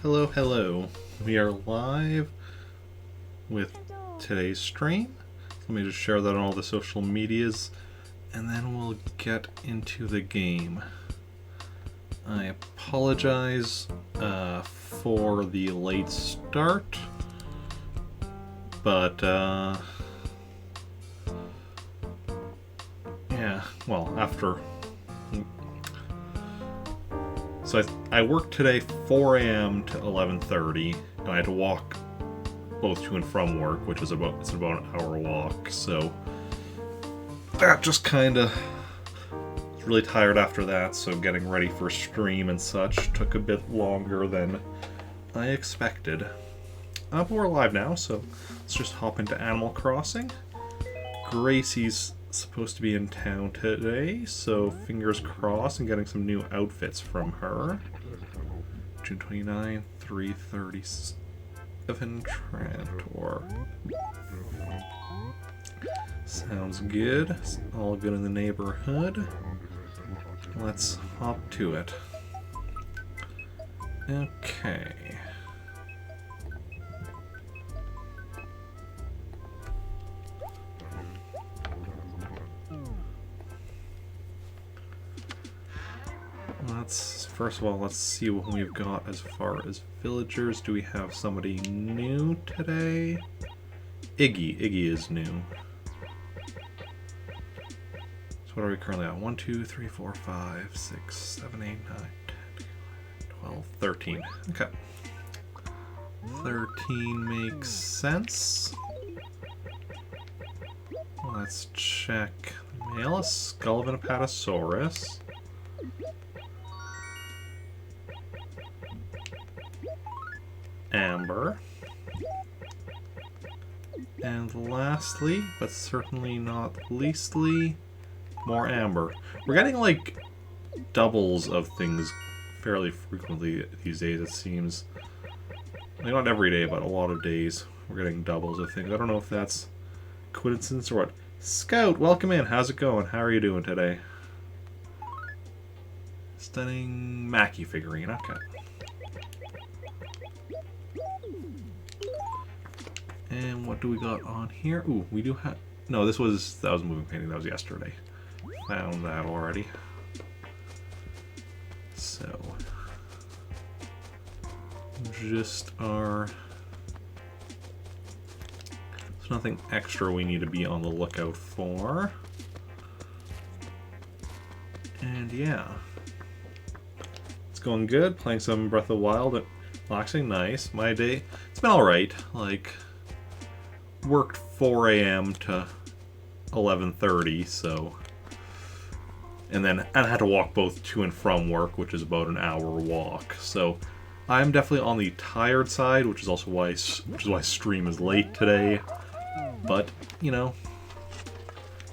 Hello, hello. We are live with today's stream. Let me just share that on all the social medias and then we'll get into the game. I apologize for the late start, but yeah, well, after. So I worked today 4 a.m. to 11:30, and I had to walk both to and from work, which is about an hour walk. So that just kind of was really tired after that. So getting ready for stream and such took a bit longer than I expected. But we're live now, so let's just hop into Animal Crossing. Gracie's supposed to be in town today, so fingers crossed and getting some new outfits from her. June 29th, 3:37 Trantor. Sounds good. It's all good in the neighborhood. Let's hop to it. Okay. First of all, let's see what we've got as far as villagers. Do we have somebody new today? Iggy is new. So what are we currently at? 1, 2, 3, 4, 5, 6, 7, 8, 9, 10, 11, 12, 13. Okay. 13 makes sense. Let's check male, Skull of an Apatosaurus. Amber. And lastly, but certainly not leastly, more Amber. We're getting like doubles of things fairly frequently these days, it seems. Like, not every day, but a lot of days we're getting doubles of things. I don't know if that's coincidence or what. Scout, welcome in. How's it going? How are you doing today? Stunning Mackie figurine. Okay. And what do we got on here? Ooh, we do have... No, that was moving painting. That was yesterday. Found that already. So... just our... There's nothing extra we need to be on the lookout for. And yeah. It's going good. Playing some Breath of the Wild. Relaxing. Nice. My day... It's been alright. Like... Worked 4 a.m. to 11:30, so... And then I had to walk both to and from work, which is about an hour walk. So I'm definitely on the tired side, which is also why stream is late today. But, you know,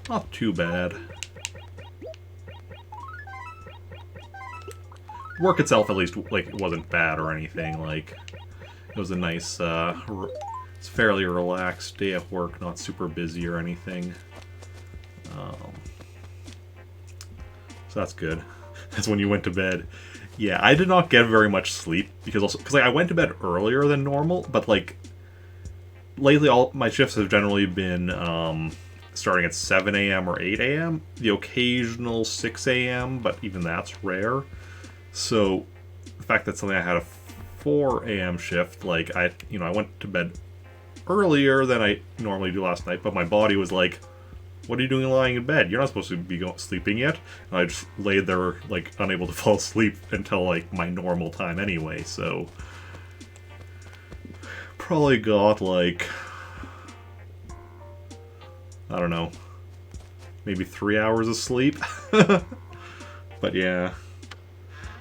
not too bad. Work itself, at least, like, it wasn't bad or anything. Like, it was a nice, it's fairly relaxed day at work, not super busy or anything. So that's good. That's when you went to bed. Yeah, I did not get very much sleep because like, I went to bed earlier than normal, but like lately all my shifts have generally been starting at 7 a.m. or 8 a.m. The occasional 6 a.m., but even that's rare. So the fact that something I had a 4 a.m. shift, like I went to bed earlier than I normally do last night, but my body was like, what are you doing lying in bed? You're not supposed to be sleeping yet. And I just laid there, like, unable to fall asleep until, like, my normal time anyway, so... Probably got, like... I don't know. Maybe 3 hours of sleep? But yeah.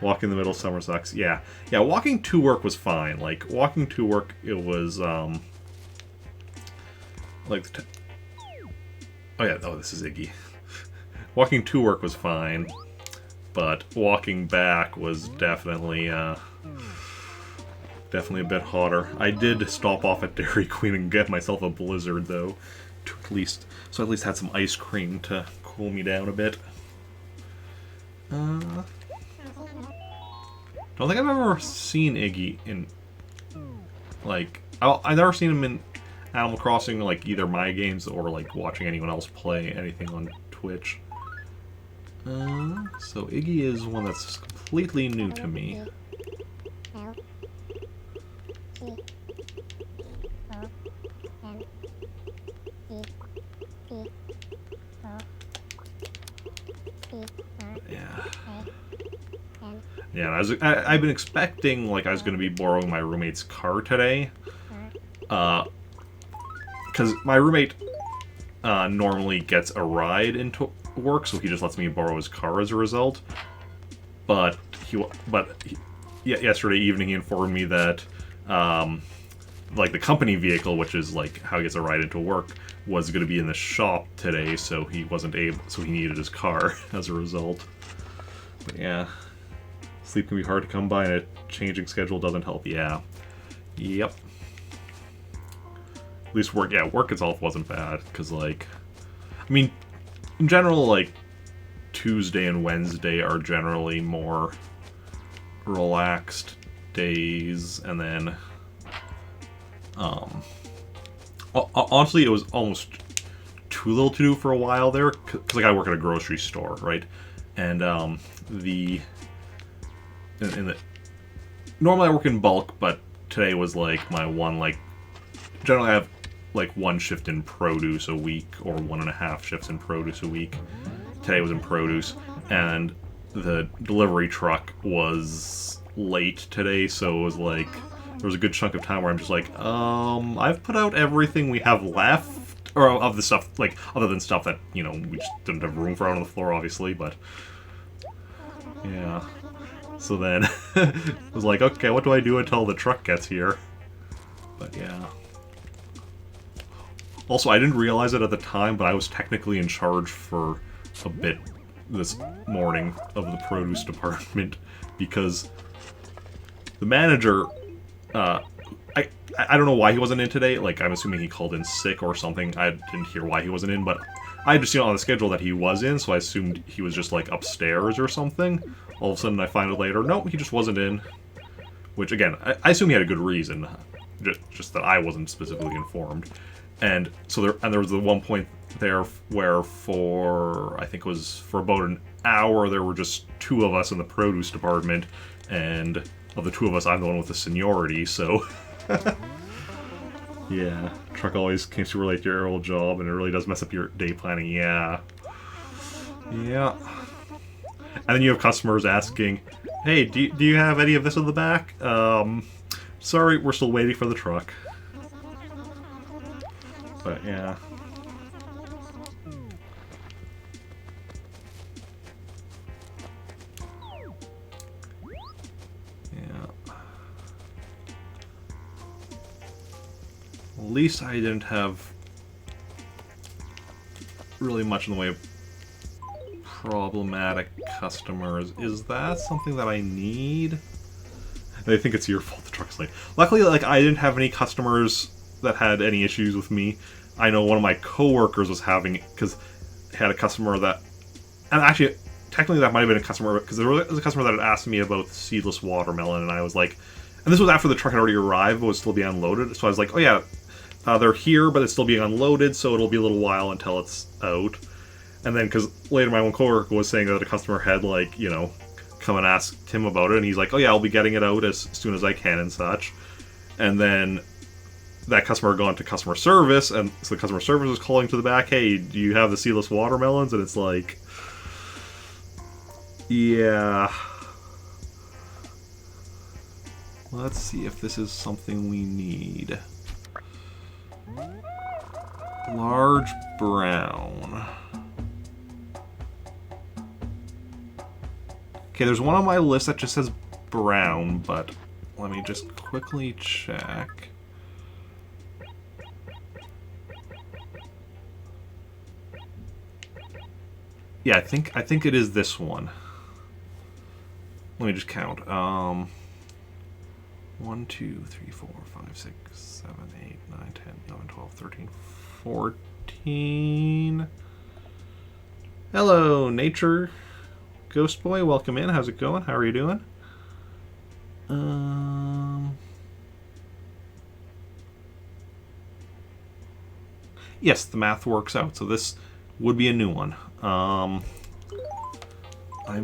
Walking in the middle of summer sucks. Yeah, walking to work was fine. Like, walking to work, it was, like... Oh yeah, this is Iggy. Walking to work was fine, but walking back was definitely a bit hotter. I did stop off at Dairy Queen and get myself a Blizzard though, to at least had some ice cream to cool me down a bit. Don't think I've ever seen Iggy in Like, I've never seen him in Animal Crossing, like, either my games or, like, watching anyone else play anything on Twitch. So Iggy is one that's completely new to me. Yeah. Yeah, I've been expecting, like, I was going to be borrowing my roommate's car today. Because my roommate normally gets a ride into work, so he just lets me borrow his car as a result. But yesterday evening he informed me that, like, the company vehicle, which is, like, how he gets a ride into work, was going to be in the shop today, so he wasn't able, so he needed his car as a result. But yeah. Sleep can be hard to come by, and a changing schedule doesn't help. Yeah. Yep. At least work itself wasn't bad, because, like, I mean, in general, like, Tuesday and Wednesday are generally more relaxed days, and then, honestly, it was almost too little to do for a while there, because, like, I work at a grocery store, right? And, normally I work in bulk, but today was like my one, like, generally I have like one shift in produce a week or 1.5 shifts in produce a week. Today was in produce, and the delivery truck was late today, so it was like there was a good chunk of time where I'm just like, I've put out everything we have left, or of the stuff, like, other than stuff that, you know, we just didn't have room for out on the floor, obviously, but yeah. So then, it was like, okay, what do I do until the truck gets here? But yeah. Also, I didn't realize it at the time, but I was technically in charge for a bit this morning of the produce department, because the manager, I don't know why he wasn't in today. Like, I'm assuming he called in sick or something. I didn't hear why he wasn't in, but I had just seen on the schedule that he was in, so I assumed he was just, like, upstairs or something. All of a sudden I find out later, no, he just wasn't in. Which, again, I assume he had a good reason. Just that I wasn't specifically informed. And so there was the one point there where I think it was for about an hour, there were just 2 of us in the produce department, and of the 2 of us, I'm the one with the seniority, so... Yeah, truck always seems to relate to your old job, and it really does mess up your day planning, yeah. Yeah. And then you have customers asking, hey, do you have any of this in the back? Sorry, we're still waiting for the truck. But, yeah. Yeah. At least I didn't have really much in the way of problematic customers. Is that something that I need? I think it's your fault the truck's late. Luckily, like, I didn't have any customers that had any issues with me. I know one of my coworkers was having, because had a customer that, and actually, technically that might have been a customer, because there was a customer that had asked me about the seedless watermelon, and I was like, and this was after the truck had already arrived, but was still being unloaded, so I was like, oh yeah, they're here, but it's still being unloaded, so it'll be a little while until it's out. And then, because later my one coworker was saying that a customer had, like, you know, come and asked him about it, and he's like, oh yeah, I'll be getting it out as soon as I can and such. And then that customer had gone to customer service, and so the customer service was calling to the back, hey, do you have the seedless watermelons? And it's like, yeah. Let's see if this is something we need. Large brown. Okay, there's one on my list that just says brown, but let me just quickly check. Yeah, I think it is this one. Let me just count. 1, 2, 3, 4, 5, 6, 7, 8, 9, 10, 11, 12, 13, 14. Hello, Nature Ghost Boy. Welcome in. How's it going? How are you doing? Yes, the math works out. So this would be a new one. I'm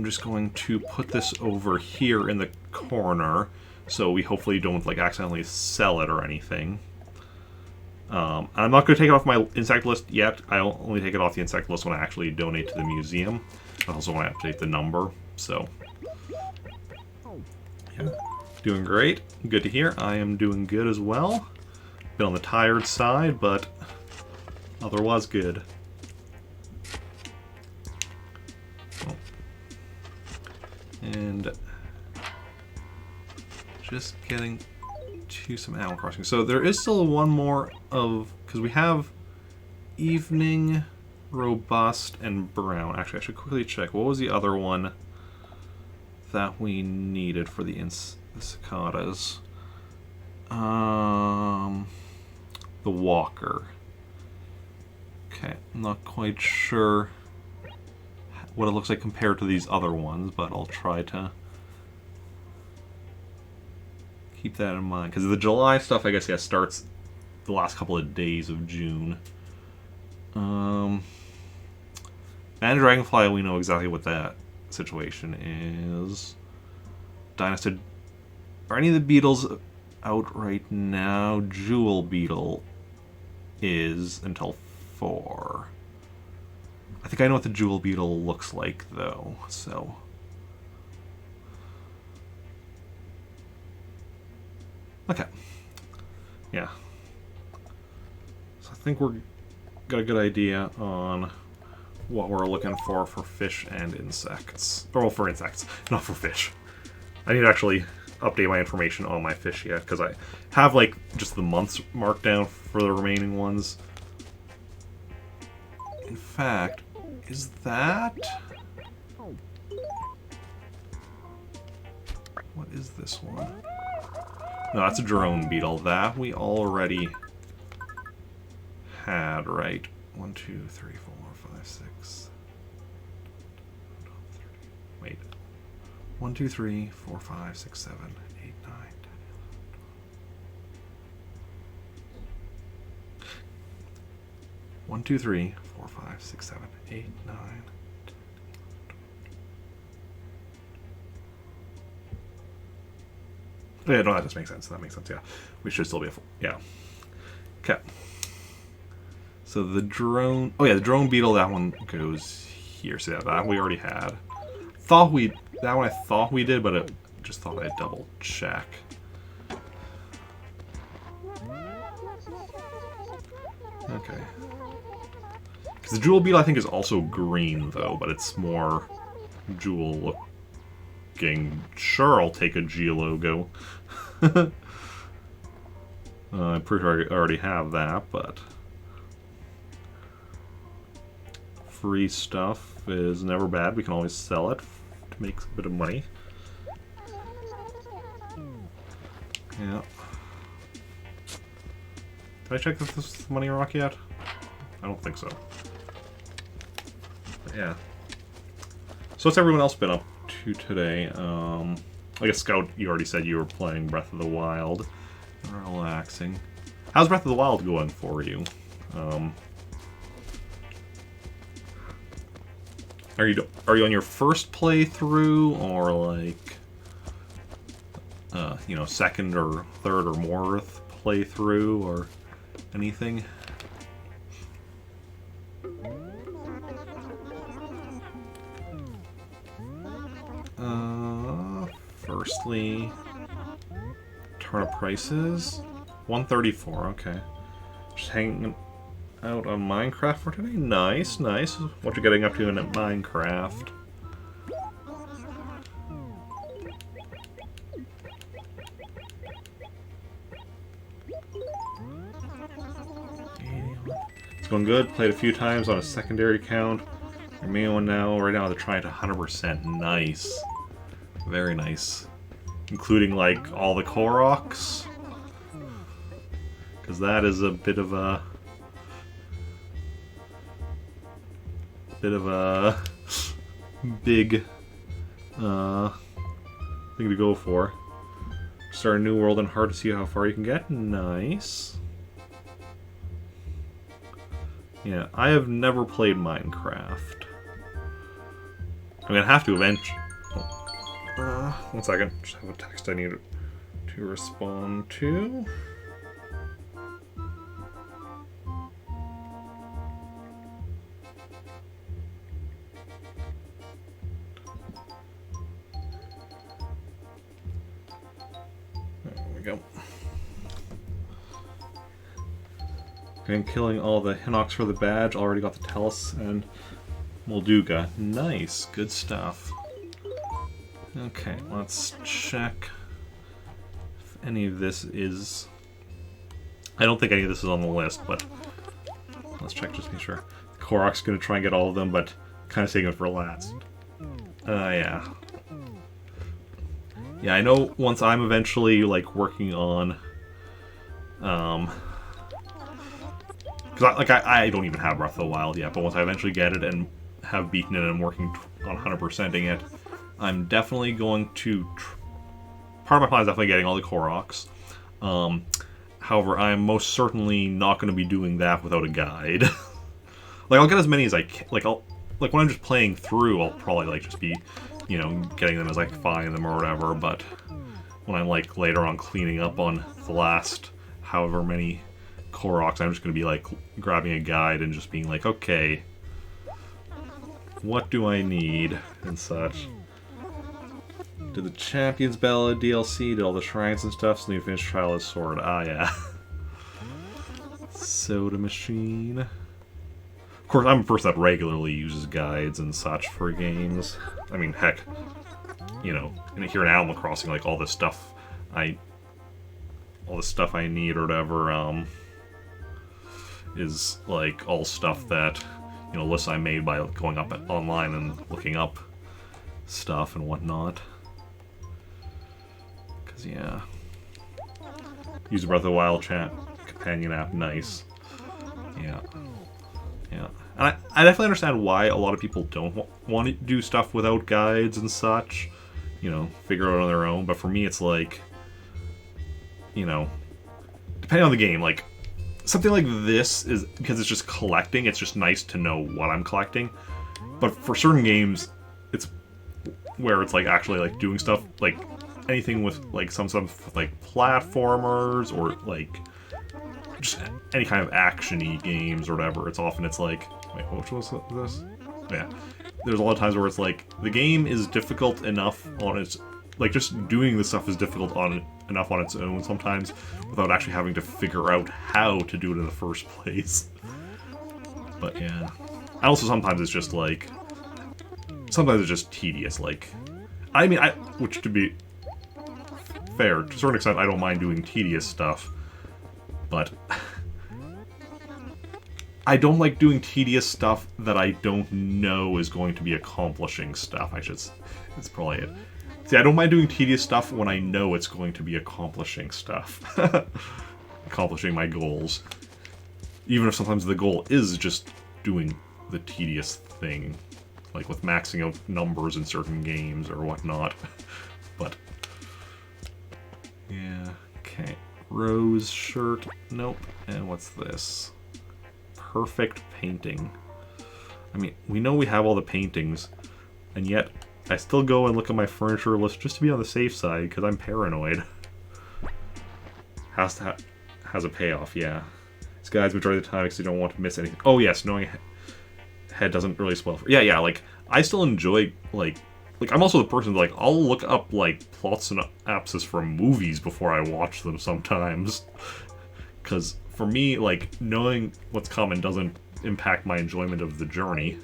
just going to put this over here in the corner, so we hopefully don't like accidentally sell it or anything. I'm not going to take it off my insect list yet. I'll only take it off the insect list when I actually donate to the museum. I also want to update the number, so... Yeah. Doing great. Good to hear. I am doing good as well. Been on the tired side, but otherwise good. Oh. And just getting to some Animal Crossing. So there is still one more of... Because we have Evening, Robust, and Brown. Actually, I should quickly check. What was the other one that we needed for the cicadas? The Walker. Okay, I'm not quite sure what it looks like compared to these other ones, but I'll try to keep that in mind. Because the July stuff, I guess, yeah, starts the last couple of days of June. And Dragonfly, we know exactly what that situation is. Dynasty. Are any of the beetles out right now? Jewel Beetle is until 4. I think I know what the Jewel Beetle looks like, though, so... Okay. Yeah. So I think we're got a good idea on what we're looking for fish and insects. Or, well, for insects, not for fish. I need to actually update my information on my fish yet, because I have, like, just the months marked down for the remaining ones. In fact, is that... What is this one? No, that's a drone beetle. That we already had, right? 1, 2, 3, 4, 5, 6. Wait. 1, 2, 3, 4, 5, 6, 7, 8, 9, 10, 1, 2, 3, 4, 5, 6, 7, 8, 9. Yeah, no, that just makes sense. That makes sense, yeah. We should still be yeah. Okay. So the drone... Oh, yeah, the drone beetle, that one goes here. So, yeah, that we already had. That one I thought we did, but I just thought I'd double check. Okay. Because the jewel beetle, I think, is also green, though, but it's more jewel looking. Sure, I'll take a G logo. I'm pretty sure I already have that, but... Free stuff is never bad. We can always sell it to make a bit of money. Yeah. Did I check if this is Money Rock yet? I don't think so. But yeah. So what's everyone else been up to today? I guess Scout, you already said you were playing Breath of the Wild. Relaxing. How's Breath of the Wild going for you? Are you on your first playthrough, or like, you know, second or third or more playthrough, or anything? Firstly, turnip prices, 134. Okay, just hanging out on Minecraft for today. Nice, nice. What you getting up to in Minecraft? It's going good. Played a few times on a secondary account. Your main one now. Right now they're trying to 100%. Nice. Very nice. Including, like, all the Koroks. Because that is a bit of a... big thing to go for. Start a new world and hard to see how far you can get. Nice. Yeah, I have never played Minecraft. I'm gonna have to eventually. One second. Just have a text I need to respond to. There we go. And killing all the Hinox for the badge. Already got the Telus and Molduga. Nice, good stuff. Okay, let's check if any of this is... I don't think any of this is on the list, but let's check just to be sure. Korok's gonna try and get all of them, but kind of saving it for last. Yeah. Yeah, I know once I'm eventually, like, working on... Because I don't even have Breath of the Wild yet, but once I eventually get it and have beaten it and I'm working on 100%ing it, I'm definitely going to... Part of my plan is definitely getting all the Koroks. However, I'm most certainly not going to be doing that without a guide. Like, I'll get as many as I can. Like, when I'm just playing through, I'll probably, like, just be, you know, getting them as I find them or whatever, but when I'm, like, later on cleaning up on the last however many Koroks, I'm just going to be, like, grabbing a guide and just being like, okay, what do I need and such. Did the Champions Ballad DLC, did all the shrines and stuff, so you finish Trial of Sword. Ah, yeah. Soda Machine. Of course, I'm a person that regularly uses guides and such for games. I mean, heck, you know, here in Animal Crossing, like, all this stuff I need or whatever, is, like, all stuff that, you know, lists I made by going up online and looking up stuff and whatnot. Because, yeah. Use the Breath of the Wild chat companion app, nice. Yeah. Yeah. And I definitely understand why a lot of people don't want to do stuff without guides and such. You know, figure it out on their own. But for me, it's like, you know, depending on the game, like, something like this is, because it's just collecting, it's just nice to know what I'm collecting. But for certain games, it's where it's, like, actually, like, doing stuff, like, anything with, like, some stuff with, like, platformers or, like, just any kind of action-y games or whatever. It's often, it's like, wait, which was this? Yeah. There's a lot of times where it's like, the game is difficult enough on its, like, just doing this stuff is difficult enough on its own sometimes without actually having to figure out how to do it in the first place. But yeah. And also sometimes it's just like, sometimes it's just tedious, like, I mean, which to be fair, to a certain extent, I don't mind doing tedious stuff, but I don't like doing tedious stuff that I don't know is going to be accomplishing stuff. It's probably it. See, I don't mind doing tedious stuff when I know it's going to be accomplishing stuff. Accomplishing my goals. Even if sometimes the goal is just doing the tedious thing. Like with maxing out numbers in certain games or whatnot. But, yeah, okay. Rose shirt, nope. And what's this? Perfect painting. I mean, we know we have all the paintings, and yet I still go and look at my furniture list just to be on the safe side, because I'm paranoid. Has a payoff, yeah. These guys majority of the time because they don't want to miss anything. Oh yes, knowing ahead doesn't really spoil for... Yeah, like, I still enjoy, like, I'm also the person, like, I'll look up, like, plots and synopsis from movies before I watch them sometimes. Because, for me, like, knowing what's coming doesn't impact my enjoyment of the journey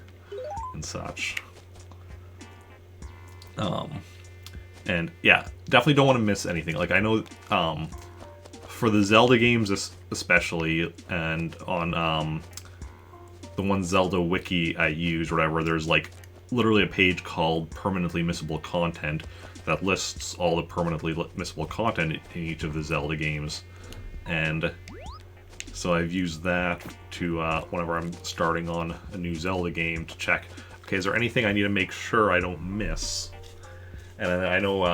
and such. And, yeah, definitely don't want to miss anything. Like, I know, for the Zelda games especially, and on, the one Zelda wiki I use, or whatever, there's, like, literally a page called Permanently Missable Content that lists all the permanently missable content in each of the Zelda games. And so I've used that to, whenever I'm starting on a new Zelda game, to check, okay, is there anything I need to make sure I don't miss? And I know,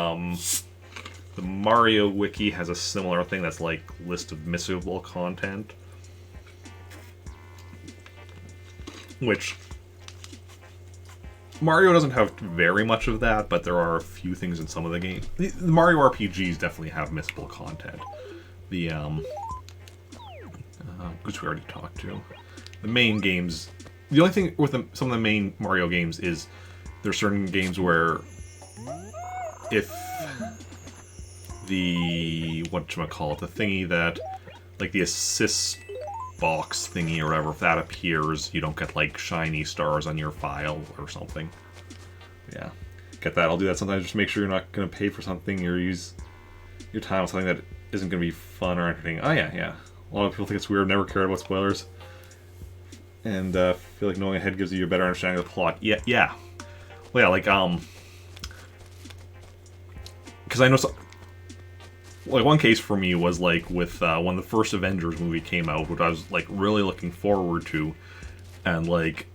the Mario wiki has a similar thing that's like list of missable content. which Mario doesn't have very much of that, but there are a few things in some of the games. The Mario RPGs definitely have missable content. The which we already talked to. The main games. The only thing with some of the main Mario games is there's certain games where if the whatchamacallit, the thingy that, like the assist box thingy or whatever, if that appears, you don't get like shiny stars on your file or something. Yeah, get that. I'll do that sometimes just to make sure you're not going to pay for something or use your time on something that isn't going to be fun or anything. Oh yeah, yeah. A lot of people think it's weird. I've never cared about spoilers. And feel like knowing ahead gives you a better understanding of the plot. Yeah, yeah. Well, yeah, like, because I know like, one case for me was, like, with when the first Avengers movie came out, which I was, like, really looking forward to, and, like,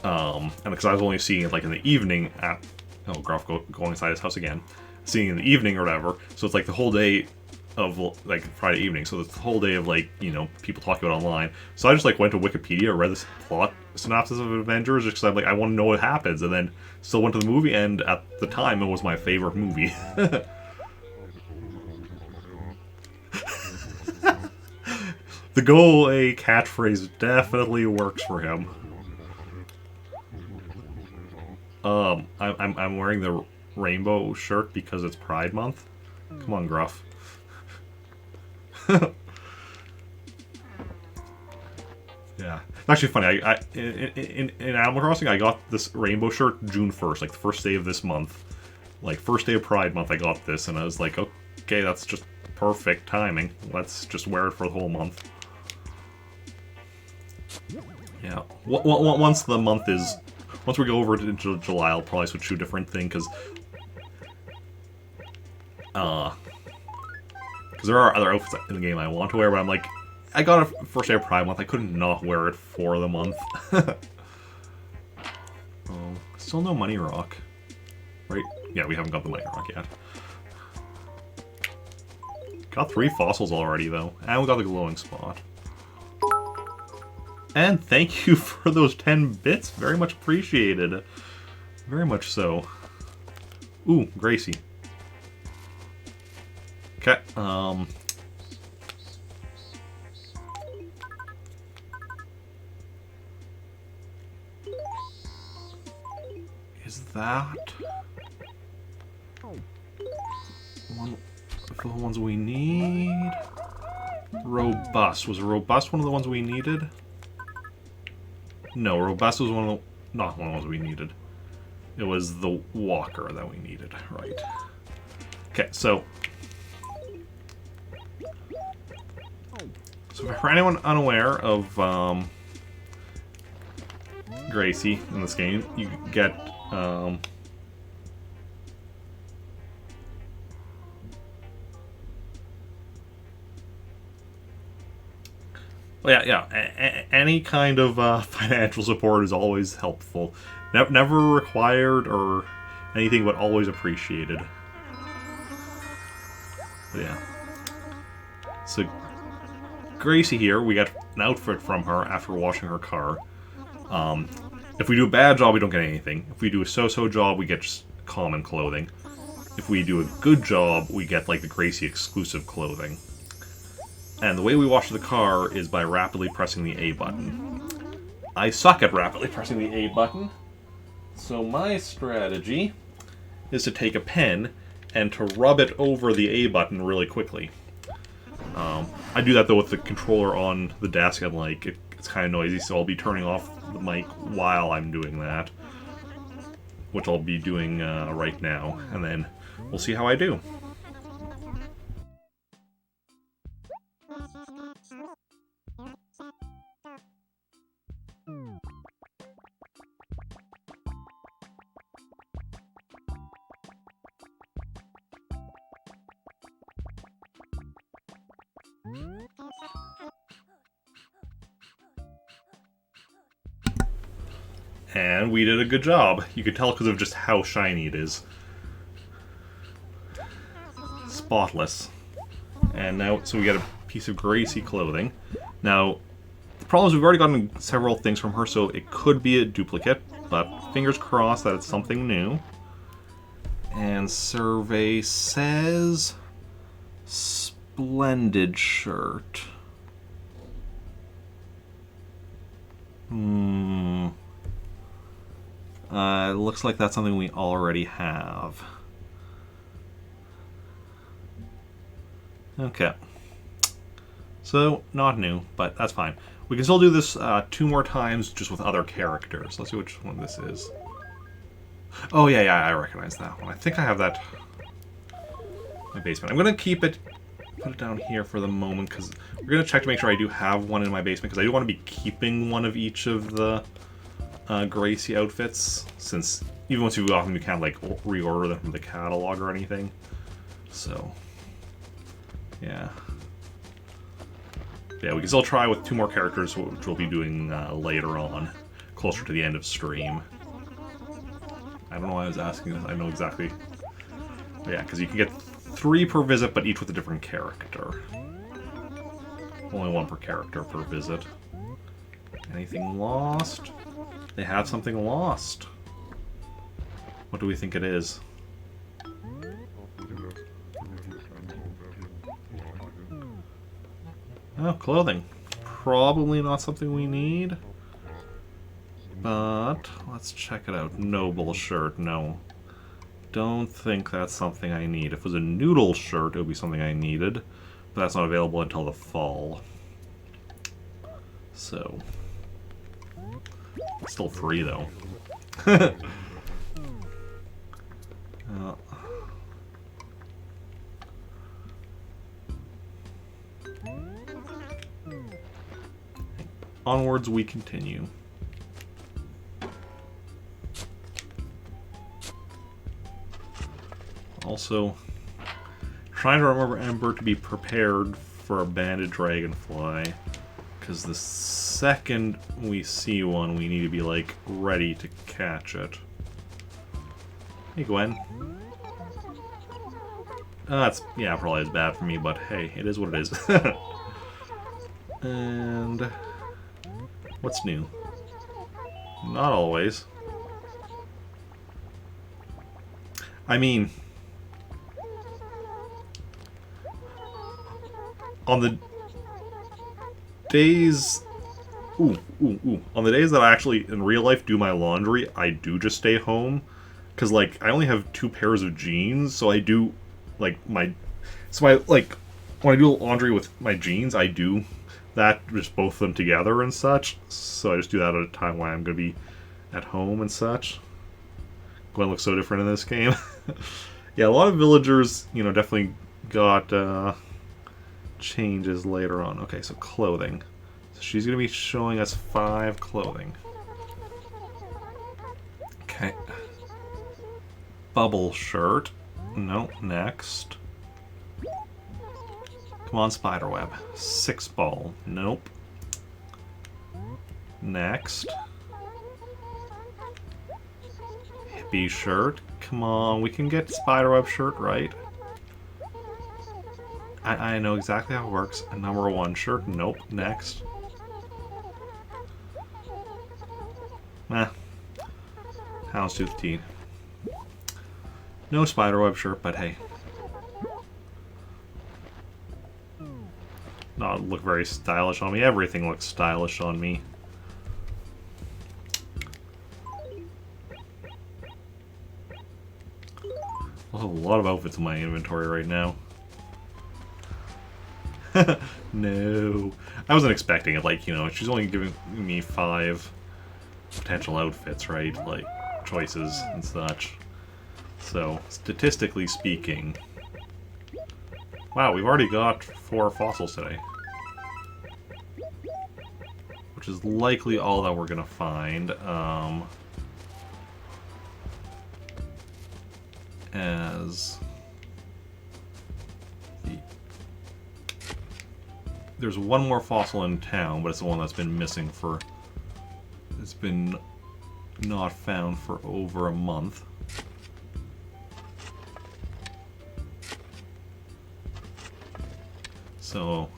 and because I was only seeing it, like, in the evening at, oh, Gruff going inside his house again, seeing it in the evening or whatever, so it's, like, the whole day of, like, Friday evening, so it's the whole day of, like, you know, people talking about it online, so I just, like, went to Wikipedia, read this plot synopsis of Avengers, just because I'm like, I want to know what happens, and then still went to the movie, and at the time, it was my favorite movie. The go away catchphrase definitely works for him. I'm wearing the rainbow shirt because it's Pride Month. Come on, Gruff. Yeah, it's actually funny. In Animal Crossing, I got this rainbow shirt June 1st, like the first day of this month, like first day of Pride Month. I got this, and I was like, okay, that's just perfect timing. Let's just wear it for the whole month. Yeah. Once the month is, once we go over into July, I'll probably switch to a different thing because there are other outfits in the game I want to wear, but I'm like, I got it first day of Pride Month. I couldn't not wear it for the month. Oh, still no Money Rock, right? Yeah, we haven't got the Money Rock yet. Got 3 fossils already though, and we got the glowing spot. And thank you for those 10 bits. Very much appreciated. Very much so. Ooh, Gracie. Okay, is that one of the ones we need? Robust. Was Robust one of the ones we needed? No, Robust was not one of the ones we needed. It was the Walker that we needed, right. Okay, so for anyone unaware of Gracie in this game, you get well, yeah. Any kind of financial support is always helpful. Never required or anything, but always appreciated. But yeah. So Gracie here, we got an outfit from her after washing her car. If we do a bad job, we don't get anything. If we do a so-so job, we get just common clothing. If we do a good job, we get like the Gracie exclusive clothing. And the way we wash the car is by rapidly pressing the A button. I suck at rapidly pressing the A button, so my strategy is to take a pen and to rub it over the A button really quickly. I do that though with the controller on the desk, and like it's kind of noisy, so I'll be turning off the mic while I'm doing that, which I'll be doing right now, and then we'll see how I do. And we did a good job. You could tell because of just how shiny it is. Spotless. And now, so we got a piece of Gracie clothing. Now, The problem is we've already gotten several things from her, so it could be a duplicate, but fingers crossed that it's something new. And survey says splendid shirt. Looks like that's something we already have. Okay. So, not new, but that's fine. We can still do this 2 more times just with other characters. Let's see which one this is. Oh, yeah, I recognize that one. I think I have that in my basement. I'm going to keep it, put it down here for the moment, because we're going to check to make sure I do have one in my basement, because I do want to be keeping one of each of the Gracie outfits, since even once you got them, you can't, like, reorder them from the catalog or anything. So, yeah. Yeah, we can still try with 2 more characters, which we'll be doing later on, closer to the end of stream. I don't know why I was asking this. I know exactly. But yeah, because you can get 3 per visit, but each with a different character. Only 1 per character per visit. Anything lost? They have something lost. What do we think it is? Oh, clothing. Probably not something we need. But let's check it out. Noble shirt, no. Don't think that's something I need. If it was a noodle shirt, it would be something I needed. But that's not available until the fall. So. It's still free, though. Onwards we continue. Also, trying to remember Ember to be prepared for a banded dragonfly, because the second we see one, we need to be, like, ready to catch it. Hey, Gwen. That's, yeah, probably is bad for me, but hey, it is what it is. And what's new? Not always. I mean, on the days... on the days that I actually, in real life, do my laundry, I do just stay home. Because, like, I only have 2 pairs of jeans, so I do, like, my... So, like, when I do laundry with my jeans, I do that, just both of them together and such. So I just do that at a time when I'm going to be at home and such. Gwen looks so different in this game. Yeah, a lot of villagers, you know, definitely got changes later on. Okay, so clothing. So she's going to be showing us 5 clothing. Okay. Bubble shirt. No, next. Come on, spiderweb. 6 ball. Nope. Next. Hippie shirt. Come on, we can get spiderweb shirt, right? I know exactly how it works. A number 1 shirt. Nope. Next. Houndstooth tee. No spiderweb shirt, but hey. Not look very stylish on me. Everything looks stylish on me. I'll have a lot of outfits in my inventory right now. No. I wasn't expecting it. Like, you know, she's only giving me 5 potential outfits, right? Like, choices and such. So, statistically speaking... Wow, we've already got 4 fossils today. Which is likely all that we're gonna find. There's 1 more fossil in town, but it's the one that's been missing for... It's been not found for over a month. So,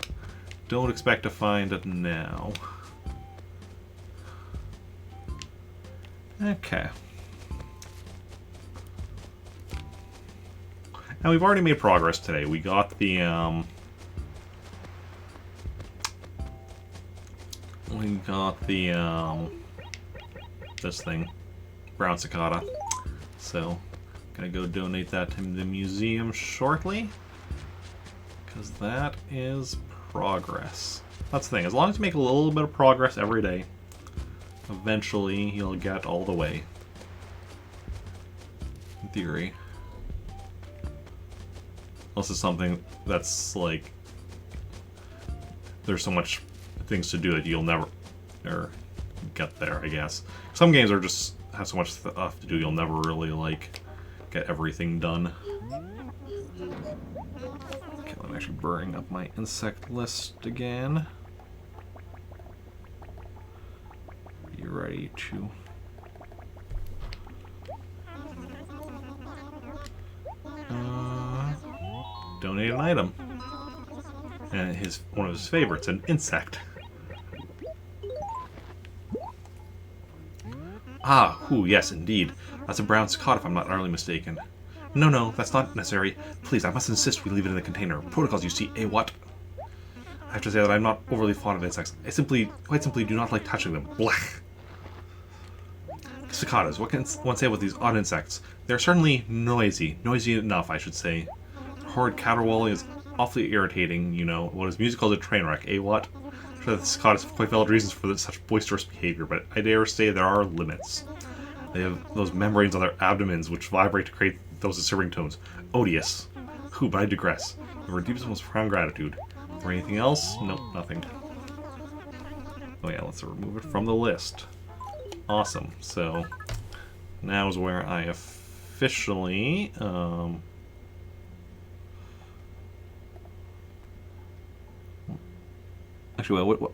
don't expect to find it now. Okay. Now we've already made progress today. We got the this thing, brown cicada. So, gonna go donate that to the museum shortly, because that is progress. That's the thing. As long as you make a little bit of progress every day, eventually you'll get all the way. In theory. Unless it's something that's like there's so much things to do that you'll never get there, I guess. Some games are just have so much stuff to do you'll never really like get everything done. Okay, I'm actually burning up my insect list again. Be ready to donate an item. And one of his favorites, an insect. Ah, yes, indeed. That's a brown cicada, if I'm not entirely mistaken. No, that's not necessary. Please, I must insist we leave it in the container. Protocols, you see, what? I have to say that I'm not overly fond of insects. I quite simply do not like touching them. Blech. Cicadas, what can one say about these odd insects? They're certainly noisy. Noisy enough, I should say. Horrid caterwauling is awfully irritating, you know. What is music called a train wreck, what? I'm sure the cicadas have quite valid reasons for such boisterous behavior, but I dare say there are limits. They have those membranes on their abdomens which vibrate to create those disturbing tones. Odious. But I digress. In our deepest, most profound gratitude. Or anything else? Nope, nothing. Oh yeah, let's remove it from the list. Awesome. So, now is where I officially, actually, wait, what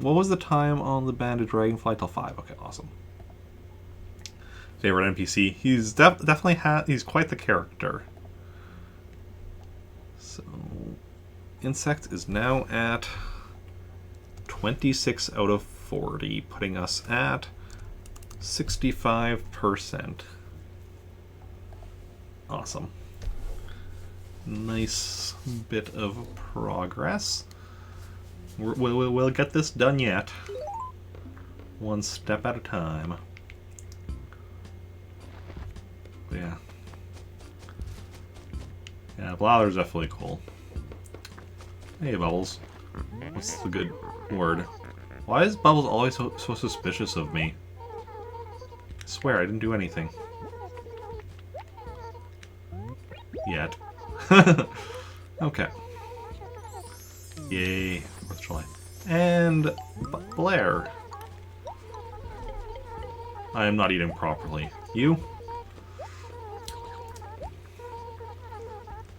was the time on the Banded Dragonfly? Till 5. Okay, awesome. Favorite NPC. He's definitely he's quite the character. So, Insect is now at 26 out of 40, putting us at 65%. Awesome. Nice bit of progress. We'll get this done yet. One step at a time. Yeah. Yeah, Blather's definitely cool. Hey, Bubbles. What's the good word? Why is Bubbles always so suspicious of me? I swear, I didn't do anything. Yet. Okay. Yay. 4th of July. And Blair. I am not eating properly. You?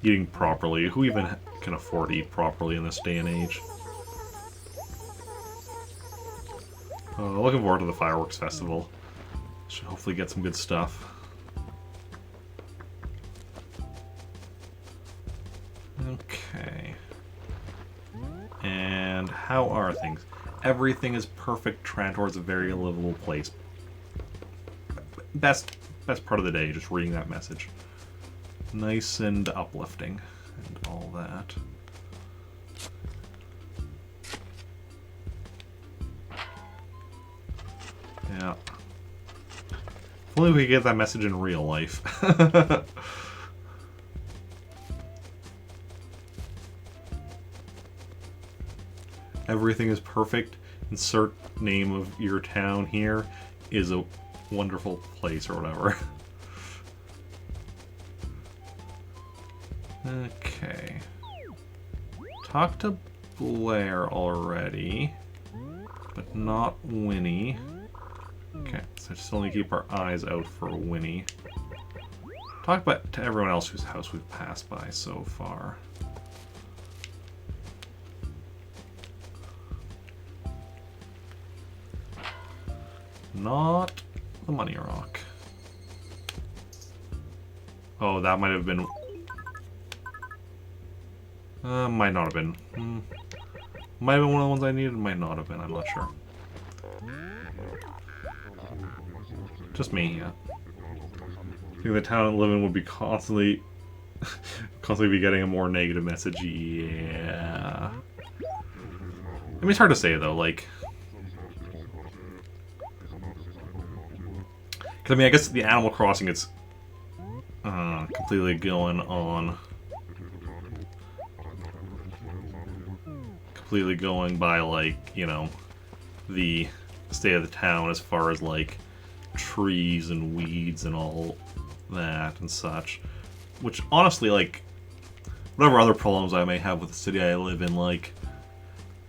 Eating properly. Who even can afford to eat properly in this day and age? Looking forward to the fireworks festival. Should hopefully get some good stuff. Okay. And how are things? Everything is perfect. Trantor's a very livable place. Best part of the day, just reading that message. Nice and uplifting, and all that. Yeah. If only we could get that message in real life. Everything is perfect. Insert name of your town here. Is a wonderful place or whatever. Okay. Talk to Blair already, but not Winnie. Okay, so still need to keep our eyes out for Winnie. Talk about to everyone else whose house we've passed by so far. Not the Money Rock. Oh, that might have been... might not have been. Might have been one of the ones I needed, might not have been, I'm not sure. Just me, yeah. I think the town I live in would be constantly be getting a more negative message. Yeah. I mean, it's hard to say though. Like, because I mean, I guess the Animal Crossing it's completely going by like, you know, the state of the town as far as like trees and weeds and all that and such, which honestly, like, whatever other problems I may have with the city I live in, like,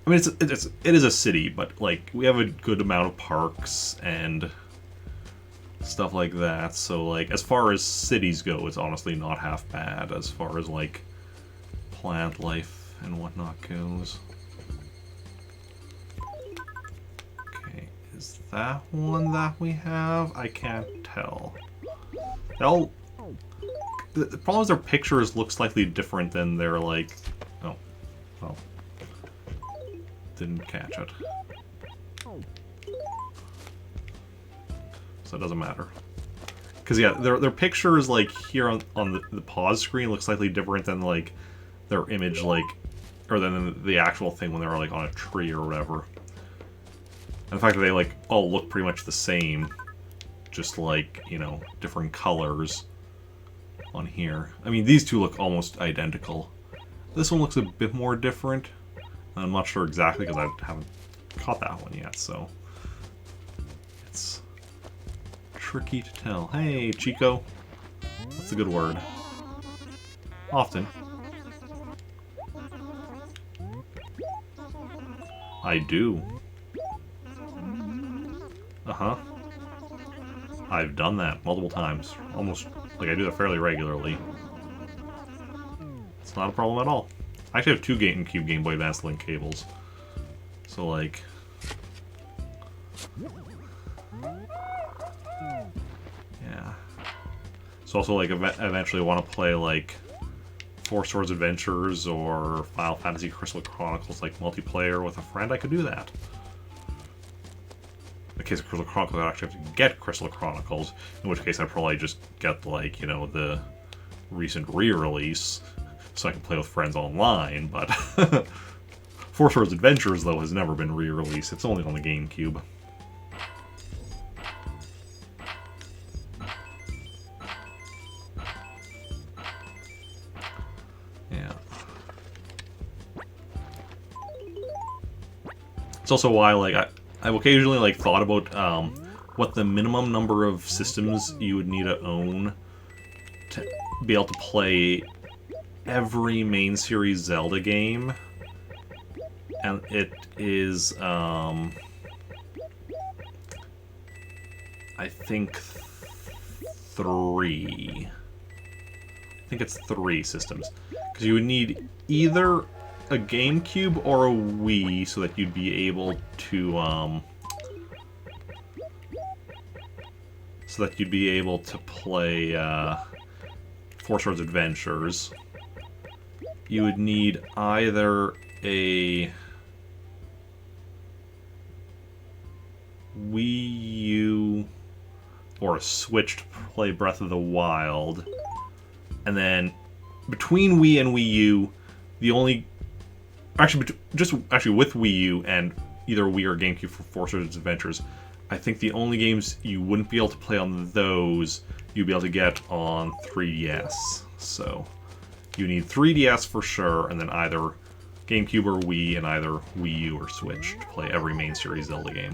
I mean, it is a city, but like we have a good amount of parks and stuff like that, so like as far as cities go, it's honestly not half bad as far as like plant life and whatnot goes. Is that one that we have? I can't tell. The problem is their pictures look slightly different than their, like... Oh. Well. Didn't catch it. So it doesn't matter. Because, yeah, their pictures, like, here on the pause screen look slightly different than, like, their image, like... Or than the actual thing when they're, like, on a tree or whatever. And the fact that they, like, all look pretty much the same, just, like, you know, different colors on here. I mean, these two look almost identical. This one looks a bit more different. I'm not sure exactly because I haven't caught that one yet, so... It's tricky to tell. Hey, Chico. That's a good word. Often. I do. Uh-huh. I've done that multiple times. Almost, like, I do that fairly regularly. It's not a problem at all. I actually have two GameCube Game Boy Advance link cables. So, like... Yeah. So also, like, eventually want to play, like, Four Swords Adventures or Final Fantasy Crystal Chronicles, like, multiplayer with a friend, I could do that. In the case of Crystal Chronicles, I'd actually have to get Crystal Chronicles, in which case I'd probably just get, like, you know, the recent re-release, so I can play with friends online, but... Four Swords Adventures, though, has never been re-released. It's only on the GameCube. Yeah. It's also why, like, I've occasionally, like, thought about what the minimum number of systems you would need to own to be able to play every main series Zelda game. And it is, I think 3. I think it's 3 systems. Because you would need either a GameCube or a Wii so that you'd be able to, play, Four Swords Adventures. You would need either a Wii U or a Switch to play Breath of the Wild. And then between Wii and Wii U, the only... Actually, with Wii U and either Wii or GameCube for Four Swords Adventures, I think the only games you wouldn't be able to play on those, you'd be able to get on 3DS. So, you need 3DS for sure, and then either GameCube or Wii, and either Wii U or Switch to play every main series Zelda game.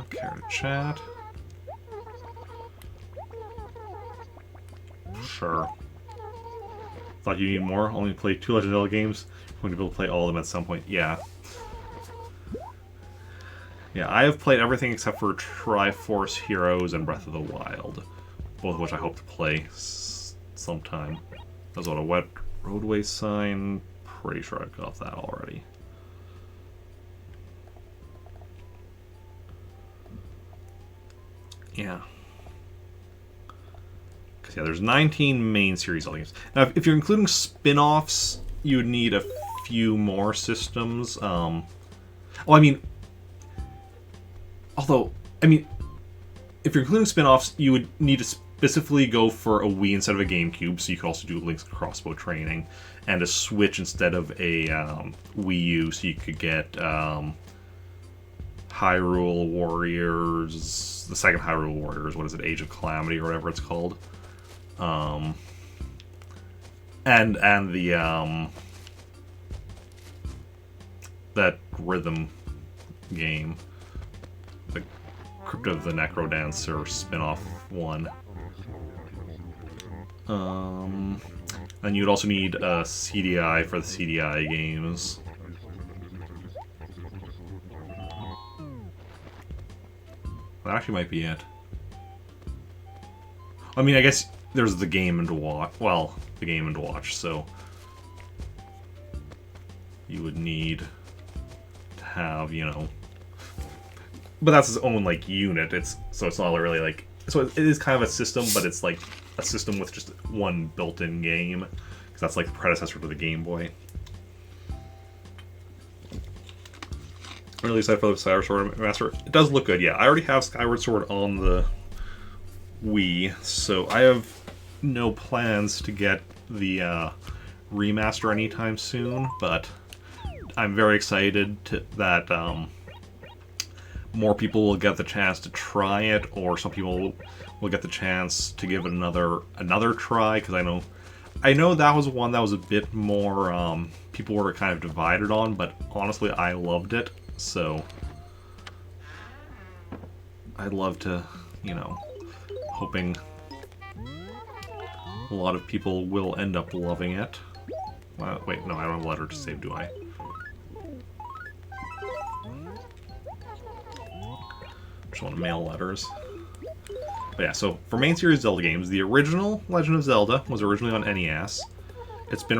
Care to chat? Sure. Thought you need more? Only play 2 Legend of Zelda games? I'm going to be able to play all of them at some point. Yeah. Yeah, I have played everything except for Triforce Heroes and Breath of the Wild. Both of which I hope to play sometime. That's what, a wet roadway sign? Pretty sure I've got that already. Yeah. Because, yeah, there's 19 main series Zelda games. Now, if you're including spin-offs, you would need a few more systems. Oh, I mean, Although, I mean, if you're including spin-offs, you would need to specifically go for a Wii instead of a GameCube, so you could also do Link's Crossbow training, and a Switch instead of a Wii U, so you could get Hyrule Warriors, the second Hyrule Warriors, what is it, Age of Calamity or whatever it's called, and the that rhythm game, the Crypt of the Necrodancer spin-off one. And you'd also need a CDI for the CDI games. That actually might be it. I mean, I guess there's the Game & Watch. Well, the Game & Watch, so you would need to have, you know, but that's its own like unit. So it's not really like, so it is kind of a system, but it's like a system with just one built-in game, because that's like the predecessor to the Game Boy. I'm really excited for the Skyward Sword Master. It does look good, yeah. I already have Skyward Sword on the Wii, so I have no plans to get the remaster anytime soon, but I'm very excited that more people will get the chance to try it, or some people will get the chance to give it another try, because I know that was one that was a bit more people were kind of divided on, but honestly I loved it, so I'd love to, you know, hoping a lot of people will end up loving it. Wait, no, I don't have a letter to save, do I? Just want to mail letters. But yeah, so for main series Zelda games, the original Legend of Zelda was originally on NES. It's been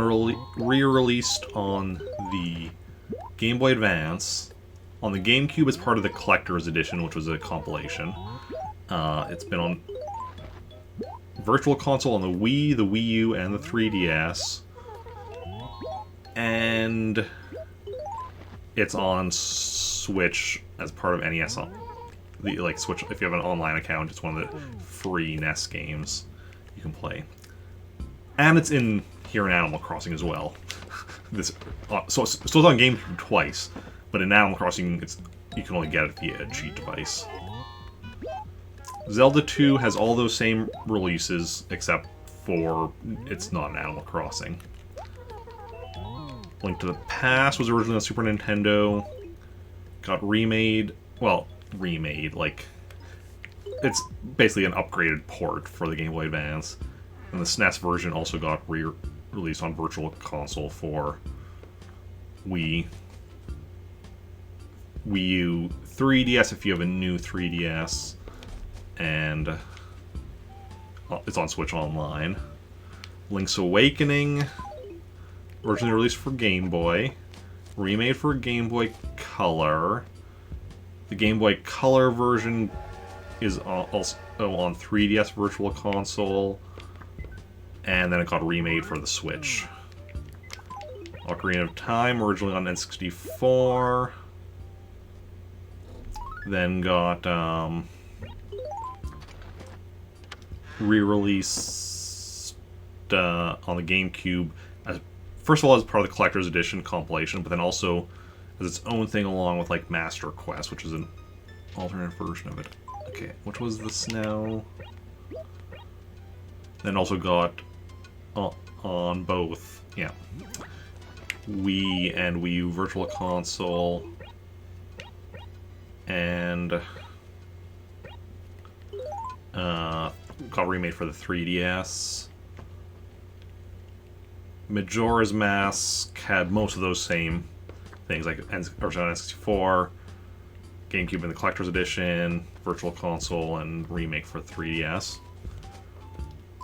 re-released on the Game Boy Advance. On the GameCube, it's part of the Collector's Edition, which was a compilation. It's been on Virtual Console on the Wii, the Wii U, and the 3DS. And it's on Switch as part of NES. Like Switch, if you have an online account, it's one of the free NES games you can play. And it's in here in Animal Crossing as well. So it's on GameCube twice, but in Animal Crossing, you can only get it via a cheat device. Zelda 2 has all those same releases, except for it's not an Animal Crossing. Link to the Past was originally on Super Nintendo, got remade, like, it's basically an upgraded port for the Game Boy Advance, and the SNES version also got released on Virtual Console for Wii, Wii U, 3DS if you have a new 3DS, and it's on Switch Online. Link's Awakening, originally released for Game Boy, remade for Game Boy Color. The Game Boy Color version is also on 3DS Virtual Console, and then it got remade for the Switch. Ocarina of Time, originally on N64, then got re-released on the GameCube, first of all as part of the Collector's Edition compilation, but then also as its own thing along with like Master Quest, which is an alternate version of it. Okay, which was this now? Then also got on both, yeah, Wii and Wii U Virtual Console, and got remade for the 3DS. Majora's Mask had most of those same things, like original N64, GameCube and the Collector's Edition, Virtual Console, and remake for 3DS.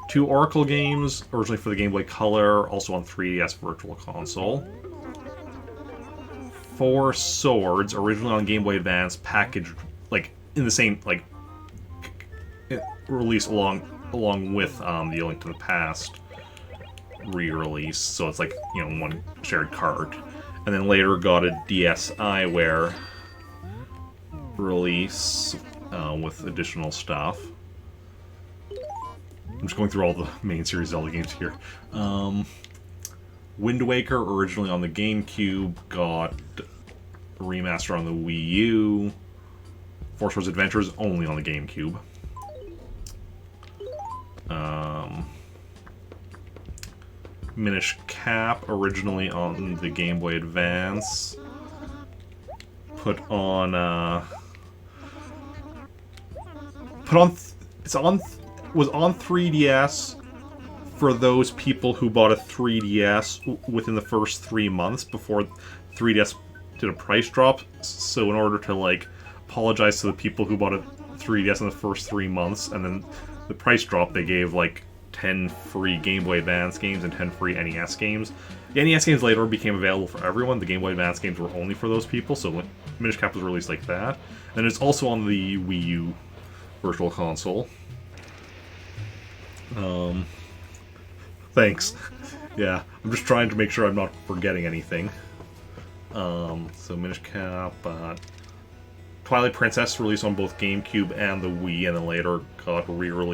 2 Oracle games, originally for the Game Boy Color, also on 3DS Virtual Console. 4 Swords, originally on Game Boy Advance, packaged like in the same like release along with the Link to the Past re-release, so it's like, you know, one shared cart. And then later got a DSiWare release with additional stuff. I'm just going through all the main series Zelda games here. Wind Waker, originally on the GameCube, got a remaster on the Wii U. Four Swords Adventures, only on the GameCube. Minish Cap, originally on the Game Boy Advance. Was on 3DS for those people who bought a 3DS within the first 3 months before 3DS did a price drop. So in order to like apologize to the people who bought a 3DS in the first 3 months and then the price drop, they gave like 10 free Game Boy Advance games and 10 free NES games. The NES games later became available for everyone. The Game Boy Advance games were only for those people, so Minish Cap was released like that. And it's also on the Wii U Virtual Console. Thanks. Yeah, I'm just trying to make sure I'm not forgetting anything. So Minish Cap, Twilight Princess released on both GameCube and the Wii, and then later got an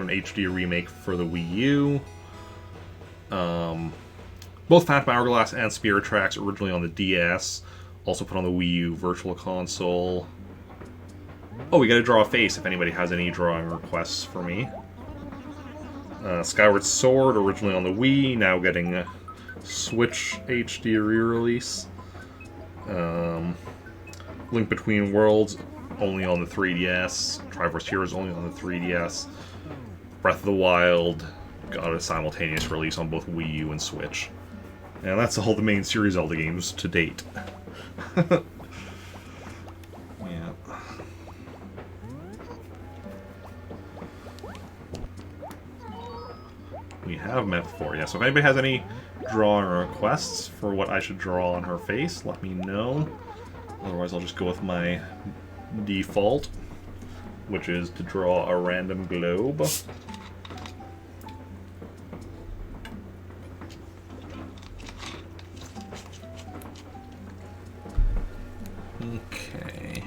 HD remake for the Wii U. Both Phantom Hourglass and Spirit Tracks originally on the DS, also put on the Wii U Virtual Console. Oh, we gotta draw a face if anybody has any drawing requests for me. Skyward Sword, originally on the Wii, now getting a Switch HD re-release. Link Between Worlds, only on the 3DS. Triforce Heroes, only on the 3DS. Breath of the Wild got a simultaneous release on both Wii U and Switch. And that's all the main series Zelda games to date. Yeah. We have met before, yeah. So if anybody has any drawing requests for what I should draw on her face, let me know. Otherwise, I'll just go with my default, which is to draw a random globe. Okay.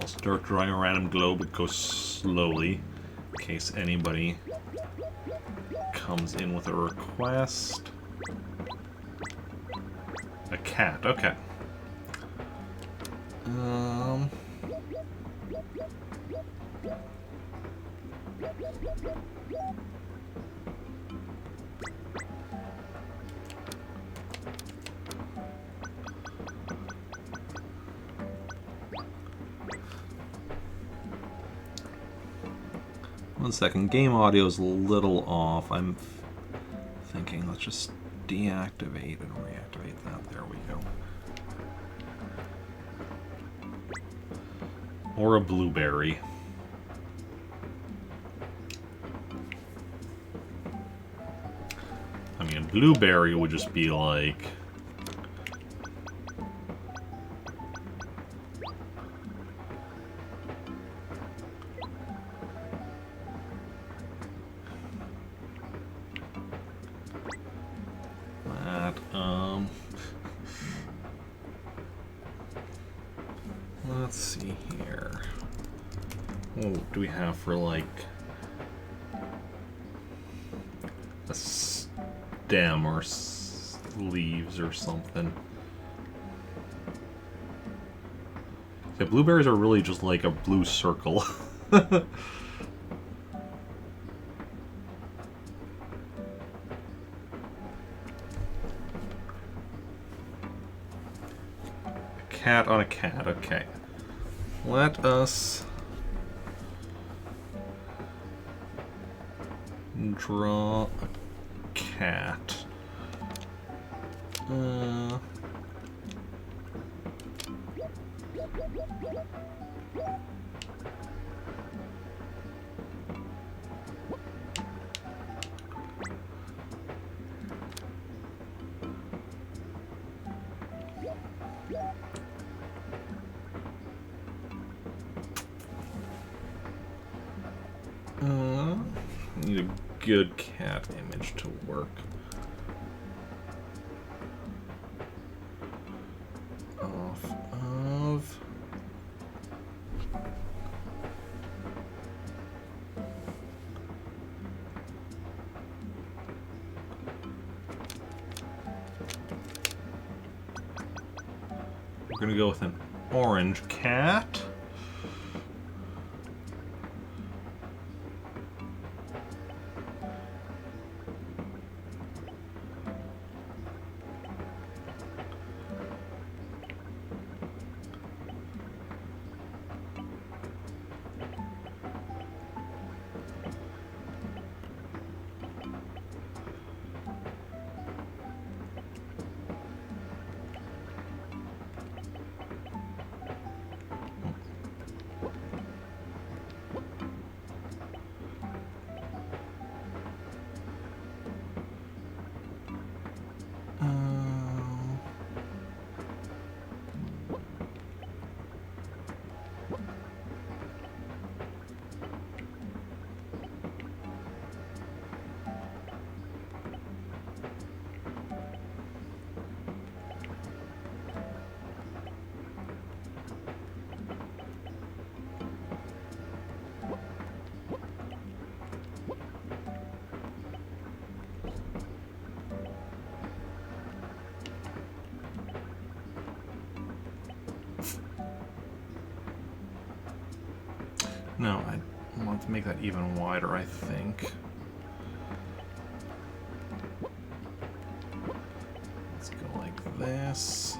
I'll start drawing a random globe, but go slowly, in case anybody comes in with a request. A cat, okay. One second, game audio is a little off. I'm thinking let's just deactivate and reactivate that. There we go. Or a blueberry. I mean, a blueberry would just be like... Let's see here. What do we have for, like, a stem or leaves or something? Yeah, blueberries are really just like a blue circle. Cat on a cat, okay. Let us draw a cat. Need a good cat image to work. Off of We're gonna go with an orange cat. No, I want to make that even wider, I think. Let's go like this.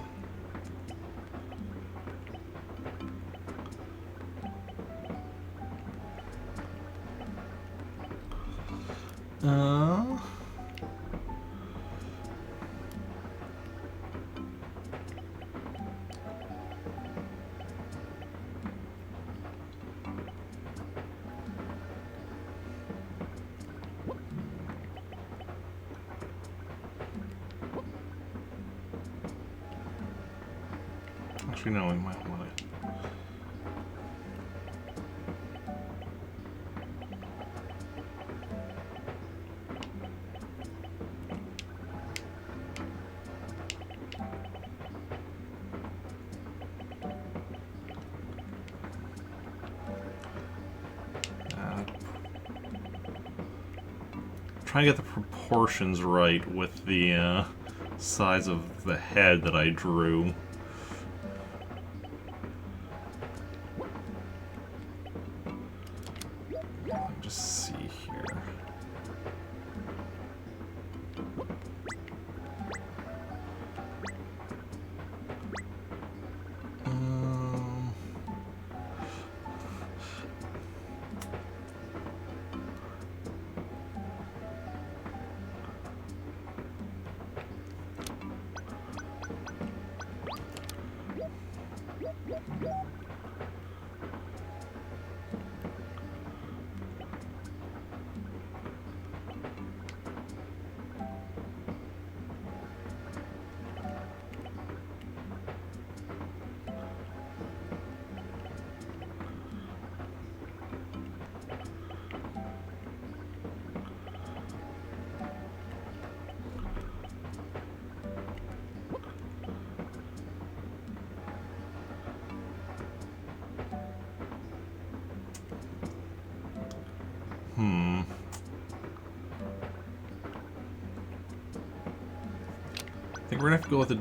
Actually, no, we might want to. Trying to get the proportions right with the size of the head that I drew. Just see here. I think we're gonna have to go with a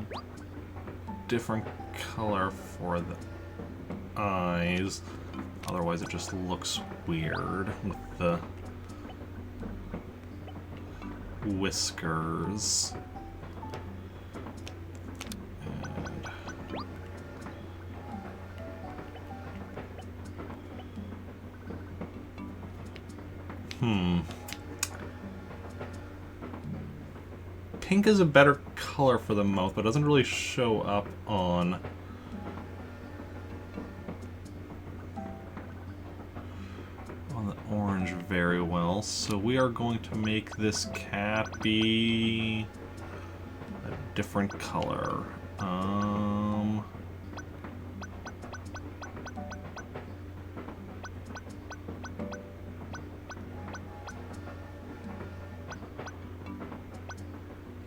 different color for the eyes. Otherwise it just looks weird with the whiskers. Pink is a better color for the mouth, but doesn't really show up on the orange very well. So we are going to make this cat be a different color.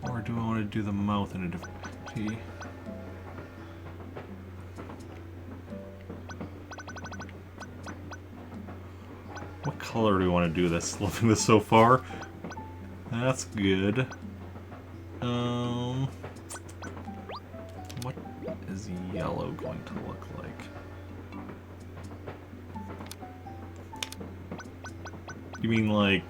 Or do I want to do the mouth in a different... What color do we want to do this? Loving this so far. That's good. What is yellow going to look like? You mean like...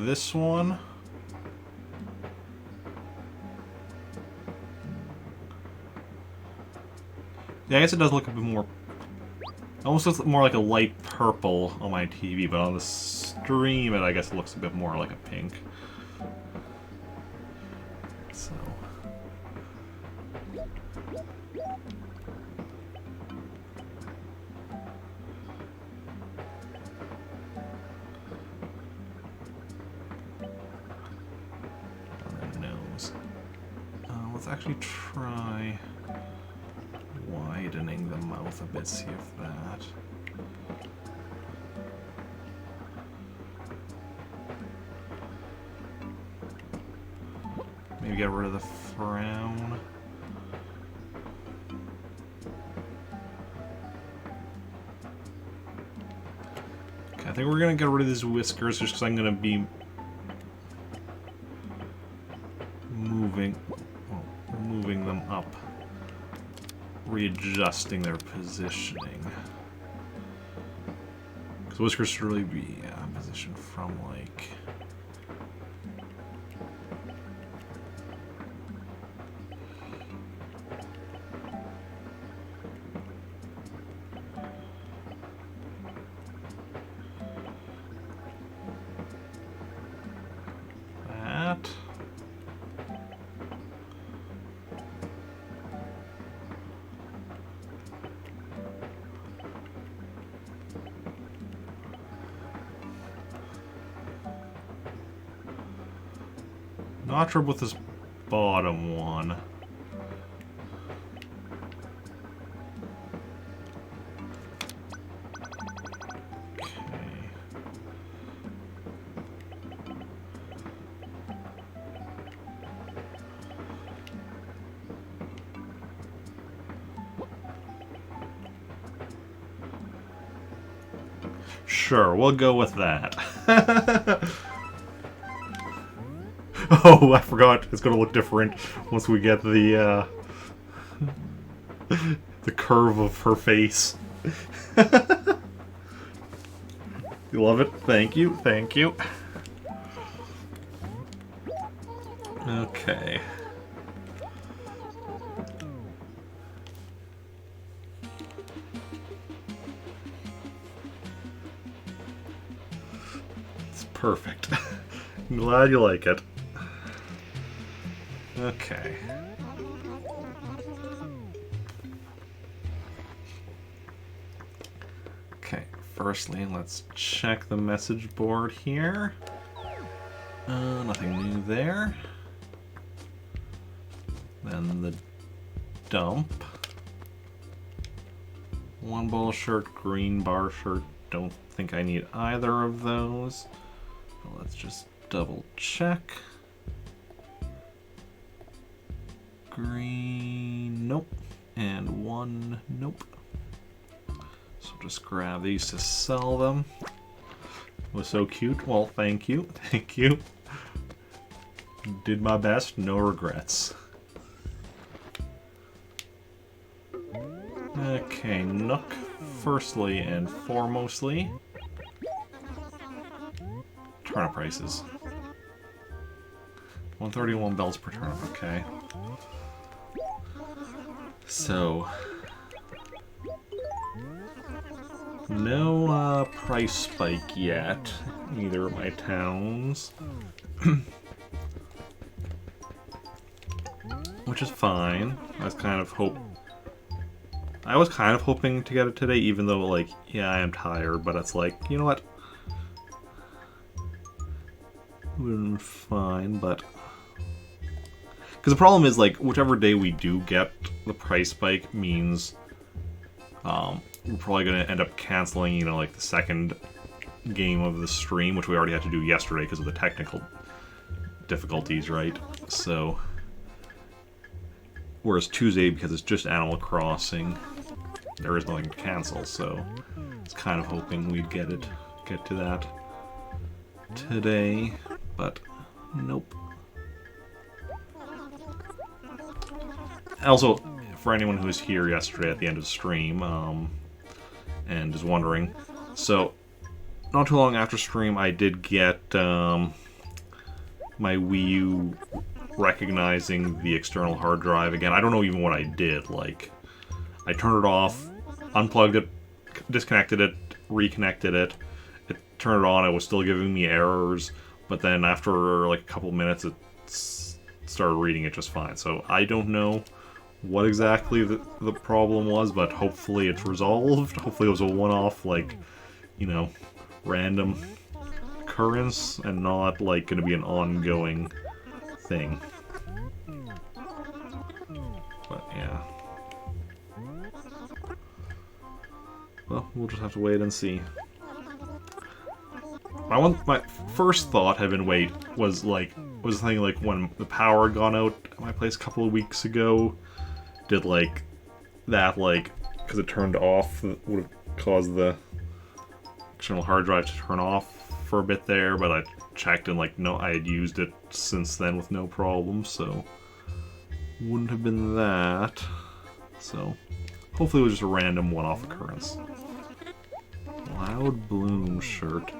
this one? Yeah, I guess it does look a bit more... almost looks more like a light purple on my TV, but on the stream, I guess it looks a bit more like a pink. So... nose. Let's actually try widening the mouth a bit, see if that... maybe get rid of the frown. Okay, I think we're gonna get rid of these whiskers just because I'm gonna be moving them up, readjusting their positioning. Because whiskers should really be positioned from like... that. Not sure with this bottom one. Sure, we'll go with that. Oh, I forgot. It's going to look different once we get the curve of her face. You love it? Thank you, thank you. Okay. It's perfect. I'm glad you like it. Okay. Okay, firstly, let's check the message board here. Nothing new there. Then the dump. One ball shirt, green bar shirt. Don't think I need either of those. But let's just double check. Green, nope. And one, nope. So just grab these to sell them. It was so cute. Well, thank you. Thank you. Did my best. No regrets. Okay, Nook. Firstly and foremostly. Turnip prices. 131 bells per turnip, okay. So, no price spike yet, either of my towns. Which is fine. I was kind of hoping to get it today, even though, like, yeah, I am tired, but it's like, you know what? It would have been fine, but... because the problem is, like, whichever day we do get the price spike means we're probably going to end up canceling, you know, like, the second game of the stream, which we already had to do yesterday because of the technical difficulties, right? So... whereas Tuesday, because it's just Animal Crossing, there is nothing to cancel, so it's kind of hoping we'd get to that today, but nope. Also, for anyone who was here yesterday at the end of the stream, and is wondering, so not too long after stream, I did get my Wii U recognizing the external hard drive again. I don't know even what I did. Like, I turned it off, unplugged it, disconnected it, reconnected it. It turned it on. It was still giving me errors, but then after like a couple minutes, it started reading it just fine. So I don't know what exactly the problem was, but hopefully it's resolved. Hopefully it was a one-off, like, you know, random occurrence and not like going to be an ongoing thing. But yeah. Well, we'll just have to wait and see. My first thought had been was thinking like when the power had gone out at my place a couple of weeks ago, did like that because it turned off would have caused the external hard drive to turn off for a bit there, but I checked and like no, I had used it since then with no problem, so wouldn't have been that. So hopefully it was just a random one-off occurrence. Loud Bloom shirt.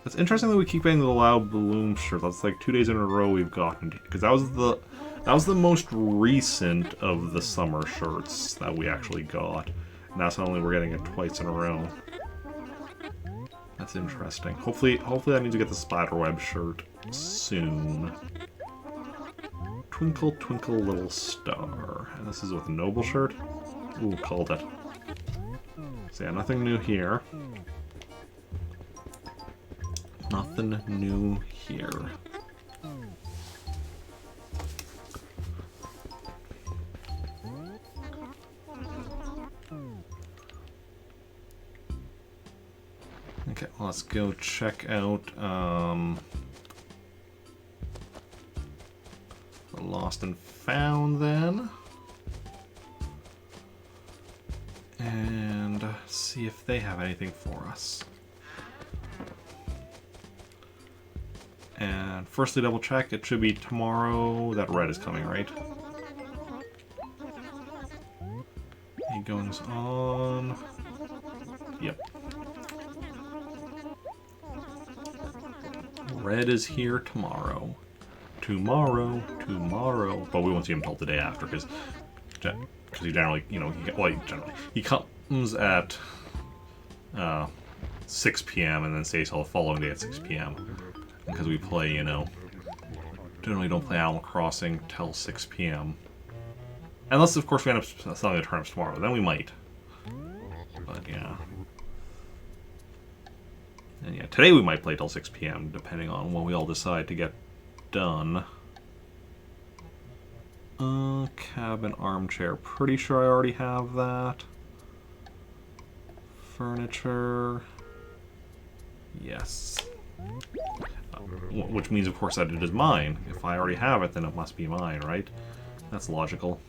It's interesting that we keep getting the Loud Bloom shirt. That's like 2 days in a row we've gotten, because that was the most recent of the summer shirts that we actually got. And now suddenly we're getting it twice in a row. That's interesting. Hopefully that means we get the Spiderweb shirt soon. Twinkle Twinkle Little Star. And this is with a Noble shirt. Ooh, called it. So yeah, nothing new here. Nothing new here. Okay, let's go check out Lost and Found then. And see if they have anything for us. And firstly, double check, it should be tomorrow that Red is coming, right? He goes on. Yep. Red is here tomorrow. Tomorrow. But we won't see him until the day after, because he generally, you know, he comes at 6 p.m. and then stays till the following day at 6 p.m. Because we play, you know, generally don't play Animal Crossing till 6 p.m. Unless, of course, we end up selling the turnips tomorrow. Then we might. But, yeah. And yeah, today we might play till 6 p.m., depending on what we all decide to get done. Cabin armchair. Pretty sure I already have that. Furniture. Yes. Which means, of course, that it is mine. If I already have it, then it must be mine, right? That's logical.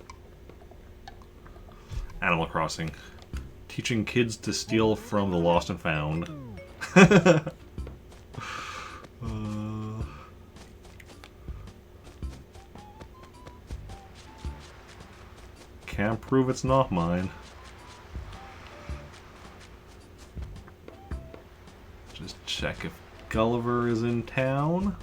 Animal Crossing. Teaching kids to steal from the Lost and Found. Can't prove it's not mine. Just check if Gulliver is in town.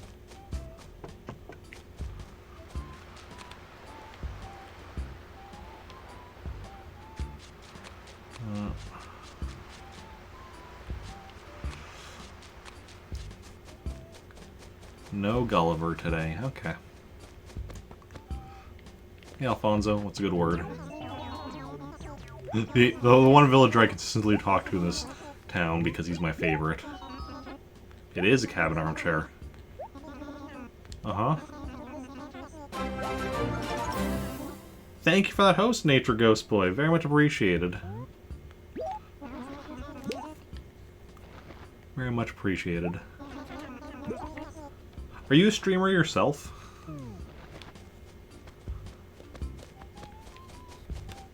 No Gulliver today. Okay. Hey, Alfonso. What's a good word? The one villager I consistently talk to in this town because he's my favorite. It is a cabin armchair. Uh-huh. Thank you for that host, Nature Ghost Boy. Very much appreciated. Very much appreciated. Are you a streamer yourself?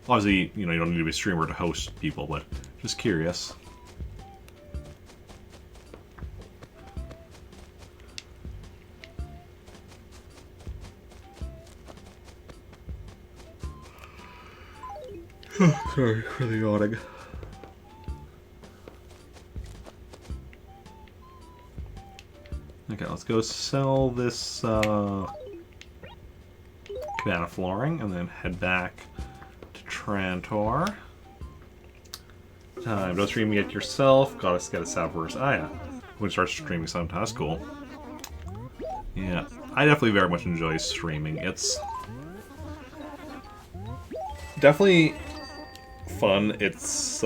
Obviously, you know, you don't need to be a streamer to host people, but just curious. Sorry for the yawning. Okay, let's go sell this cabana flooring and then head back to Trantor. Time. Don't stream it yourself. Gotta get a Sapphire's. Ah, yeah. When it starts streaming sometime. That's cool. Yeah. I definitely very much enjoy streaming. It's definitely fun. It's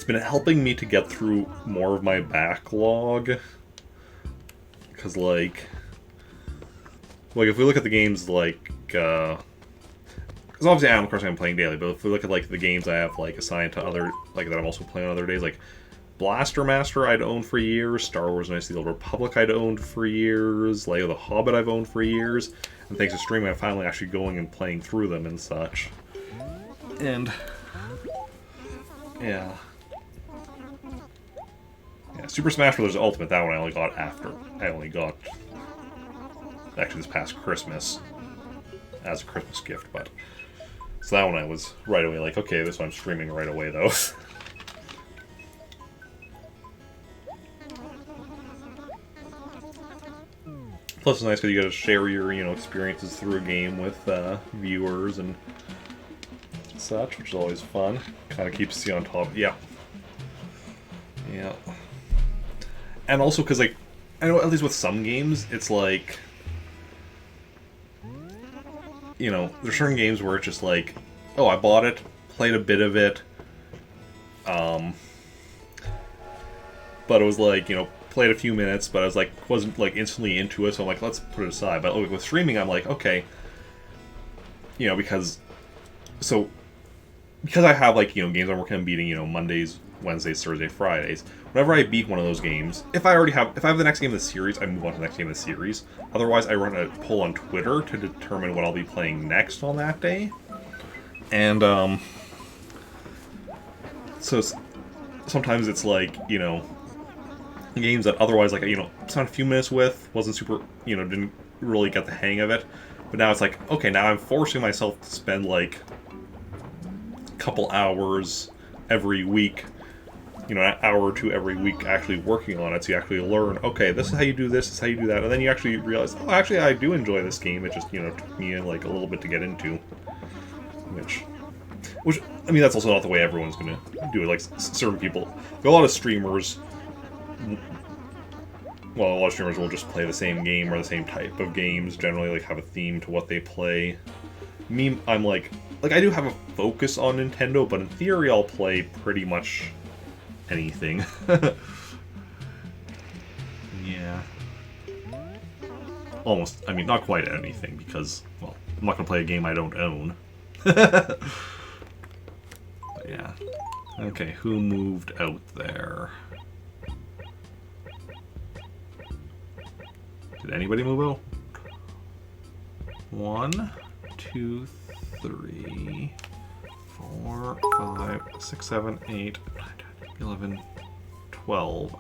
been helping me to get through more of my backlog. Because, like if we look at the games, like, because obviously Animal Crossing I'm playing daily, but if we look at, like, the games I have, like, assigned to other, like, that I'm also playing on other days, like, Blaster Master I'd owned for years, Star Wars Knights of the Old Republic I'd owned for years, Lego the Hobbit I've owned for years, and thanks to streaming I'm finally actually going and playing through them and such. And, yeah. Yeah, Super Smash Bros. Ultimate, that one I only got after. I only got, actually, this past Christmas as a Christmas gift, but so that one I was right away like, okay, this one I'm streaming right away, though. Plus, it's nice because you get to share your, experiences through a game with viewers and such, which is always fun. Kind of keeps you on top. Yeah. Yeah. And also, because, like, I know at least with some games, it's like, there's certain games where it's just like, oh, I bought it, played a bit of it, but it was like, played a few minutes, but I was like, wasn't like instantly into it, so I'm like, let's put it aside. But with streaming, I'm like, okay, because I have, like, games I'm working on beating, Mondays, Wednesdays, Thursdays, Fridays. Whenever I beat one of those games, if I have the next game of the series, I move on to the next game of the series. Otherwise, I run a poll on Twitter to determine what I'll be playing next on that day. And, so sometimes it's like, games that otherwise, like, spent a few minutes with, wasn't super, didn't really get the hang of it. But now it's like, okay, now I'm forcing myself to spend, like, a couple hours every week, an hour or two every week actually working on it, so you actually learn, okay, this is how you do this is how you do that, and then you actually realize, oh, actually, I do enjoy this game, it just, took me, like, a little bit to get into. Which, I mean, that's also not the way everyone's gonna do it, like, certain people, a lot of streamers, well, a lot of streamers will just play the same game or the same type of games, generally, like, have a theme to what they play. Me, I'm like, I do have a focus on Nintendo, but in theory I'll play pretty much anything. Yeah. Almost, I mean, not quite anything, because, well, I'm not gonna play a game I don't own. But yeah. Okay, who moved out there? Did anybody move out? 1, 2, 3, 4, 5, 6, 7, 8, 9, 10, 11, 12.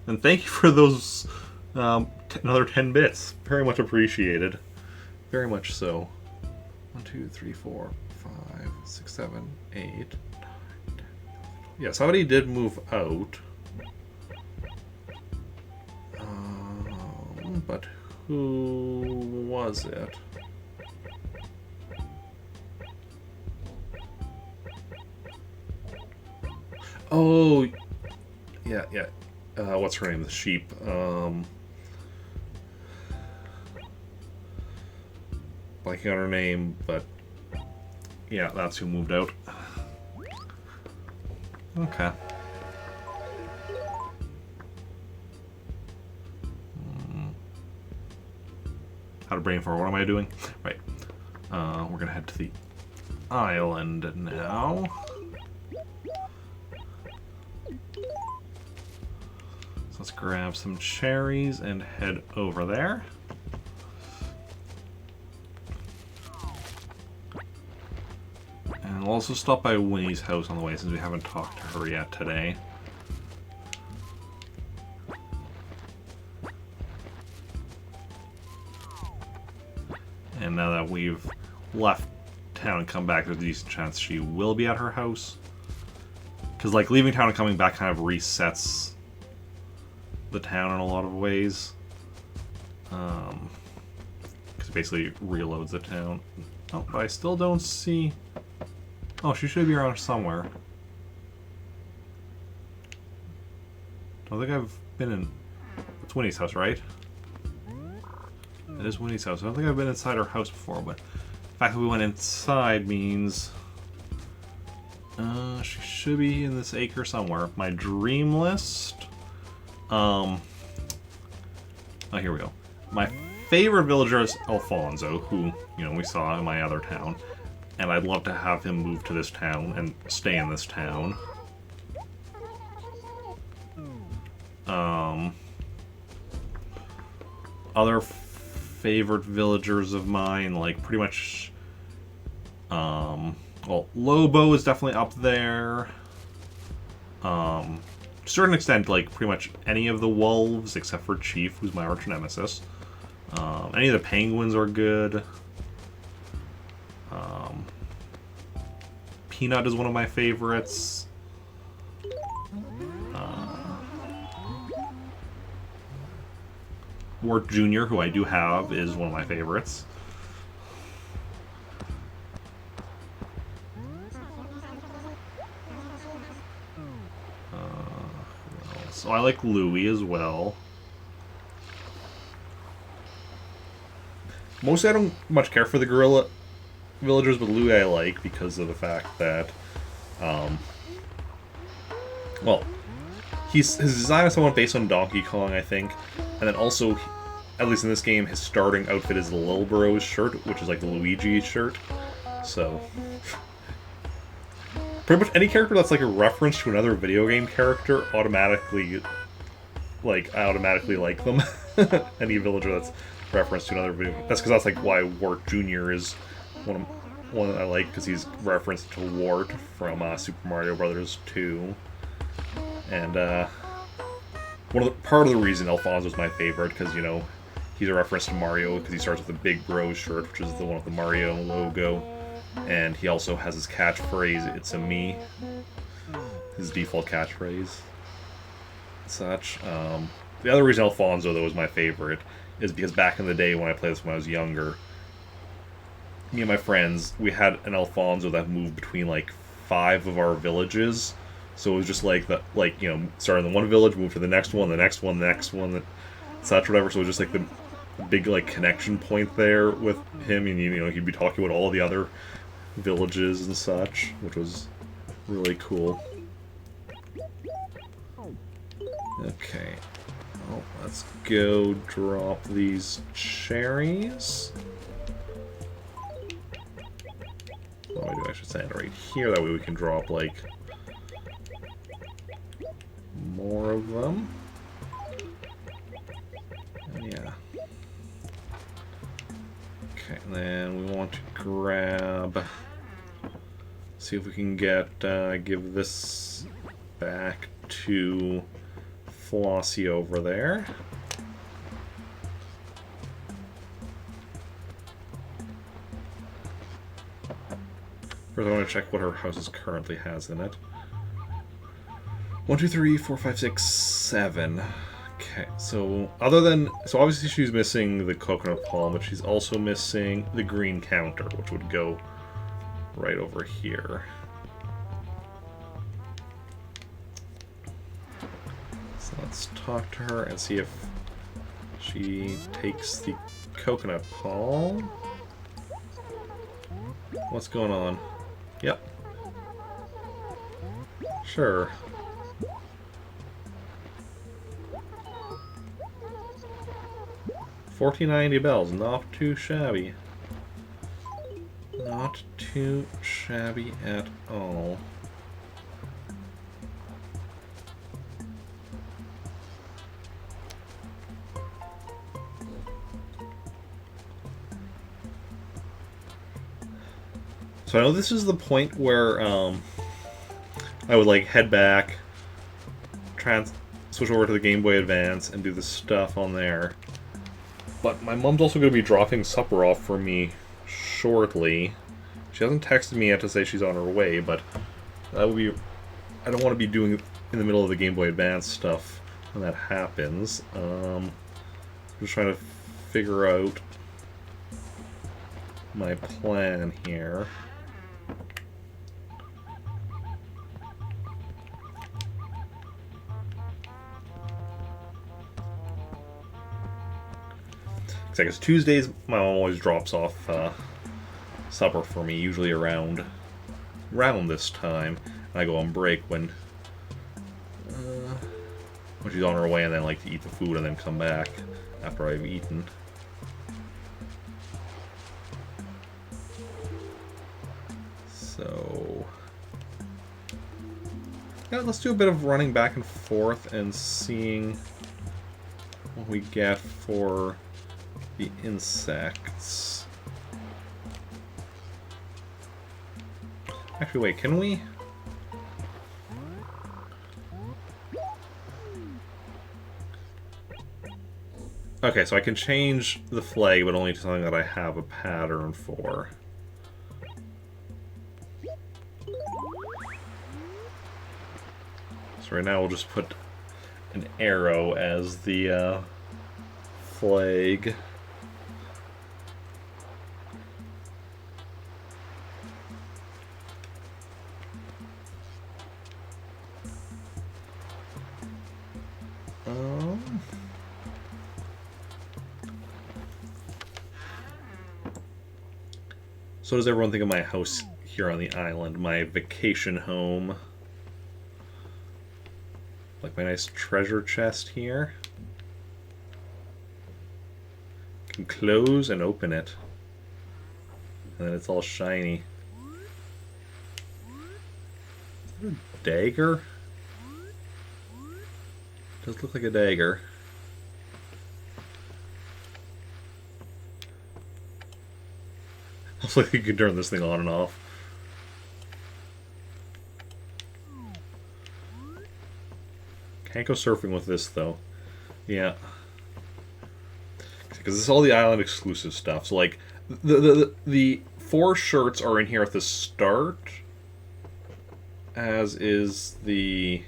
And thank you for those another 10 bits. Very much appreciated. Very much so. 1, 2, 3, 4, 5, 6, 7, 8, 9, 10, 11, 12. Yeah, somebody did move out. But who was it? Oh, yeah. What's her name? The sheep. Blanking on her name, but yeah, that's who moved out. Okay. How to brain for what am I doing? Right. We're gonna head to the island now. So let's grab some cherries and head over there. And we'll also stop by Winnie's house on the way since we haven't talked to her yet today. And now that we've left town and come back, there's a decent chance she will be at her house. Because, like, leaving town and coming back kind of resets the town in a lot of ways. Because it basically reloads the town. Oh, but I still don't see... Oh, she should be around somewhere. Don't think I've been in... It's Winnie's house, right? It is Winnie's house. I don't think I've been inside her house before, but the fact that we went inside means... she should be in this acre somewhere. My dream list... Oh, here we go. My favorite villager is Alfonso, who, you know, we saw in my other town. And I'd love to have him move to this town and stay in this town. Other favorite villagers of mine, like, pretty much... well, Lobo is definitely up there. To a certain extent, like, pretty much any of the wolves, except for Chief, who's my arch nemesis. Any of the penguins are good. Peanut is one of my favorites. Wart Jr., who I do have, is one of my favorites. So I like Louie as well. Mostly I don't much care for the gorilla villagers, but Louie I like because of the fact that, well, his design is somewhat based on Donkey Kong, I think, and then also, at least in this game, his starting outfit is the Lil Bros shirt, which is like the Luigi shirt, so... Pretty much any character that's like a reference to another video game character, automatically, like, I automatically like them. Any villager that's referenced to another video... That's because that's like why Wart Jr. is one that I like, because he's referenced to Wart from Super Mario Bros. 2. And part of the reason Alfonso's my favorite, because, you know, he's a reference to Mario, because he starts with the Big Bro shirt, which is the one with the Mario logo. And he also has his catchphrase, "It's a me," his default catchphrase. Such. The other reason Alfonso, though, is my favorite is because back in the day when I played this when I was younger, me and my friends, we had an Alfonso that moved between like 5 of our villages. So it was just like the you know, starting in the one village, move to the next one, the next one, the next one, such whatever. So it was just like the big like connection point there with him, and you know he'd be talking about all the other villages and such, which was really cool. Okay. Well, let's go drop these cherries. Oh, I should stand right here, that way we can drop, like, more of them. And yeah. Okay, and then we want to grab... See if we can get, give this back to Flossie over there. First I want to check what her house currently has in it. 1, 2, 3, 4, 5, 6, 7. Okay, so so obviously she's missing the coconut palm, but she's also missing the green counter, which would go right over here. So let's talk to her and see if she takes the coconut palm. What's going on? Yep. Sure. 1490 bells, not too shabby. Not too shabby at all. So I know this is the point where I would like head back, switch over to the Game Boy Advance, and do the stuff on there. But my mom's also going to be dropping supper off for me shortly, She hasn't texted me yet to say she's on her way, but that would be... I don't want to be doing it in the middle of the Game Boy Advance stuff when that happens. I'm just trying to figure out my plan here. I guess Tuesdays my mom always drops off supper for me, usually around this time. And I go on break when she's on her way, and then like to eat the food and then come back after I've eaten. So yeah, let's do a bit of running back and forth and seeing what we get for the insects. Actually, wait, can we? Okay, so I can change the flag, but only to something that I have a pattern for. So right now we'll just put an arrow as the flag. So does everyone think of my house here on the island, my vacation home? Like my nice treasure chest here. Can close and open it. And then it's all shiny. Is that a dagger? Does look like a dagger. Looks like you can turn this thing on and off. Can't go surfing with this though. Yeah. Because this is all the island exclusive stuff. So like the 4 shirts are in here at the start. As is the...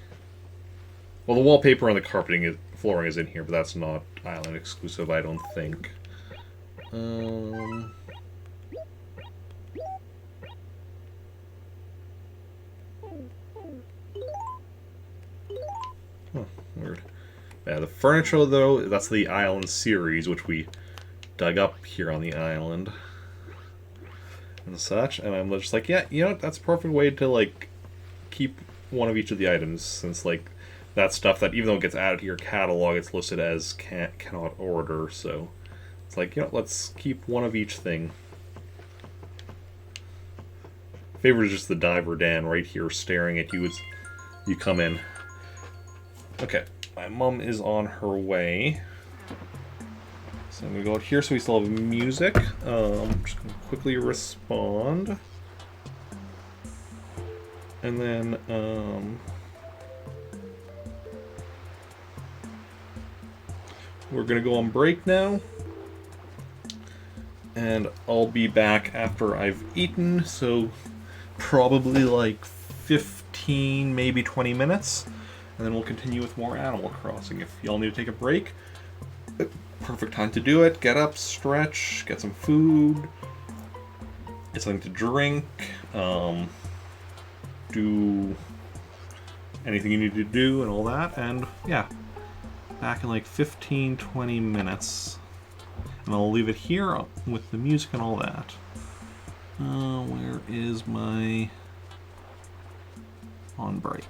Well, the wallpaper and the carpeting flooring is in here, but that's not island exclusive, I don't think. Huh, weird. The furniture, though, that's the island series, which we dug up here on the island. And such, and I'm just like, yeah, you know, that's a perfect way to, like, keep one of each of the items, since, like, that's stuff that, even though it gets added to your catalog, it's listed as cannot order, so it's like, you know, let's keep one of each thing. Favorite is just the Diver Dan right here staring at you as you come in. Okay, my mom is on her way. So I'm going to go out here so we still have music. I'm just going to quickly respond. And then, we're going to go on break now. And I'll be back after I've eaten, so probably like 15, maybe 20 minutes. And then we'll continue with more Animal Crossing. If y'all need to take a break, perfect time to do it. Get up, stretch, get some food, get something to drink, do anything you need to do and all that. And yeah, back in like 15-20 minutes. And I'll leave it here with the music and all that. Where is my on break?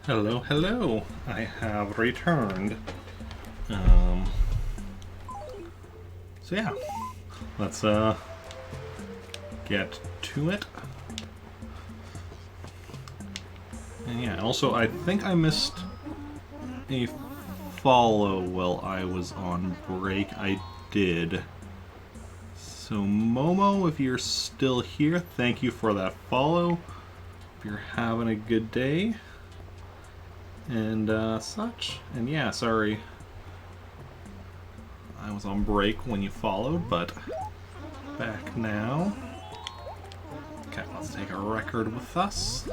Hello, hello. I have returned. So yeah, let's get to it. And yeah, also I think I missed a follow while I was on break. I did. So Momo, if you're still here, thank you for that follow. If you're having a good day. And such. And yeah, sorry I was on break when you followed, but back now. Okay, let's take a record with us.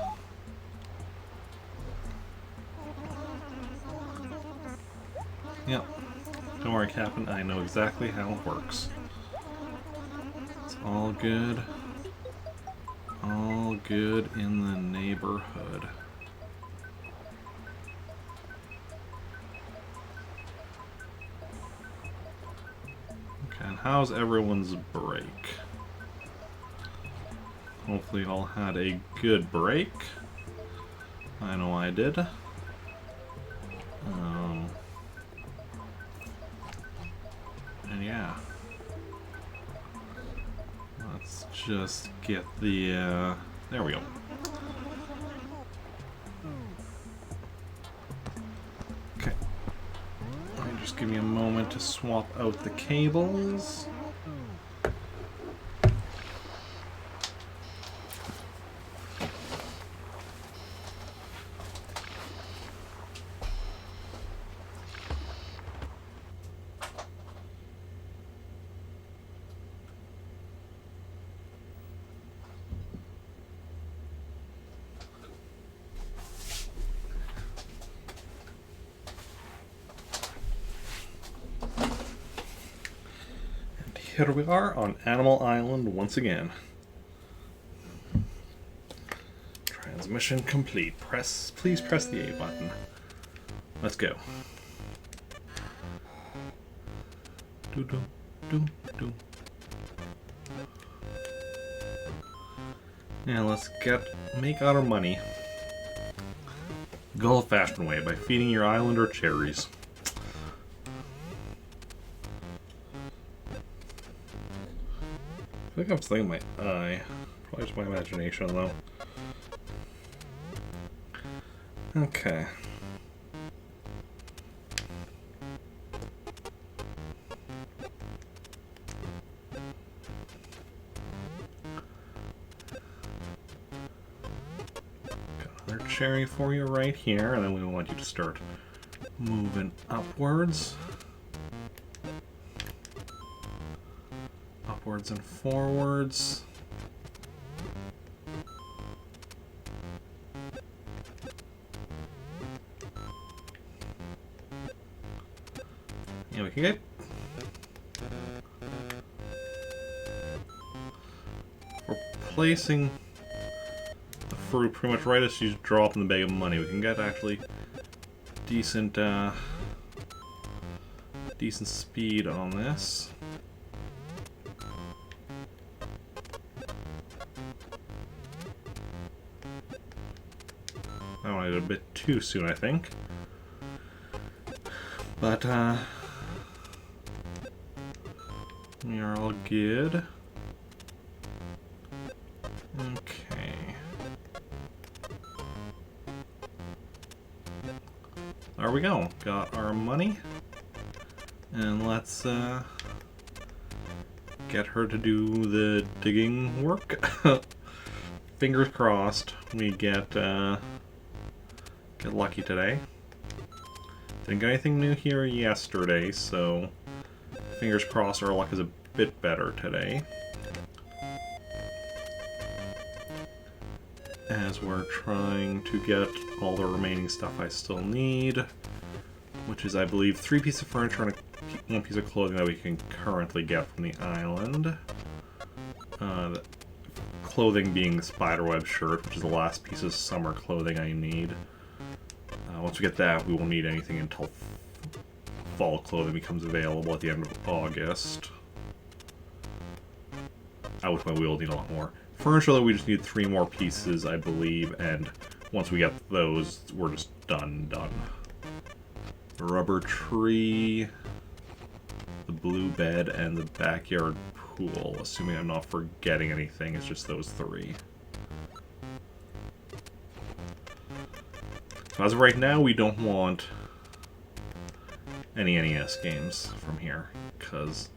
Yep. Don't worry, Captain. I know exactly how it works. It's all good. All good in the neighborhood. Okay, and how's everyone's break? Hopefully you all had a good break. I know I did. And yeah. Let's just get the, there we go. Okay. Just give me a moment to swap out the cables. Here we are on Animal Island once again. Transmission complete. Please press the A button. Let's go. Yeah, let's make our money. Go old-fashioned way by feeding your islander cherries. I think I'm thinking my eye. Probably just my imagination, though. Okay. Got another cherry for you right here, and then we want you to start moving upwards. Upwards and forwards. Yeah, we can get we're placing the fruit pretty much right as she's dropping the bag of money. We can get actually decent decent speed on this. I did a bit too soon, I think. But, we are all good. Okay. There we go. Got our money. And let's, get her to do the digging work. Fingers crossed we get lucky today. Didn't get anything new here yesterday, so fingers crossed our luck is a bit better today. As we're trying to get all the remaining stuff I still need, which is, I believe, 3 pieces of furniture and 1 piece of clothing that we can currently get from the island. The clothing being the spiderweb shirt, which is the last piece of summer clothing I need. Once we get that, we won't need anything until fall clothing becomes available at the end of August. Which one we will need a lot more. Furniture, though, we just need 3 more pieces, I believe, and once we get those, we're just done. The rubber tree, the blue bed, and the backyard pool. Assuming I'm not forgetting anything, it's just those 3. So as of right now, we don't want any NES games from here, because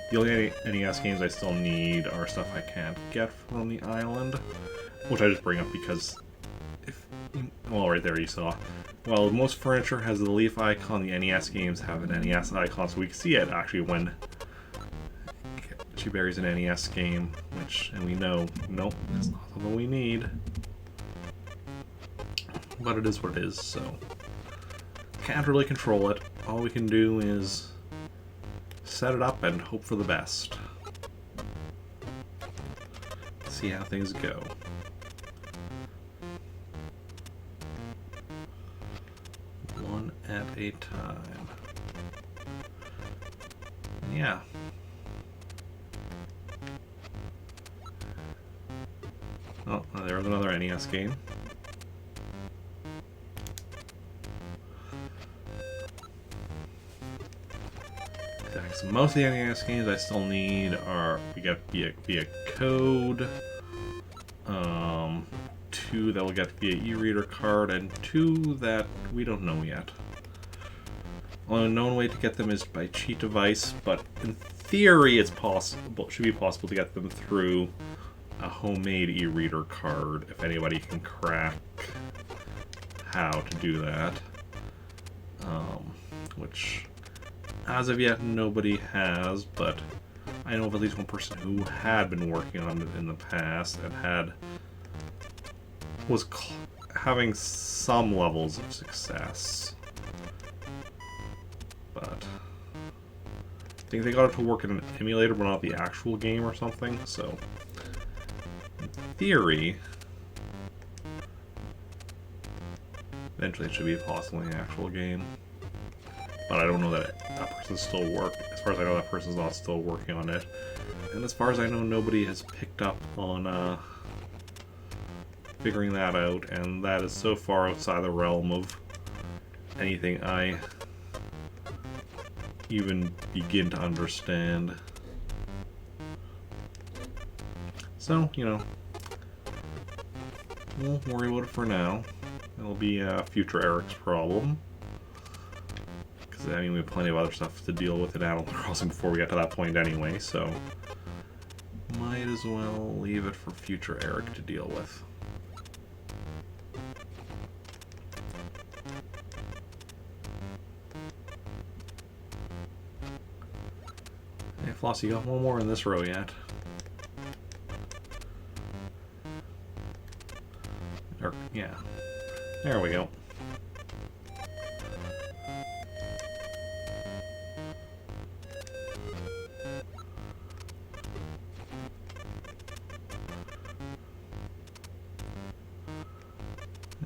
the only NES games I still need are stuff I can't get from the island, which I just bring up because well, right there you saw. Well, most furniture has the leaf icon, the NES games have an NES icon, so we can see it actually when she buries an NES game, and we know, nope, it's not something we need. But it is what it is, so can't really control it. All we can do is set it up and hope for the best. See how things go. One at a time. Yeah. Oh, there's another NES game. So most of the NES games I still need are, we get via code, 2 that we'll get via e-reader card, and 2 that we don't know yet. Only known way to get them is by cheat device, but in theory it's possible, should be possible to get them through a homemade e-reader card, if anybody can crack how to do that. Which, as of yet, nobody has, but I know of at least one person who had been working on it in the past and was having some levels of success. But I think they got it to work in an emulator, but not the actual game or something, so in theory, eventually it should be possible in the actual game. But I don't know that that person's still working. As far as I know, that person's not still working on it. And as far as I know, nobody has picked up on figuring that out, and that is so far outside the realm of anything I even begin to understand. So, you know, we'll worry about it for now. It'll be future Eric's problem. I mean, we have plenty of other stuff to deal with in Animal Crossing before we get to that point anyway, so might as well leave it for future Eric to deal with. Hey, Flossie, you got one more in this row yet? Yeah. There we go.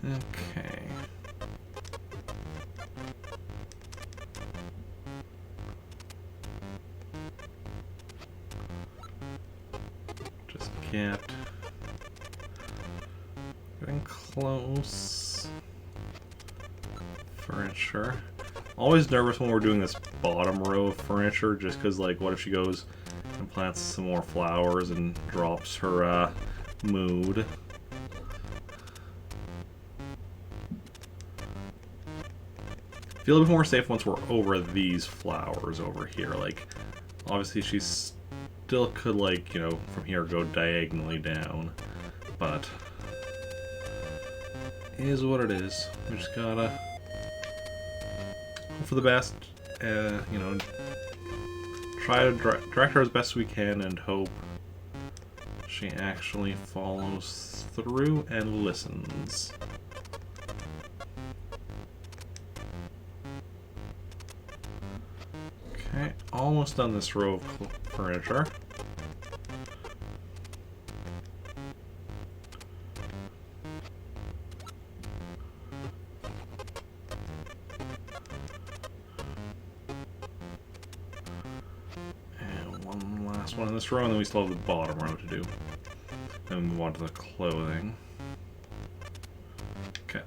Okay. Just getting close. Furniture. Always nervous when we're doing this bottom row of furniture, just because, like, what if she goes and plants some more flowers and drops her mood? Feel a bit more safe once we're over these flowers over here. Like, obviously she still could, like, you know, from here go diagonally down, but it is what it is. We just gotta hope for the best, you know, try to direct her as best we can and hope she actually follows through and listens. Okay, almost done this row of furniture. And one last one in this row, and then we still have the bottom row to do. Then we move on to the clothing. Okay.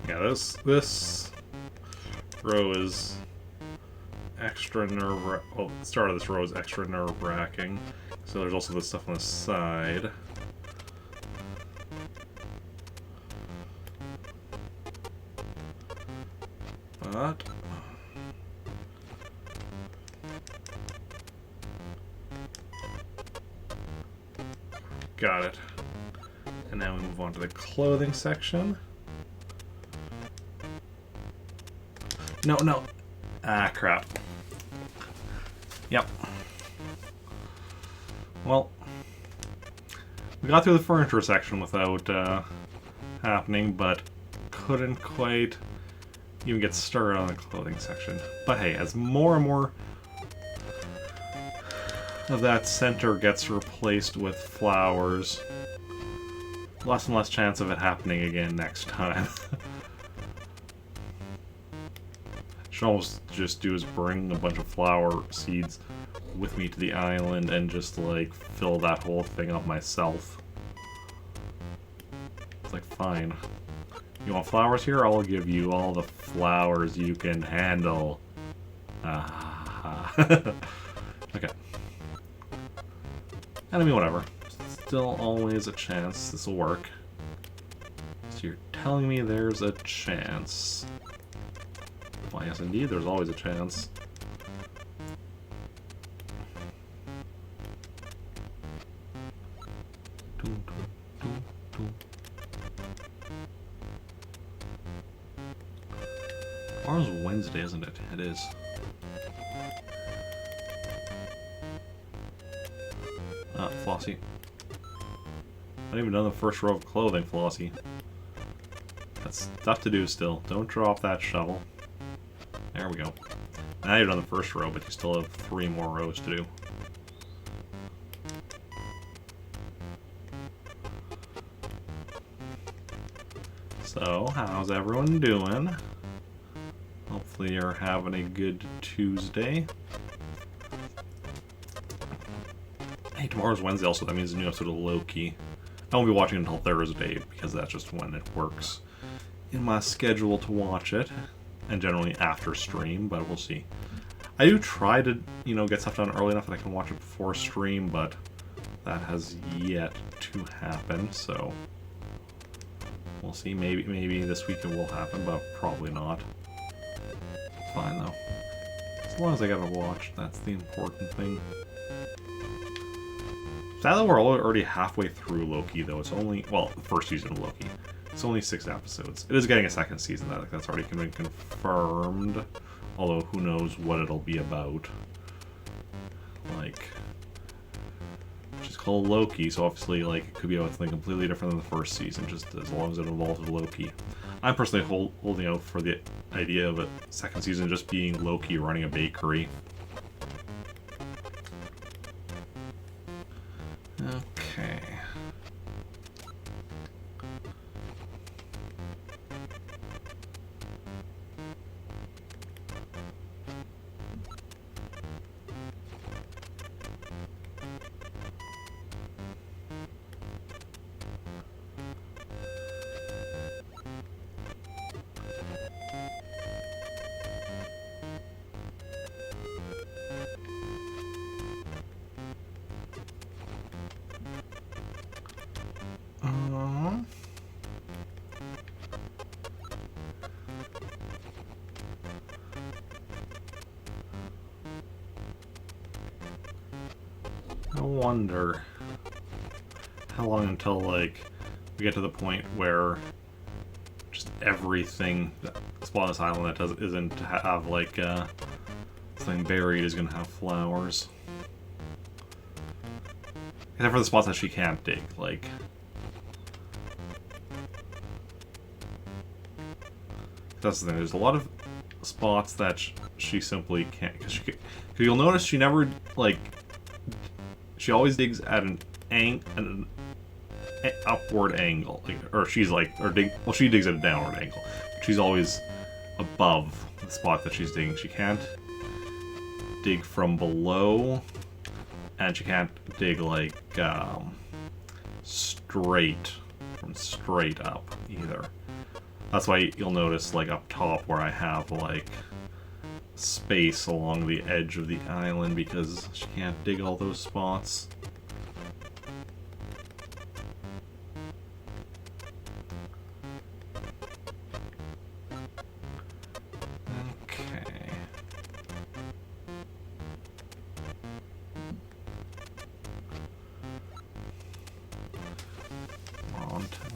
Yeah, this row is extra well, the start of this row is extra nerve-wracking. So there's also this stuff on the side. But got it. And now we move on to the clothing section. No, no. Ah, crap. Yep. Well, we got through the furniture section without happening, but couldn't quite even get started on the clothing section. But hey, as more and more of that center gets replaced with flowers, less and less chance of it happening again next time. Should almost just do is bring a bunch of flower seeds with me to the island and just like fill that whole thing up myself. It's like, fine. You want flowers here? I'll give you all the flowers you can handle. Okay. And I mean, whatever. Still always a chance this will work. So you're telling me there's a chance. Well, yes, indeed, there's always a chance. Tomorrow's Wednesday, isn't it? It is. Ah, Flossie. I haven't even done the first row of clothing, Flossie. That's stuff to do still. Don't drop that shovel. There we go. Now you've done the first row, but you still have 3 more rows to do. So, how's everyone doing? Hopefully you're having a good Tuesday. Hey, tomorrow's Wednesday also. That means a new episode of Loki. I won't be watching it until Thursday, because that's just when it works in my schedule to watch it. And generally after stream, but we'll see. I do try to, you know, get stuff done early enough that I can watch it before stream, but that has yet to happen, so we'll see. Maybe this weekend will happen, but probably not. It's fine though. As long as I get to watch, that's the important thing. Sadly, we're already halfway through Loki, though. It's only, well, the first season of Loki. It's only 6 episodes. It is getting a second season, that's already been confirmed. Although, who knows what it'll be about. Like, it's called Loki, so obviously, like, it could be about something completely different than the first season, just as long as it involves Loki. I'm personally holding out for the idea of a second season just being Loki running a bakery. Okay. I wonder how long until, like, we get to the point where just everything that spawned on this island that isn't have, like, something buried is gonna have flowers. Except for the spots that she can't dig, like... That's the thing, there's a lot of spots that she simply can't... Cause you'll notice she never, like... she always digs at an upward angle, or she's like, well, she digs at a downward angle. She's always above the spot that she's digging. She can't dig from below, and she can't dig like straight up either. That's why you'll notice like up top where I have like space along the edge of the island, because she can't dig all those spots. Okay.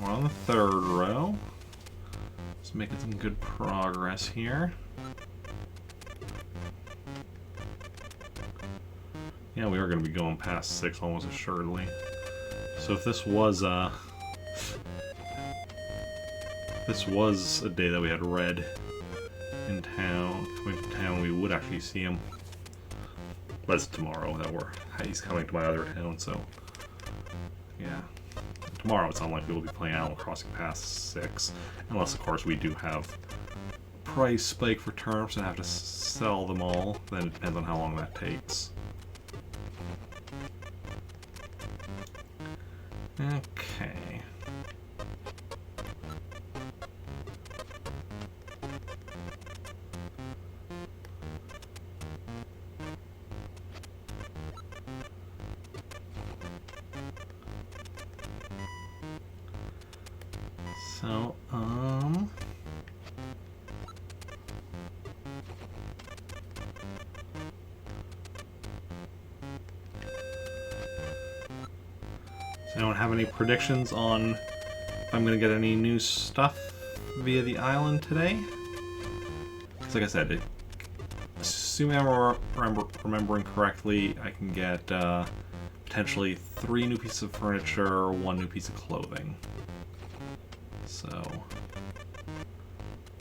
We're on the third row. Just making some good progress here. Yeah, we are going to be going past 6 almost assuredly. So if this was a day that we had Red in town, coming to town, we would actually see him. But it's tomorrow that he's coming to my other town, so yeah. Tomorrow it's unlikely we'll be playing Animal Crossing past 6, unless of course we do have price spike for turnips and have to sell them all. Then it depends on how long that takes. Okay. So, does anyone have any predictions on if I'm going to get any new stuff via the island today? Because like I said, assuming I'm remembering correctly, I can get potentially 3 new pieces of furniture, 1 new piece of clothing. So,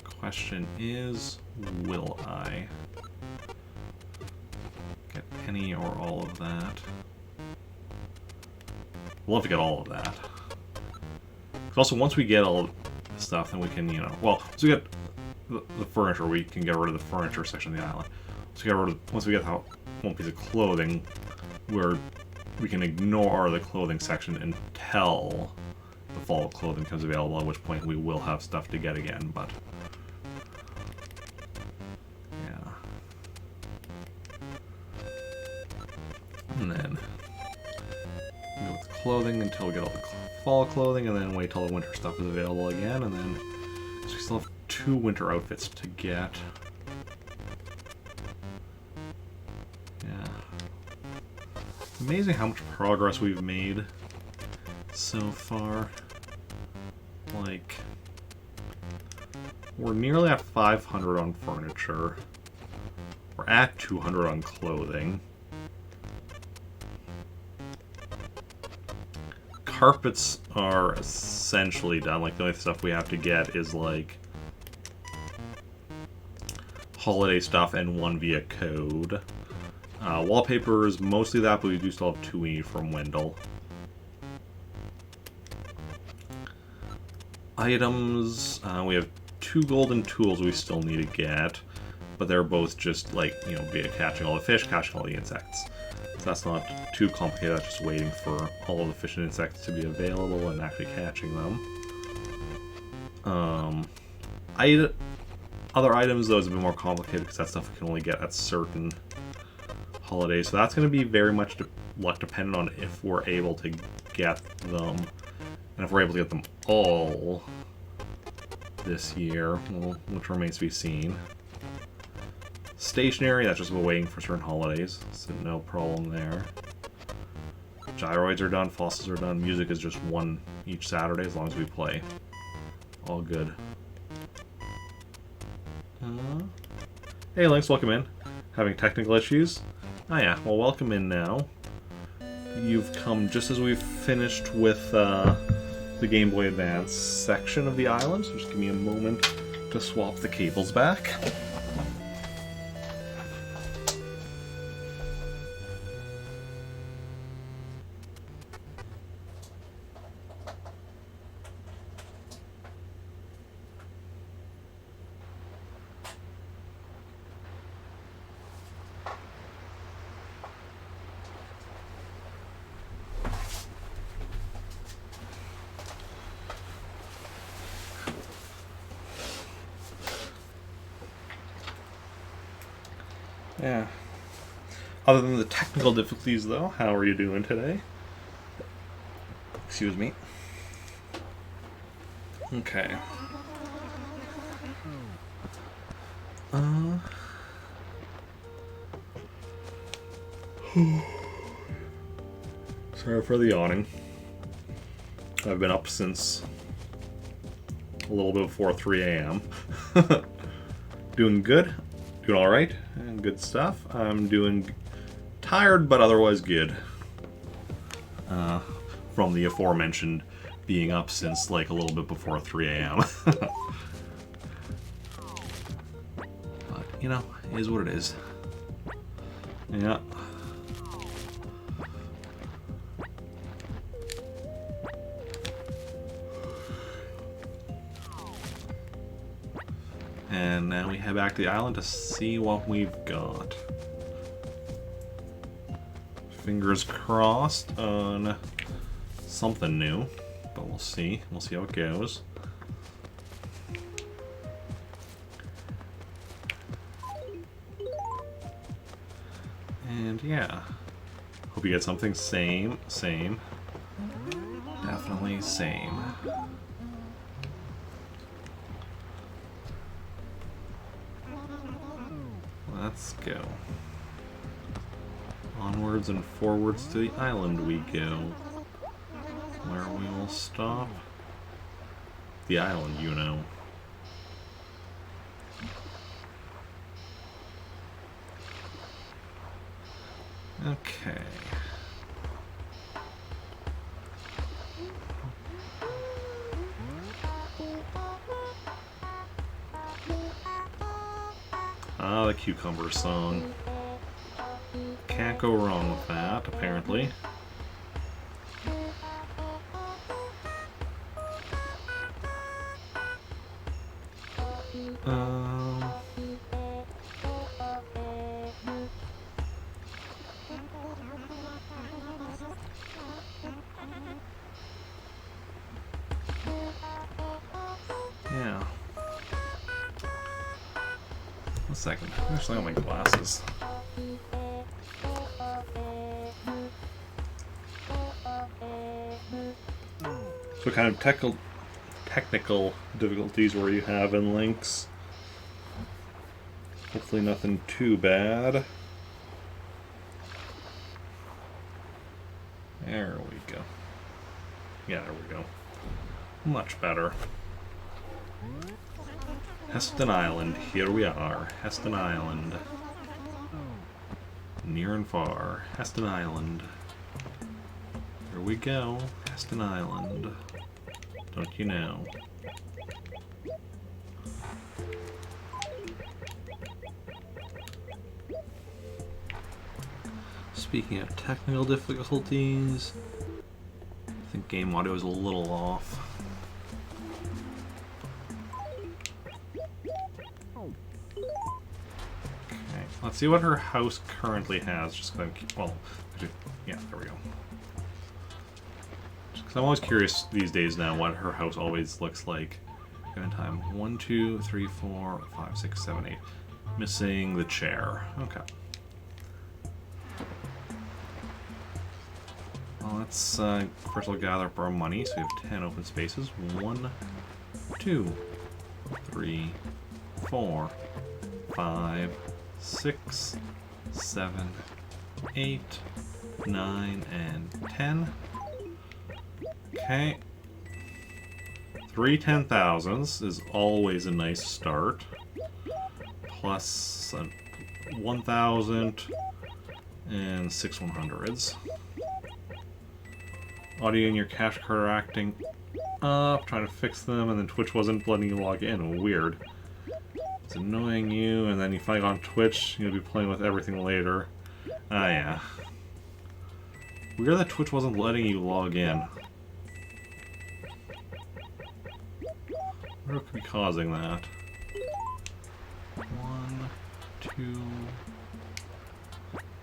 question is, will I get any or all of that? I'd love to get all of that. Also, once we get all of the stuff, then we can, well, once we get the furniture, we can get rid of the furniture section of the island. Once we get that 1 piece of clothing, we can ignore the clothing section until the fall clothing becomes available, at which point we will have stuff to get again, but yeah. And then go with clothing until we get all the fall clothing, and then wait till the winter stuff is available again, and then so we still have 2 winter outfits to get. Yeah. Amazing how much progress we've made so far. Like, we're nearly at 500 on furniture. We're at 200 on clothing. Carpets are essentially done. Like, the only stuff we have to get is like holiday stuff and 1 via code. Wallpaper is mostly that, but we do still have 2 we need from Wendell. Items, we have 2 golden tools we still need to get, but they're both just like, via catching all the fish, catching all the insects. So that's not too complicated, that's just waiting for all of the fish and insects to be available and actually catching them. Other items, though, is a bit more complicated because that stuff we can only get at certain holidays. So that's going to be very much luck dependent on if we're able to get them. And if we're able to get them all this year, well, which remains to be seen. Stationary, that's just waiting for certain holidays, so no problem there. Gyroids are done, fossils are done, music is just 1 each Saturday as long as we play. All good. Hey Lynx, welcome in. Having technical issues? Oh yeah, well welcome in now. You've come just as we've finished with the Game Boy Advance section of the island, so just give me a moment to swap the cables back. Yeah. Other than the technical difficulties, though, how are you doing today? Excuse me. Okay. Sorry for the yawning. I've been up since a little bit before 3 a.m. Doing good. Doing alright. And good stuff. I'm doing tired, but otherwise good. From the aforementioned being up since like a little bit before 3 a.m. But, you know, it is what it is. Yeah. And now we head back to the island to see what we've got. Fingers crossed on something new, but we'll see. We'll see how it goes. And yeah, hope you get something same. Definitely same. Let's go. Onwards and forwards to the island we go. Where we will stop. The island, you know. Okay. Ah, the cucumber song. Can't go wrong with that, apparently. Yeah. One second. Actually, I got my glasses. What kind of technical difficulties were you having, Lynx? Hopefully nothing too bad. There we go. Yeah, there we go. Much better. Heston Island. Here we are. Heston Island. Near and far. Heston Island. Here we go. Heston Island. Don't you know? Speaking of technical difficulties, I think game audio is a little off. Okay, let's see what her house currently has. Just because well, yeah, there we go. Because I'm always curious these days now what her house always looks like. Given time 1, 2, 3, 4, 5, 6, 7, 8. Missing the chair. Okay. Well, let's first of all gather up our money. So we have 10 open spaces. 1, 2, 3, 4, 5, 6, 7, 8, 9, and 10. Okay. 3 10,000s is always a nice start. Plus 1,000 and 6 100s. Audio and your cash card are acting up, trying to fix them, and then Twitch wasn't letting you log in. Weird. It's annoying you, and then you finally got on Twitch, you'll be playing with everything later. Ah, yeah. Weird that Twitch wasn't letting you log in. What could be causing that? 1, 2,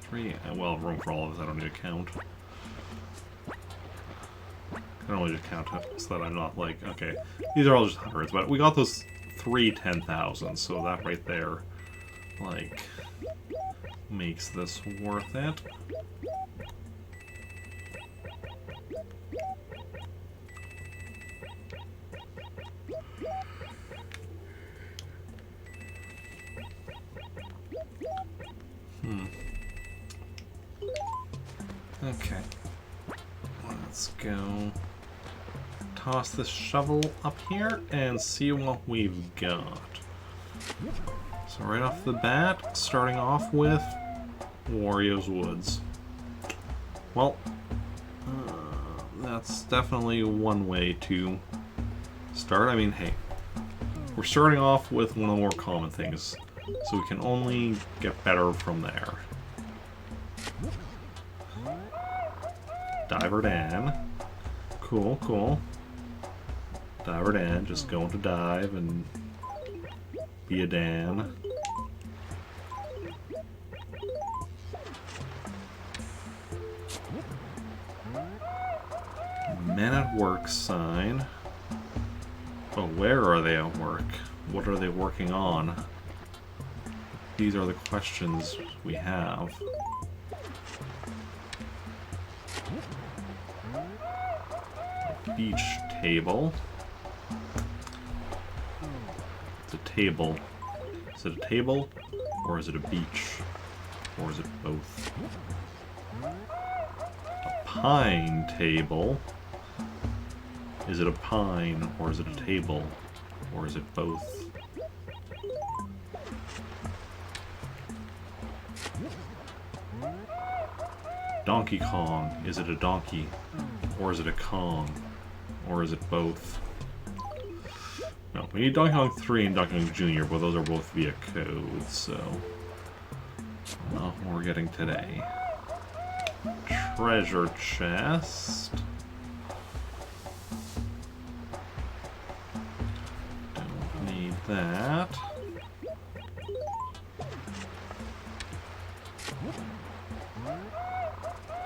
3. Well, room for all of us. I don't need to count. I can only just count it so that I'm not like, okay, these are all just hundreds, but we got those 3 10,000, so that right there, like, makes this worth it. Okay. Let's go toss this shovel up here and see what we've got. So right off the bat, starting off with Wario's Woods. Well, that's definitely one way to start. I mean, hey, we're starting off with one of the more common things, so we can only get better from there. Diver Dan. Cool, cool. Diver Dan, just going to dive and be a Dan. Men at work sign. Oh, where are they at work? What are they working on? These are the questions we have. Beach table. It's a table. Is it a table? Or is it a beach? Or is it both? A pine table. Is it a pine? Or is it a table? Or is it both? Donkey Kong. Is it a donkey? Or is it a Kong? Or is it both? No, we need Donkey Kong 3 and Donkey Kong Jr., but those are both via code, so not what we're getting today. Treasure chest. Don't need that.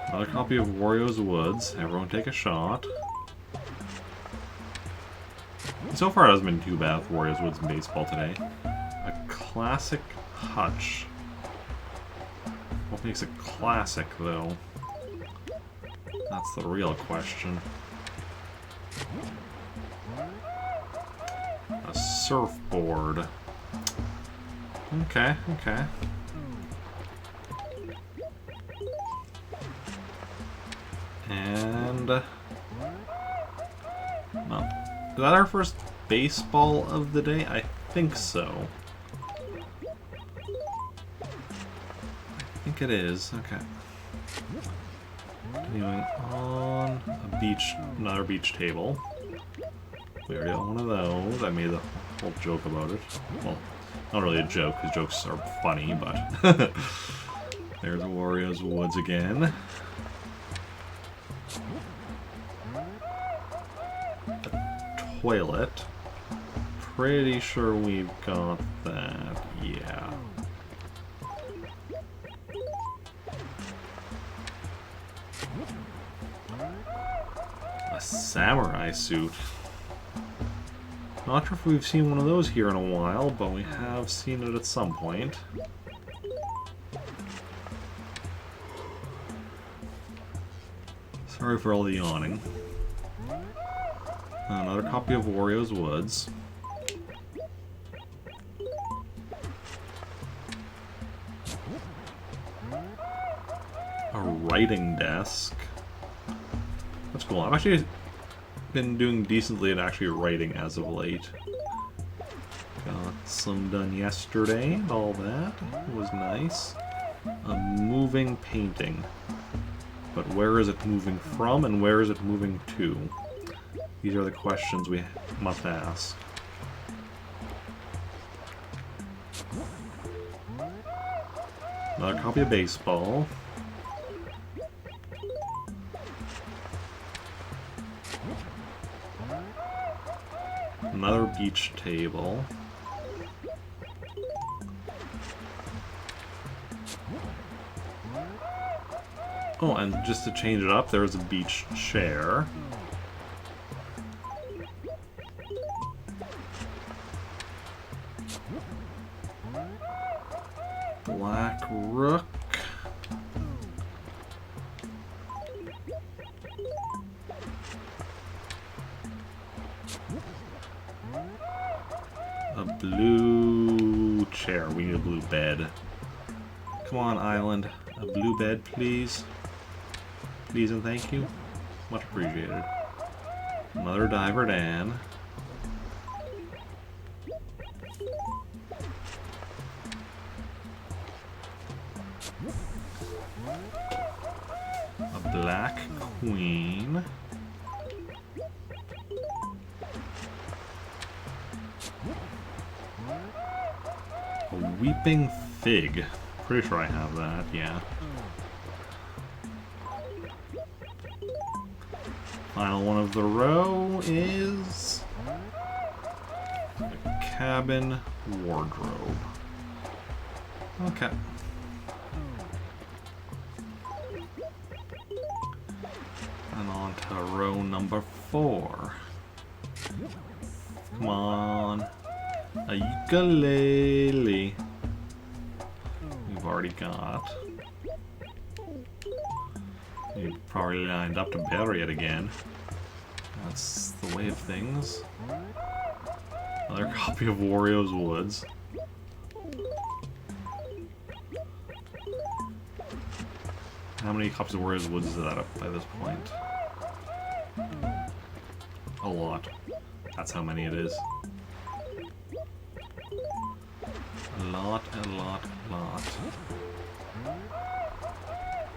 Another copy of Wario's Woods. Everyone take a shot. So far it hasn't been too bad with Wario's Woods and baseball today. A classic hutch. What makes it classic, though? That's the real question. A surfboard. Okay, okay. And... well, is that our first baseball of the day? I think so. I think it is. Okay. Continuing on. A beach, another beach table. We already got one of those. I made the whole joke about it. Well, not really a joke, because jokes are funny, but... There's Wario's Woods again. A toilet. Pretty sure we've got that. Yeah. A samurai suit. Not sure if we've seen one of those here in a while, but we have seen it at some point. Sorry for all the yawning. Another copy of Wario's Woods. A writing desk. That's cool. I've actually been doing decently at actually writing as of late. Got some done yesterday and all that. It was nice. A moving painting. But where is it moving from and where is it moving to? These are the questions we must ask. Another copy of baseball. Another beach table. Oh, and just to change it up, there's a beach chair. Black Rook. A blue chair. We need a blue bed. Come on, Island. A blue bed, please. Please and thank you. Much appreciated. Another Diver Dan. A Black Queen. A Weeping Fig. Pretty sure I have that, yeah. Final one of the row is a Cabin Wardrobe. Okay. And on to row number 4. Come on. A ukulele. We've already got. You probably lined up to bury it again. That's the way of things. Another copy of Wario's Woods. How many copies of Wario's Woods is that up by this point? A lot. That's how many it is. A lot, a lot, a lot.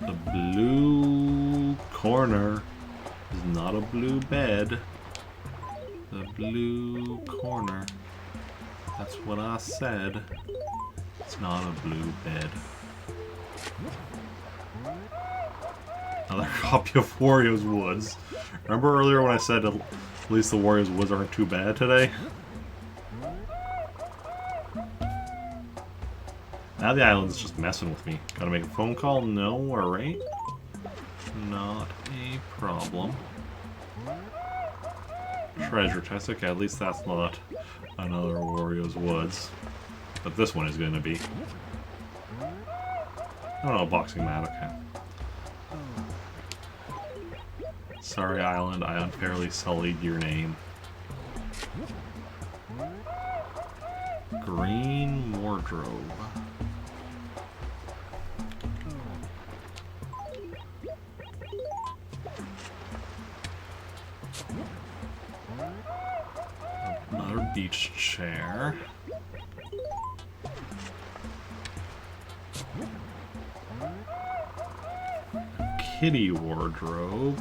The blue corner is not a blue bed. The blue corner. That's what I said. It's not a blue bed. Another copy of Wario's Woods. Remember earlier when I said at least the Wario's Woods aren't too bad today? Now the island's just messing with me. Gotta make a phone call? No, alright. Not a problem. Treasure chest. Okay, at least that's not another Wario's Woods. But this one is gonna be. Oh no, boxing mat, okay. Sorry, Island, I unfairly sullied your name. Green Wardrobe. Another beach chair. Kitty wardrobe.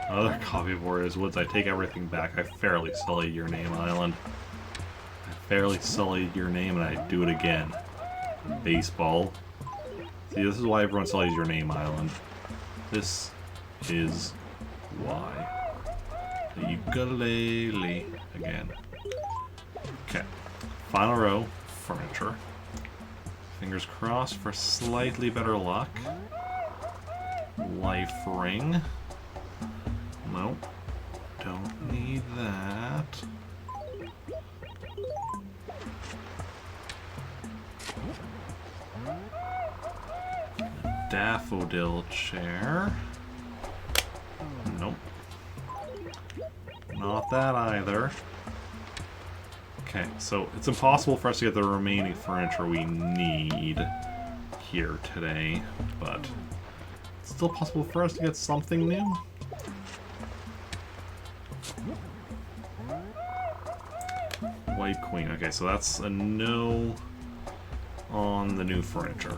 Another copy of Wario's Woods. I take everything back. I fairly sullied your name, Island. I fairly sullied your name, and I do it again. Baseball. See, this is why everyone sullies your name, Island. This is why. The ukulele again. Okay. Final row. Furniture. Fingers crossed for slightly better luck. Life ring. Nope. Don't need that. Daffodil chair. Nope. Not that either. Okay, so it's impossible for us to get the remaining furniture we need here today, but it's still possible for us to get something new. White Queen. Okay, so that's a no on the new furniture.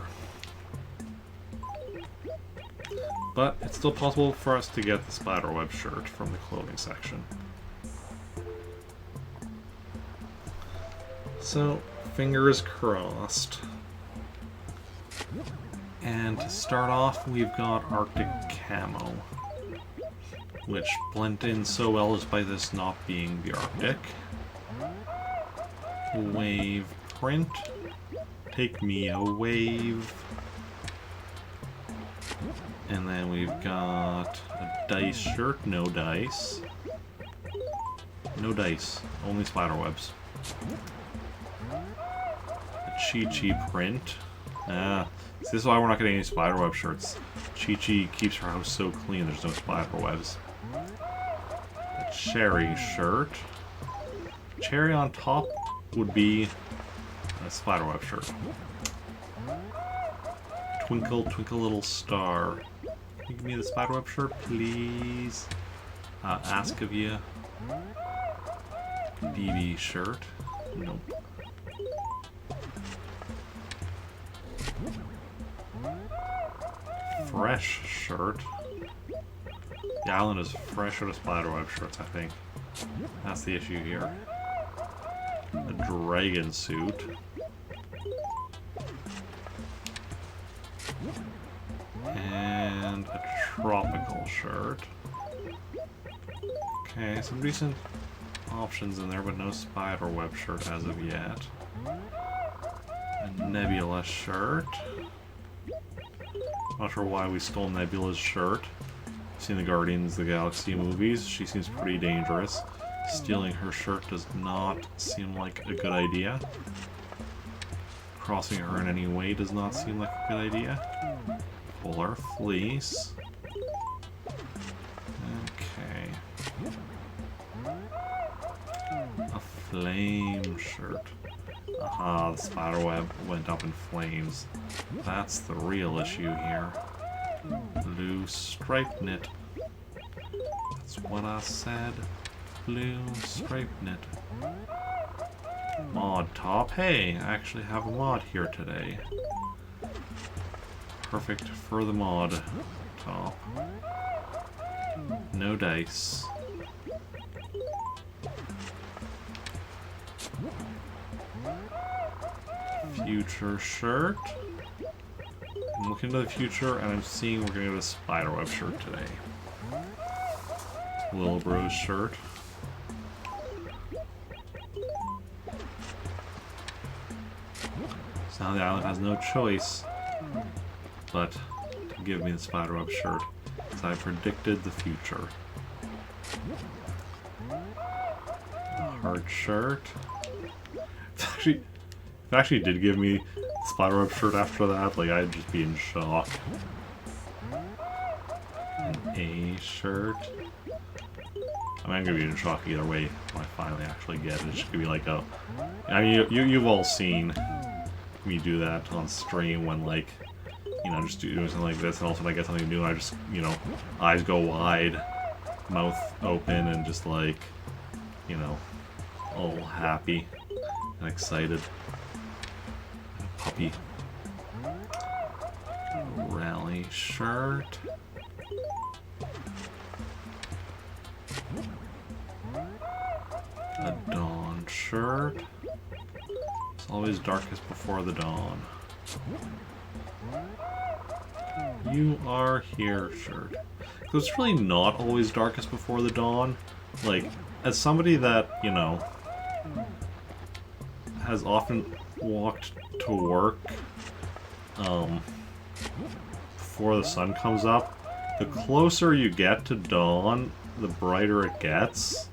But it's still possible for us to get the spiderweb shirt from the clothing section. So, fingers crossed. And to start off, we've got Arctic Camo, which blend in so well despite this not being the Arctic. Wave print. Take me a wave. And then we've got a dice shirt, no dice. No dice, only spiderwebs. A Chi-Chi print. Ah, this is why we're not getting any spiderweb shirts. Chi-Chi keeps her house so clean, there's no spiderwebs. A cherry shirt. Cherry on top would be a spiderweb shirt. Twinkle, twinkle, little star. Can you give me the spiderweb shirt, please? Ask of you. BB shirt. Nope. Fresh shirt. The island is fresh out of spiderweb shirts, I think. That's the issue here. A dragon suit. And a tropical shirt. Okay, some decent options in there, but no spiderweb shirt as of yet. A Nebula shirt. Not sure why we stole Nebula's shirt. Seen the Guardians of the Galaxy movies. She seems pretty dangerous. Stealing her shirt does not seem like a good idea. Crossing her in any way does not seem like a good idea. Polar fleece. Okay. A flame shirt. Aha, the spiderweb went up in flames. That's the real issue here. Blue striped knit. That's what I said. Blue striped knit. Mod top. Hey, I actually have a mod here today. Perfect for the mod top. No dice. Future shirt. I'm looking to the future and I'm seeing we're gonna get a spiderweb shirt today. Wilbur's shirt. So now the island has no choice but to give me the spiderweb shirt, because I predicted the future. A heart shirt. If it actually did give me the spiderweb shirt after that, like, I'd just be in shock. An A shirt. I mean, I'm gonna be in shock either way when I finally actually get it. It's just gonna be like a... I mean, you've all seen me do that on stream when, like, you know, just doing something like this, and also when I get something new, I just, you know, eyes go wide, mouth open, and just like, you know, all happy and excited. A puppy. Rally shirt. A dawn shirt. It's always darkest before the dawn. You are here shirt. So it's really not always darkest before the dawn. Like, as somebody that, you know, has often walked to work before the sun comes up, the closer you get to dawn, the brighter it gets.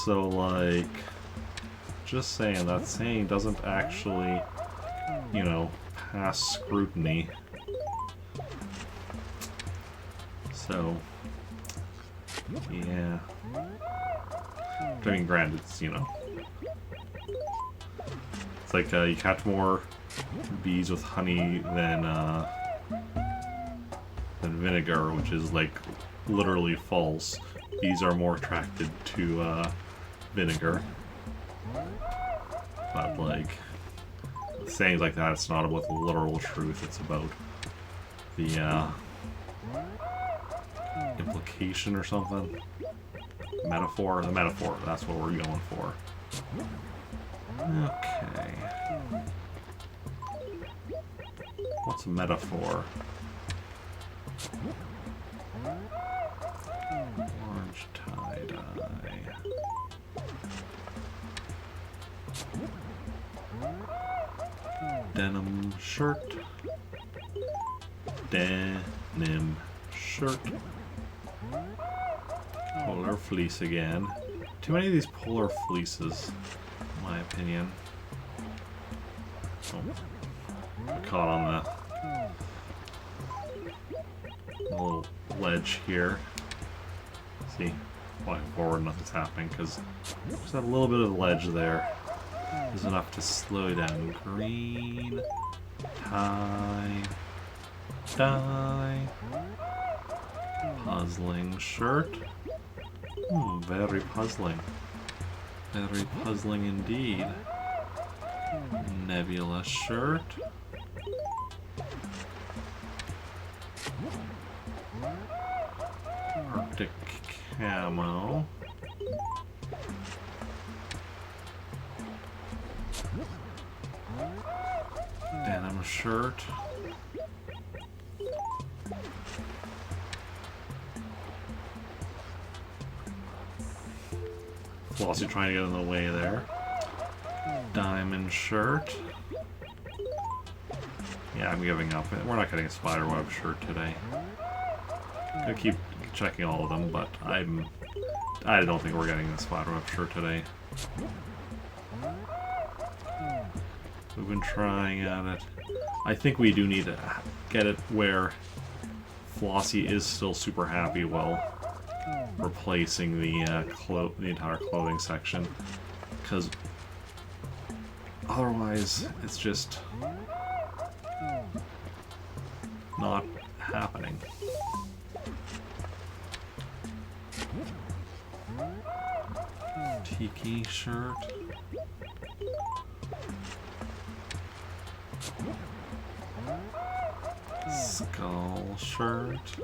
So, like, just saying, that saying doesn't actually, you know, pass scrutiny. So, yeah. I mean, granted, it's, you know, it's like you catch more bees with honey than vinegar, which is, like, literally false. Bees are more attracted to vinegar. But, like, sayings like that, it's not about the literal truth, it's about the implication or something. Metaphor? The metaphor, that's what we're going for. Okay. What's a metaphor? Orange tie-dye. Denim shirt. Nim shirt. Polar fleece again. Too many of these polar fleeces, in my opinion. Oh, got caught on the little ledge here. See, flying forward, nothing's happening because there's that little bit of ledge there is enough to slow you down. Green, tie, dye, puzzling shirt. Very puzzling. Very puzzling indeed. Nebula shirt. Arctic camo. Denim shirt. Flossie trying to get in the way there. Diamond shirt. Yeah, I'm giving up. We're not getting a spiderweb shirt today. Gonna keep checking all of them, but I don't think we're getting the spiderweb shirt today. We've been trying at it. I think we do need to get it where Flossie is still super happy while replacing the entire clothing section, because otherwise it's just not happening. Tiki shirt. Skull shirt.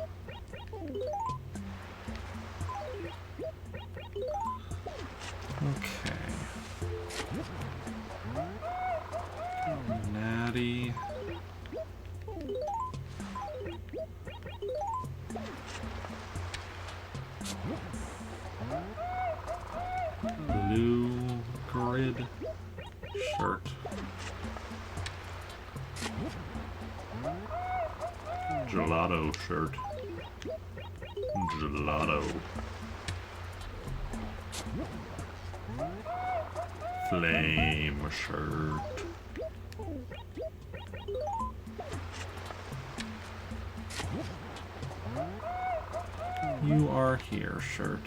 Okay. Natty. Blue grid shirt. Gelato shirt. Gelato. Flame shirt. You are here shirt.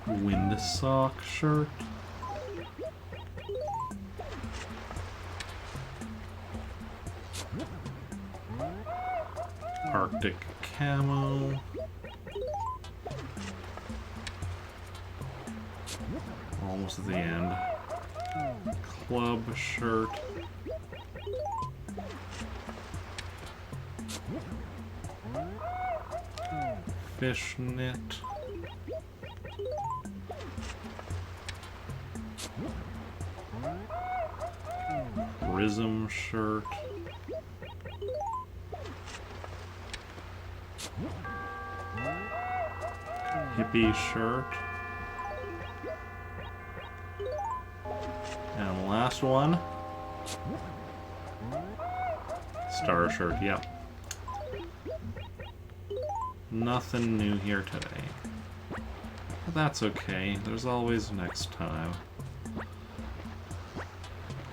Windsock shirt. Arctic camo. Almost at the end. Club shirt. Fishnet. Prism shirt. Hippie shirt. And last one. Star shirt, yep. Nothing new here today. But that's okay. There's always next time.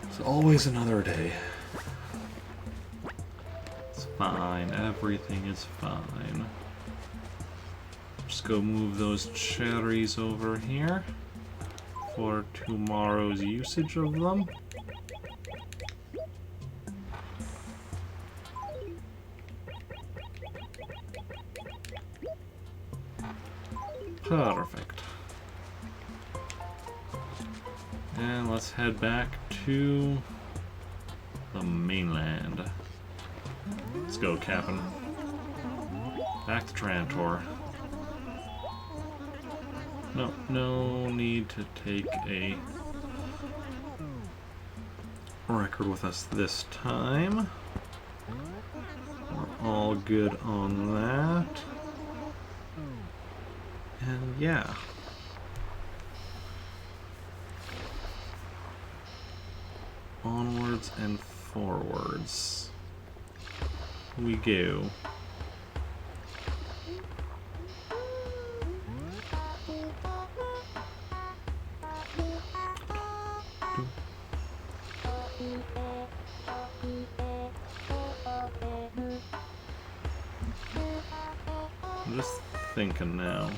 There's always another day. It's fine. Everything is fine. Just go move those cherries over here for tomorrow's usage of them. Perfect. And let's head back to the mainland. Let's go, Captain. Back to Trantor. No need to take a record with us this time. We're all good on that. And yeah. Onwards and forwards. We go. I'm just thinking now.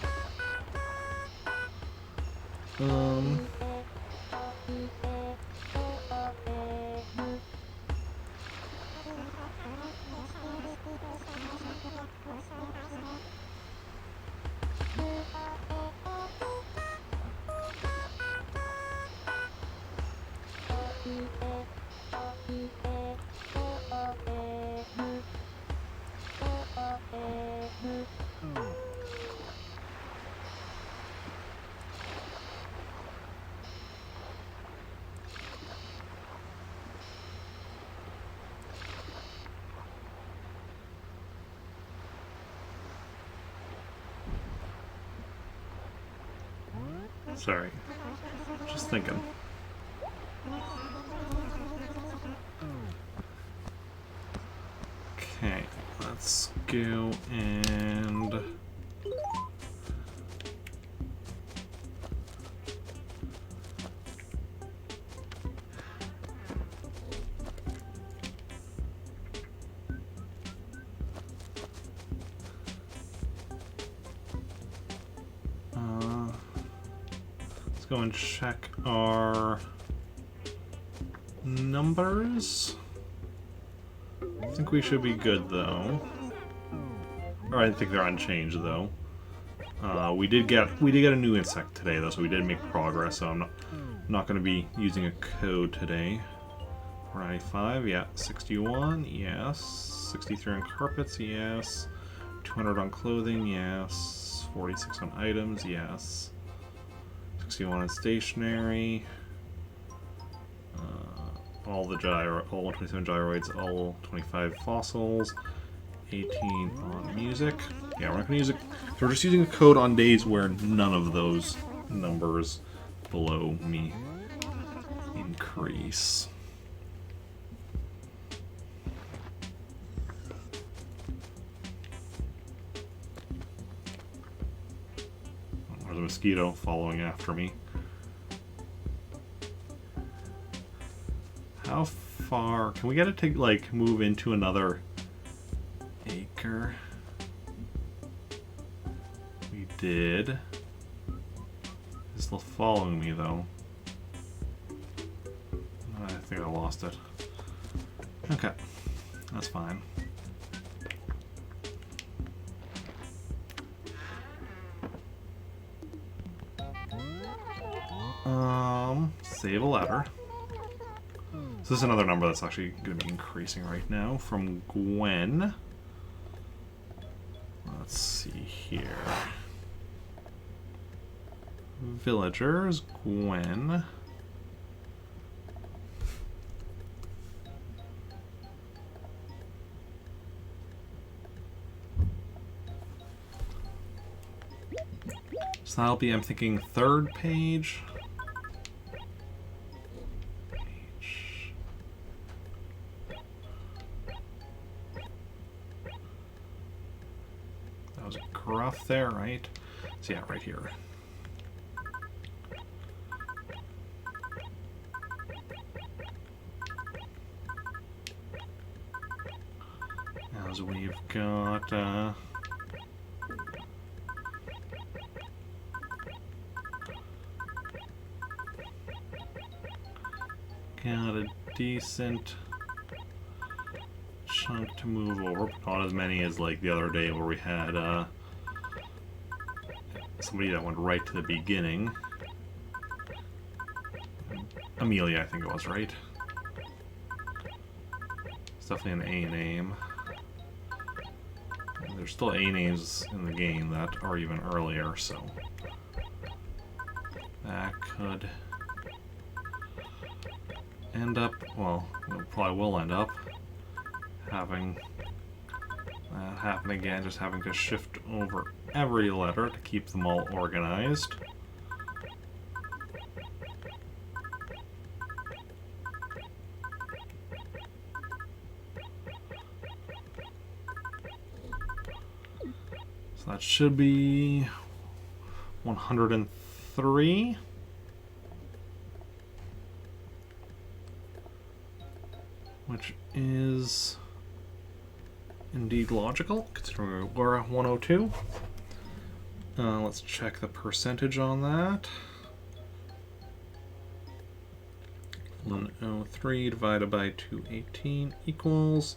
Sorry. Just thinking. Okay, let's go and... let's go and check our numbers. I think we should be good though. Or I think they're unchanged though. We did get a new insect today though, so we did make progress. So I'm not going to be using a code today. 495, yeah. 61, yes. 63 on carpets, yes. 200 on clothing, yes. 46 on items, yes. 61 on stationery. All 127 gyroids, all 25 fossils. 18 on music. Yeah, we're not going to use it. So we're just using a code on days where none of those numbers below me increase. There's a mosquito following after me. How far can we get it to like move into another acre? We did. It's still following me though. I think I lost it. Okay, that's fine. Save a letter. So this is another number that's actually going to be increasing right now from Gwen. Let's see here. Villagers, Gwen. So that'll be, I'm thinking, third page. That was gruff there, right? So yeah, right here. As we've got got a decent chunk to move over, but not as many as like the other day where we had somebody that went right to the beginning. Amelia, I think it was, right? It's definitely an A name. And there's still A names in the game that are even earlier, so that could end up, well, it probably will end up having that happen again, just having to shift over every letter to keep them all organized. So that should be 103. Which is indeed logical, considering we're at 102. Let's check the percentage on that. 103 divided by 218 equals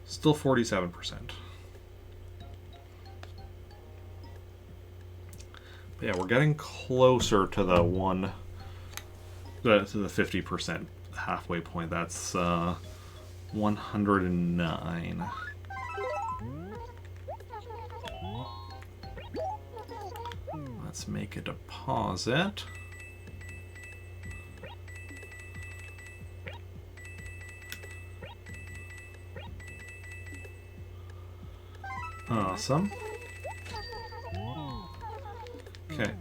still 47%. But yeah, we're getting closer to the to the 50% halfway point. That's 109. Let's make a deposit. Awesome. Okay.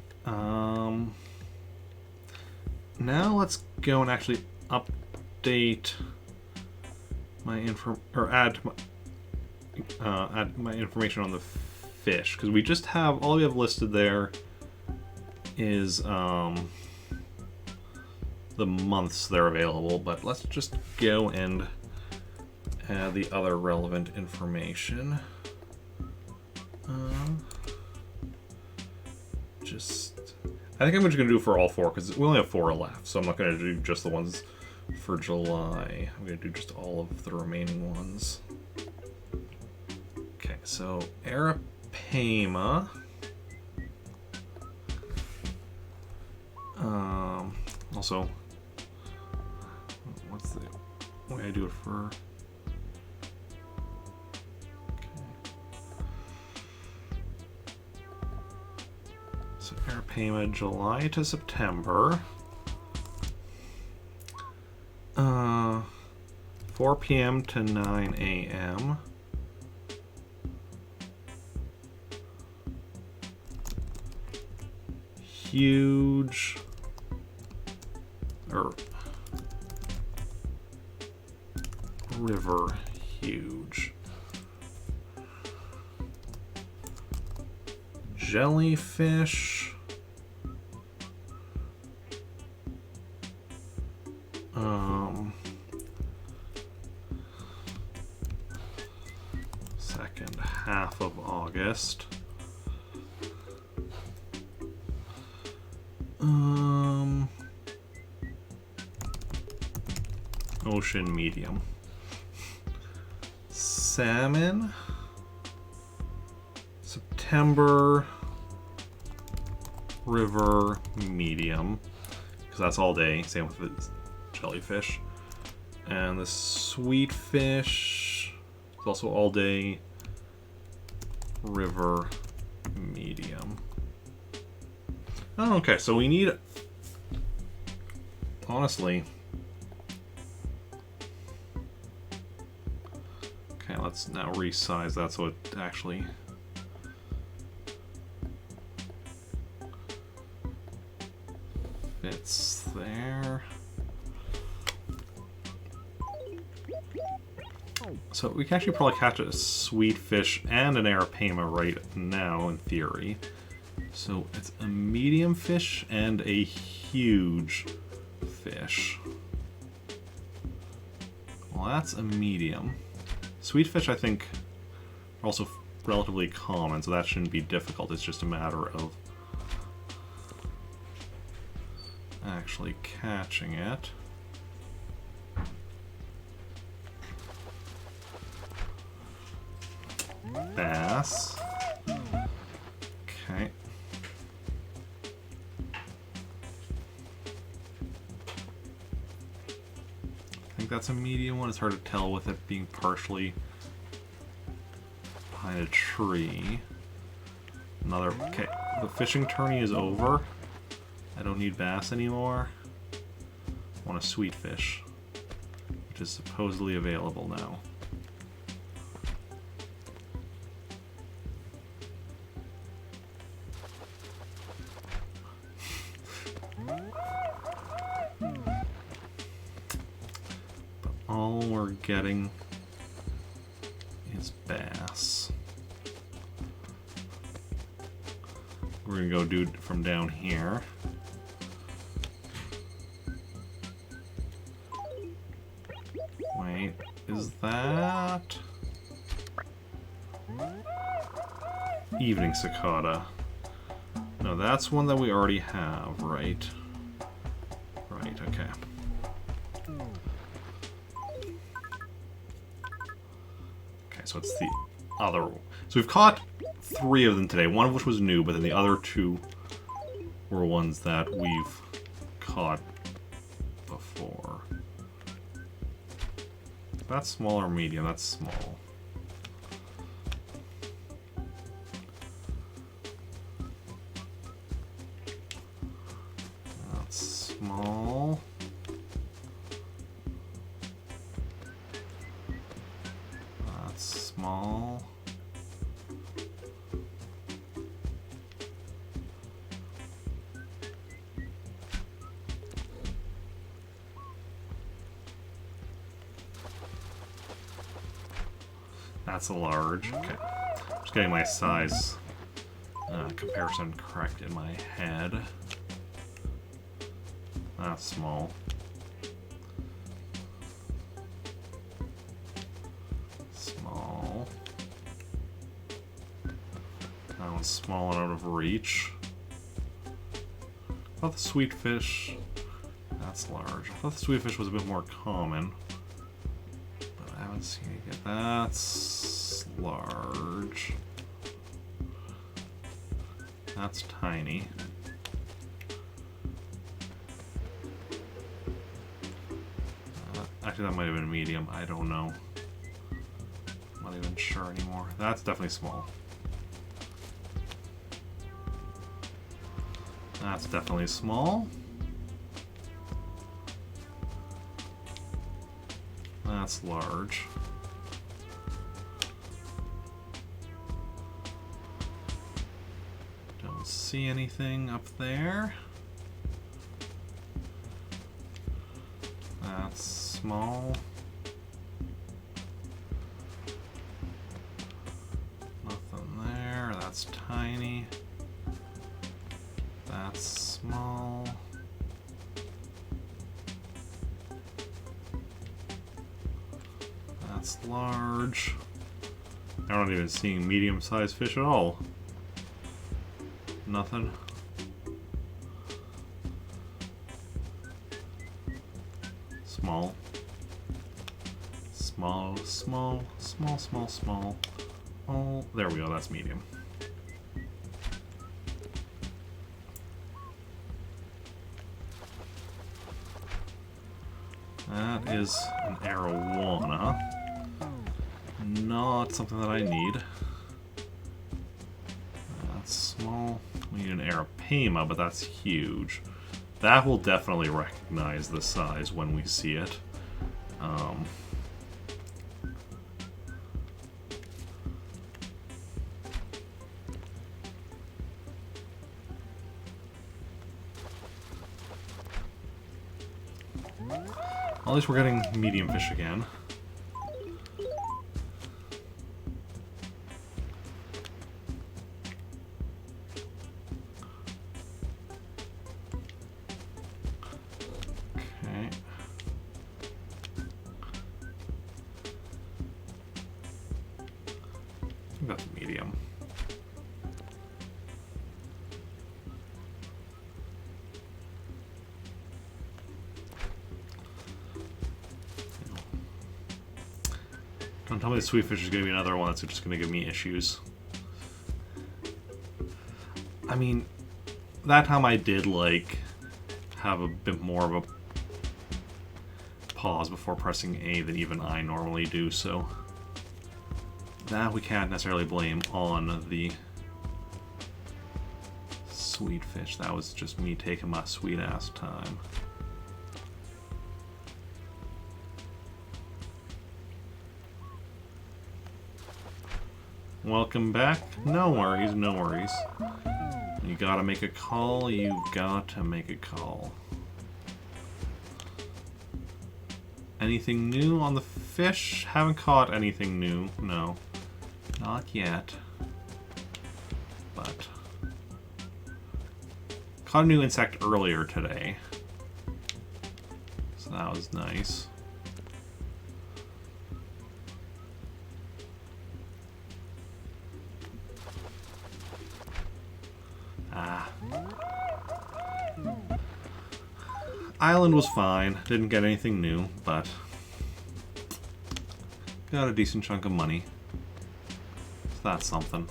Now let's go and actually update my add my information on the fish, because we just have all we have listed there is the months they're available, but let's just go and add the other relevant information. I think I'm just going to do it for all four, because we only have 4 left, so I'm not going to do just the ones for July. I'm going to do just all of the remaining ones. Okay, so Arapaima. Also, what's the way I do it for... So Arapaima, July to September. 4 p.m. to 9 a.m. Huge, or river huge. Jellyfish. Second half of August. Ocean medium. Salmon. September. River medium, because that's all day. Same with the jellyfish. And the sweet fish is also all day. River medium. Oh, okay, so we need, honestly, okay, let's now resize that so it actually fits there. So we can actually probably catch a sweet fish and an Arapaima right now, in theory. So it's a medium fish and a huge fish. Well, that's a medium. Sweet fish, I think, are also relatively common, so that shouldn't be difficult. It's just a matter of actually catching it. Bass. Okay. I think that's a medium one. It's hard to tell with it being partially behind a tree. Another. Okay, the fishing tourney is over. I don't need bass anymore. I want a sweet fish, which is supposedly available now. But all we're getting is bass. we're gonna go do from down here. Wait, is that... Evening Cicada. No, that's one that we already have, right? Right, okay. Okay, so it's the other... So we've caught 3 of them today, one of which was new, but then the other 2 were ones that we've caught before. That's small or medium? That's small. That's small. That's small. That's a large. Okay. Just getting my size comparison correct in my head. That's small. Small. That one's small and out of reach. I thought the sweet fish... That's large. I thought the sweet fish was a bit more common. But I haven't seen it yet. That's large. That's tiny. Actually, that might have been medium. I don't know. I'm not even sure anymore. That's definitely small. That's definitely small. That's large. Don't see anything up there. That's small. Nothing there. That's tiny. That's small. That's large. I'm not even seeing medium-sized fish at all. Nothing. Small. Small, small, small, small, small. Oh, there we go, that's medium. That is an arowana. Not something that I need. That's small. We need an arapema, but that's huge. That will definitely recognize the size when we see it. At least we're getting medium fish again. Okay. I think that's medium. Don't tell me the sweet fish is going to be another one that's just going to give me issues. I mean, that time I did, like, have a bit more of a pause before pressing A than even I normally do, so that we can't necessarily blame on the sweet fish. That was just me taking my sweet-ass time. Welcome back. No worries, no worries. You gotta make a call, you gotta make a call. Anything new on the fish? Haven't caught anything new, no. Not yet. But Caught a new insect earlier today. So that was nice. Island was fine. Didn't get anything new, but got a decent chunk of money. So that's something.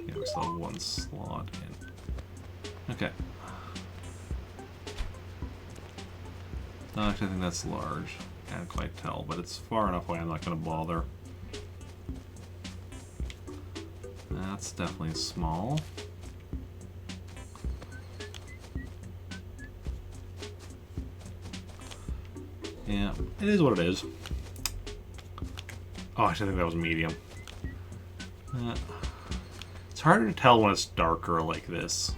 Yeah, we still have one slot in. Okay. Not actually, I think that's large. Can't quite tell, but it's far enough away I'm not going to bother. That's definitely small. Yeah, it is what it is. Oh, actually, I think that was medium. It's harder to tell when it's darker like this.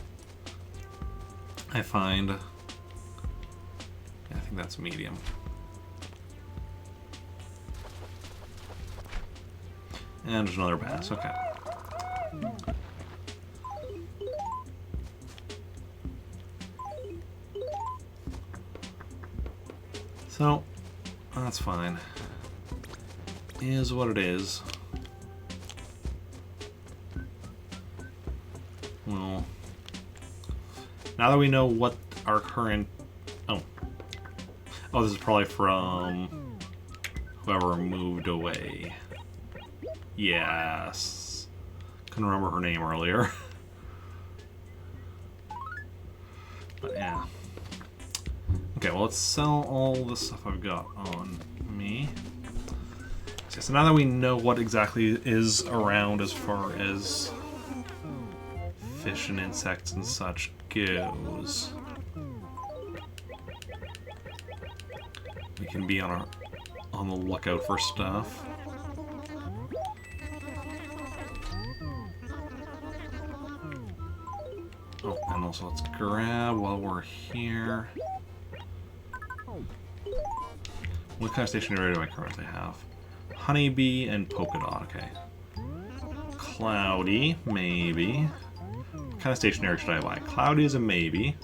I find. Yeah, I think that's medium. And there's another bass. Okay. So, that's fine. Is what it is. Well, now that we know what our current... Oh, this is probably from whoever moved away. Yes. Couldn't remember her name earlier. But yeah. Okay, well, let's sell all the stuff I've got on me. So now that we know what exactly is around as far as fish and insects and such goes, we can be on the lookout for stuff. Oh, and also let's grab while we're here. What kind of stationery do I currently have? Honeybee and polka dot, okay. Cloudy, maybe. What kind of stationery should I buy? Cloudy is a maybe.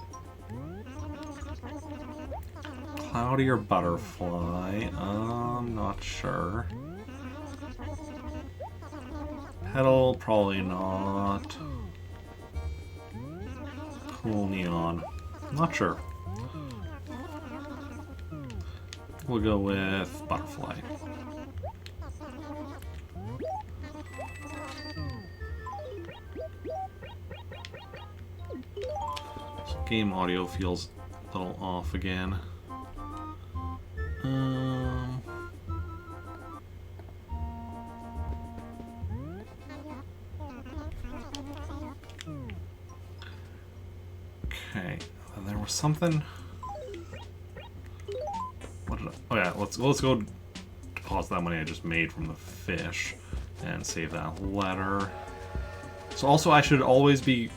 Cloudy or butterfly? I'm not sure. Petal, probably not. Cool neon. Not sure. We'll go with butterfly. So game audio feels a little off again. Okay, and there was something. Oh yeah, let's go deposit that money I just made from the fish and save that letter. So also I should always be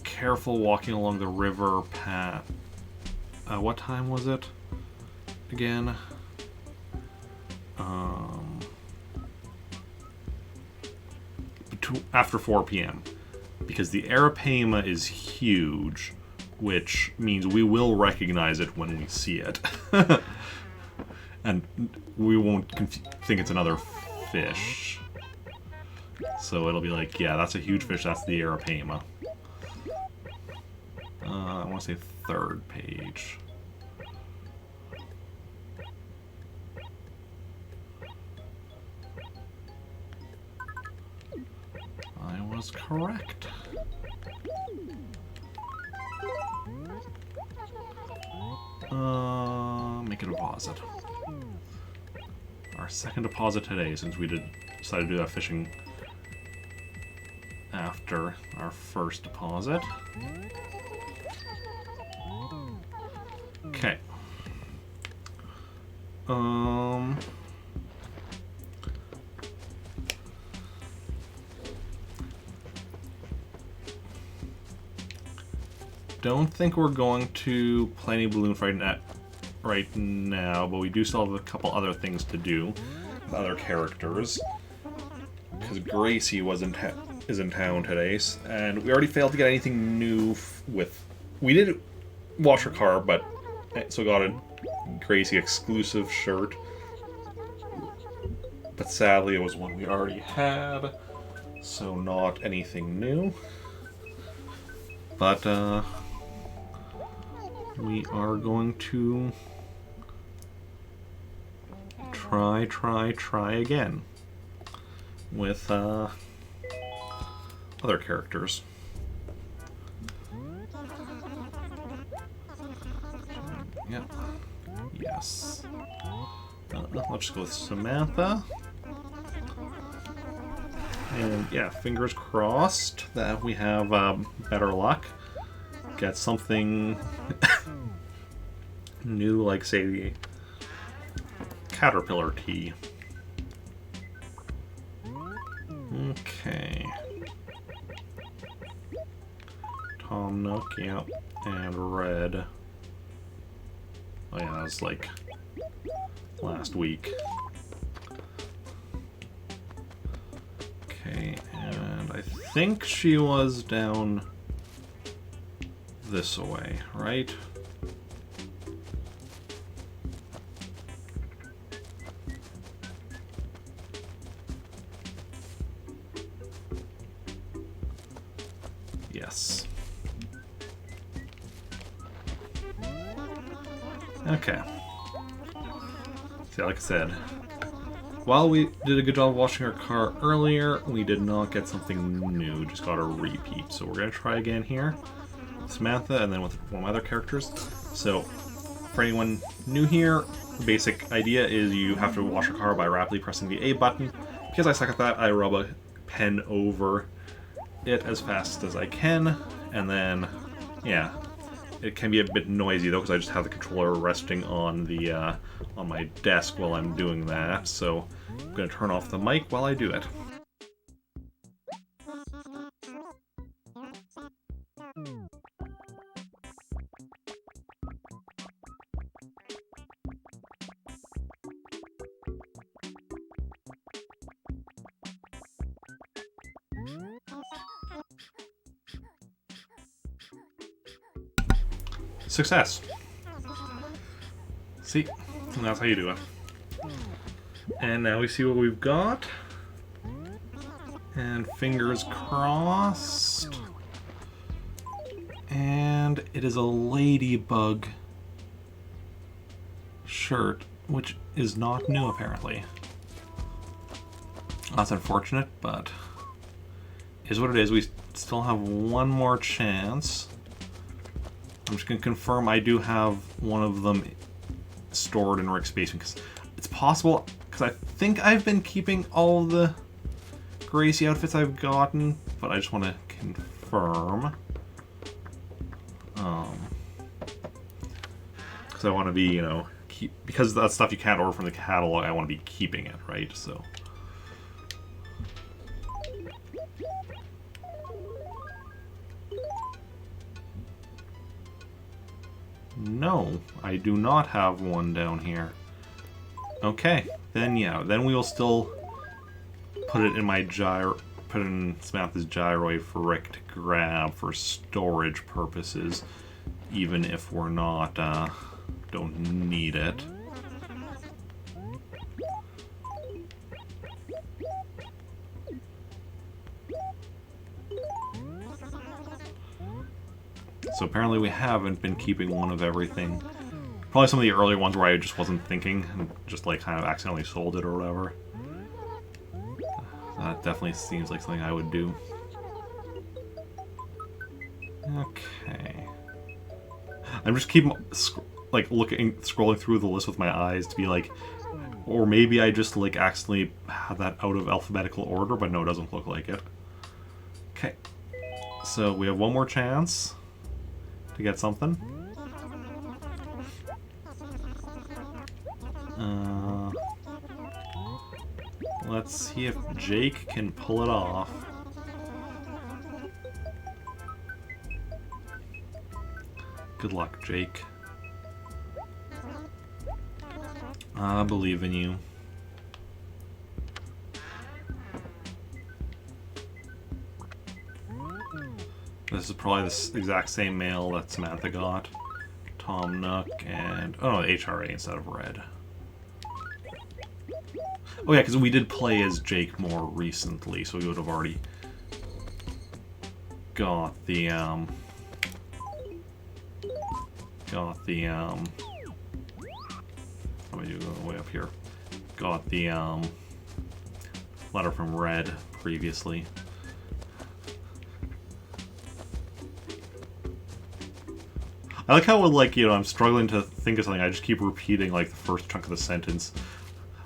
careful walking along the river path. What time was it again? After 4 p.m. because the Arapaima is huge, which means we will recognize it when we see it. And we won't think it's another fish. So it'll be like, yeah, that's a huge fish, that's the Arapaima. I want to say 3rd page. I was correct. Make a deposit. Our second deposit today, since we decided to do that fishing after our first deposit. Okay. Don't think we're going to play any balloon fight right now, but we do still have a couple other things to do with other characters. Because Gracie wasn't is in town today, and we already failed to get anything new with... We did wash her car, but... So got a Gracie exclusive shirt. But sadly it was one we already had, so not anything new. But, we are going to try again with other characters. Yeah. Yes. Let's just go with Samantha. And yeah, fingers crossed that we have better luck. Get something new, like, say, the Caterpillar tea. Okay. Tom Nook, yep. And Red. Oh yeah, that was like last week. Okay, and I think she was down this way, right? Yes. Okay. See, like I said, while we did a good job washing our car earlier, we did not get something new, just got a repeat. So we're going to try again here. Samantha, and then with one of my other characters. So, for anyone new here, the basic idea is you have to wash your car by rapidly pressing the A button. Because I suck at that, I rub a pen over it as fast as I can, and then, yeah. It can be a bit noisy though, because I just have the controller resting on the on my desk while I'm doing that. So I'm going to turn off the mic while I do it. Success. See, that's how you do it. And now we see what we've got. And fingers crossed. And it is a ladybug shirt, which is not new apparently. That's unfortunate, but is what it is. We still have one more chance. I'm just going to confirm I do have one of them stored in Rick's basement, because it's possible, because I think I've been keeping all the Gracie outfits I've gotten, but I just want to confirm. Because I want to be, you know, because that's stuff you can't order from the catalog, I want to be keeping it, right? So. No, I do not have one down here. Okay, then yeah, then we will still put it in my put it in Samantha's gyroid for Rick to grab for storage purposes, even if we're not, don't need it. So apparently we haven't been keeping one of everything. Probably some of the earlier ones where I just wasn't thinking and just like kind of accidentally sold it or whatever. That definitely seems like something I would do. Okay. I'm just keeping like scrolling through the list with my eyes to be like, or maybe I just like accidentally had that out of alphabetical order, but no, it doesn't look like it. Okay. So we have one more chance to get something. Let's see if Jake can pull it off. Good luck, Jake. I believe in you. This is probably the exact same mail that Samantha got. Tom Nook and... oh no, HRA instead of Red. Oh yeah, because we did play as Jake more recently, so we would have already got the, how do I do go way up here? Got the, letter from Red previously. I like how, like, you know, I'm struggling to think of something, I just keep repeating, like, the first chunk of the sentence.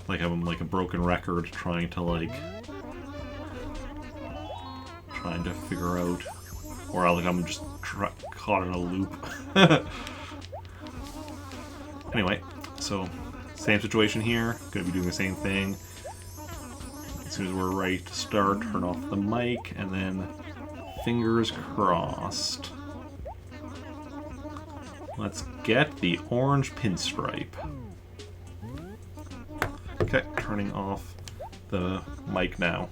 Like I'm, like, a broken record trying to, like... trying to figure out... or, like, I'm just caught in a loop. Anyway, so, same situation here. Gonna be doing the same thing. As soon as we're ready to start, turn off the mic, and then fingers crossed. Let's get the orange pinstripe. Okay, turning off the mic now.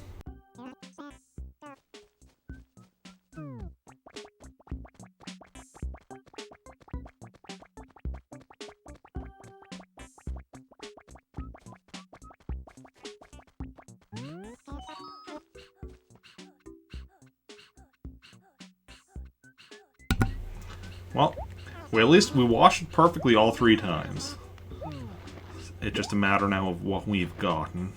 Well, at least we washed it perfectly all 3 times. It's just a matter now of what we've gotten.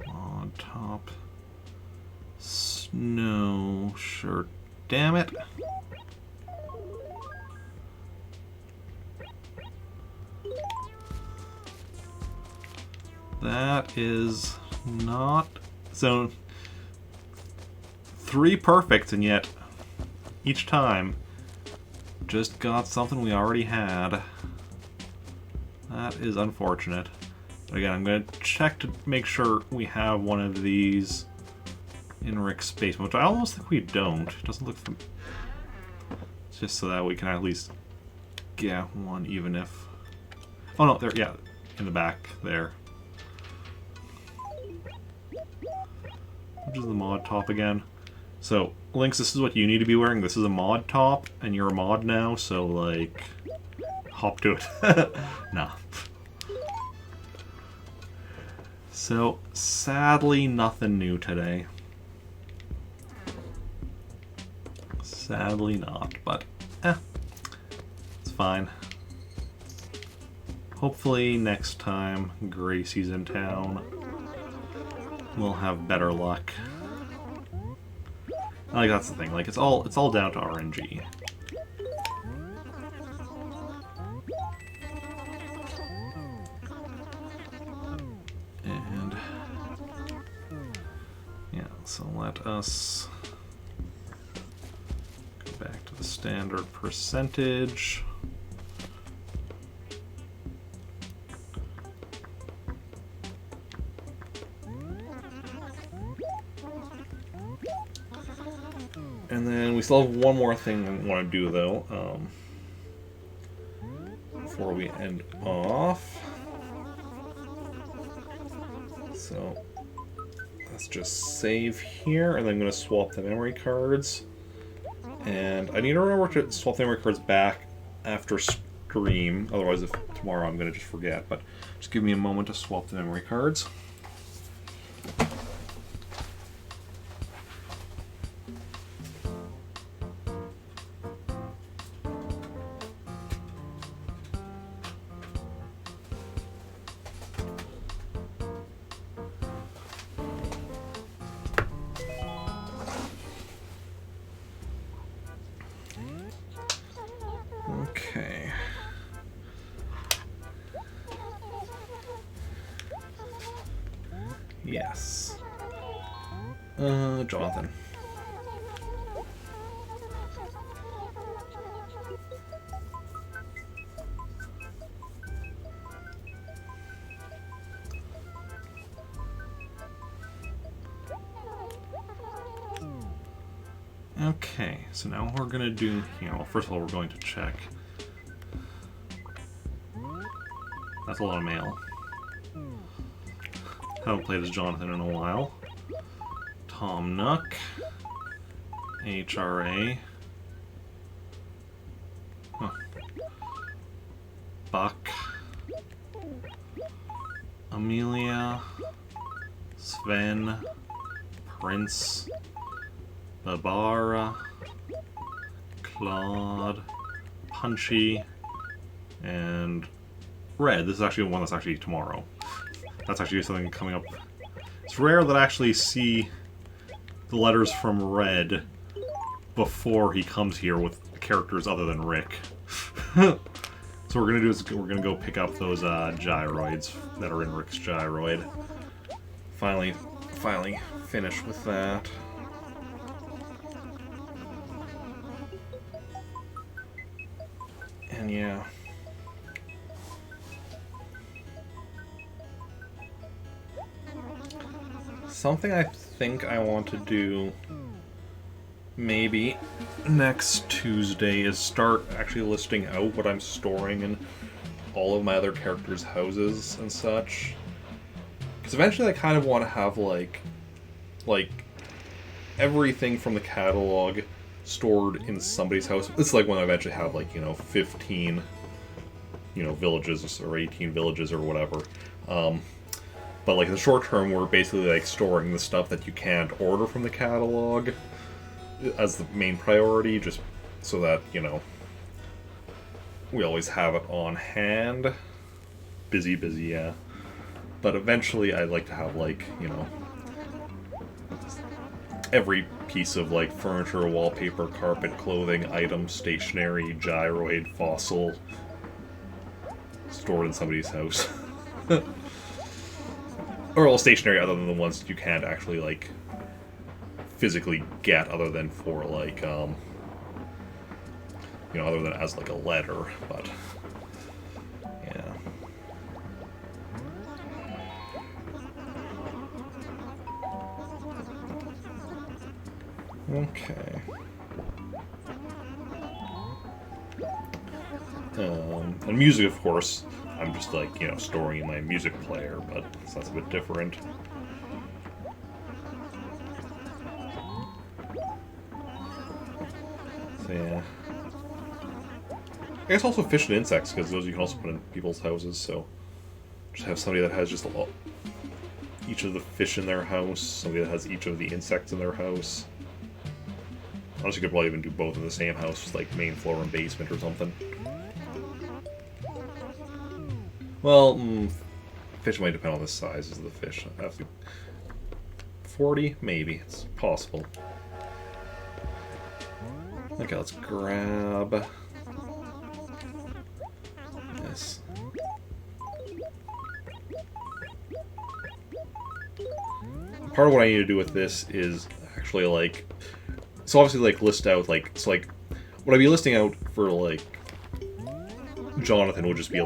On top. Snow shirt. Damn it. That is not... so... 3 perfects, and yet each time just got something we already had. That is unfortunate. But again, I'm going to check to make sure we have one of these in Rick's basement, which I almost think we don't. It doesn't look... it's just so that we can at least get one, even if... oh no, there, yeah, in the back there. Which is the mod top again? So, Lynx, this is what you need to be wearing. This is a mod top, and you're a mod now, so, like, hop to it. Nah. So, sadly, nothing new today. Sadly not, but, it's fine. Hopefully, next time Gracie's in town, we'll have better luck. Like, that's the thing, like, it's all down to RNG. And yeah, so let us go back to the standard percentage. And then we still have one more thing we want to do, though, before we end off. So let's just save here, and then I'm going to swap the memory cards. And I need to remember to swap the memory cards back after stream, otherwise if tomorrow I'm going to just forget. But just give me a moment to swap the memory cards. Okay. Yes. Jonathan. Okay, so now we're gonna do, first of all, we're going to check. That's a lot of mail. Haven't played as Jonathan in a while. Tom Nook. HRA. Huh. Buck. Amelia. Sven. Prince. Barbara. Claude. Punchy. And Red. This is actually one that's actually tomorrow. That's actually something coming up. It's rare that I actually see the letters from Red before he comes here with characters other than Rick. So what we're gonna do is we're gonna go pick up those gyroids that are in Rick's gyroid. Finally finish with that. And yeah. Something I think I want to do maybe next Tuesday is start actually listing out what I'm storing in all of my other characters' houses and such. Because eventually I kind of want to have like everything from the catalog stored in somebody's house. It's like when I eventually have 15 villages or 18 villages or whatever. But like in the short term, we're basically like storing the stuff that you can't order from the catalog as the main priority, just so that, we always have it on hand. Busy, yeah. But eventually I'd like to have every piece of furniture, wallpaper, carpet, clothing, item, stationery, gyroid, fossil stored in somebody's house. Or all stationery other than the ones that you can't actually physically get, other than for other than as a letter, but yeah. Okay. And music, of course, I'm just storing in my music player, but that's a bit different. So yeah. I guess also fish and insects, because those you can also put in people's houses, so just have somebody that has just each of the fish in their house, somebody that has each of the insects in their house. Honestly, you could probably even do both in the same house, like main floor and basement or something. Well, fish might depend on the size of the fish. I have to 40? Maybe. It's possible. Okay, let's grab this. Part of what I need to do with this is actually so obviously list out what I'd be listing out for Jonathan would just be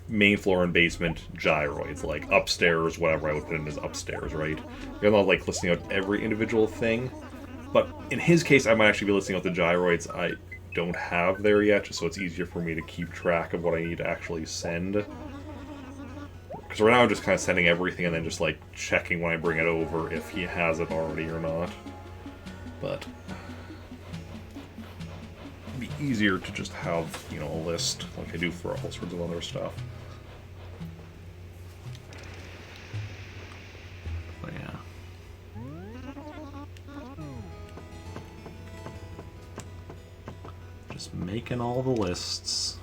main floor and basement gyroids, upstairs, whatever I would put in as upstairs, right? I'm not listing out every individual thing, but in his case I might actually be listing out the gyroids I don't have there yet, just so it's easier for me to keep track of what I need to actually send. Because right now I'm just kind of sending everything and then just checking when I bring it over if he has it already or not. But it'd be easier to just have, a list like I do for all sorts of other stuff. But yeah. Just making all the lists.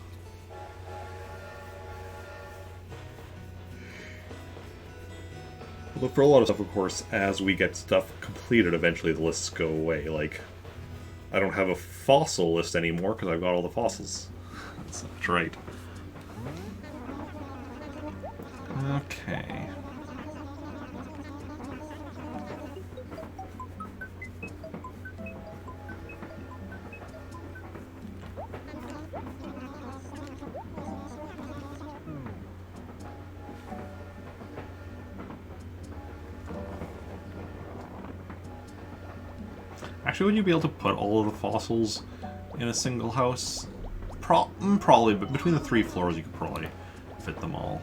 But for a lot of stuff, of course, as we get stuff completed, eventually the lists go away. I don't have a fossil list anymore because I've got all the fossils. That's right. Okay. Actually, would you be able to put all of the fossils in a single house? Probably, but between the 3 floors you could probably fit them all.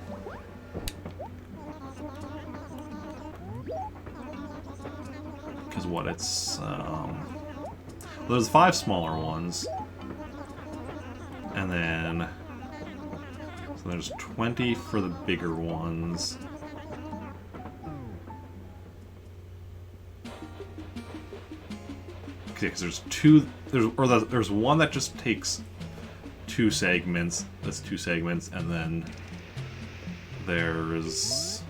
Because what, it's... there's 5 smaller ones. And then... So there's 20 for the bigger ones. Okay, because there's 2... There's one that just takes 2 segments. That's 2 segments, and then... There's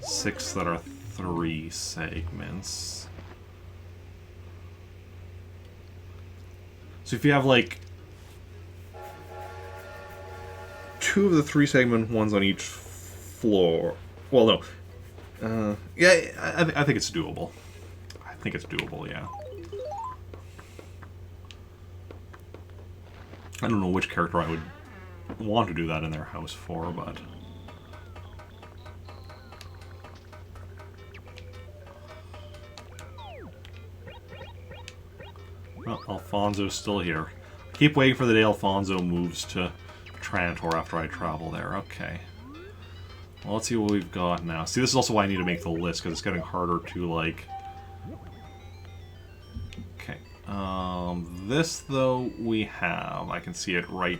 6 that are 3 segments. So if you have like 2 of the 3 segment ones on each floor, well, no, yeah, I think it's doable. I think it's doable, yeah. I don't know which character I would want to do that in their house for, but. Well, Alfonso's still here. I keep waiting for the day Alfonso moves to Trantor after I travel there. Okay. Well, let's see what we've got now. See, this is also why I need to make the list, because it's getting harder to, like... Okay. This, though, we have. I can see it right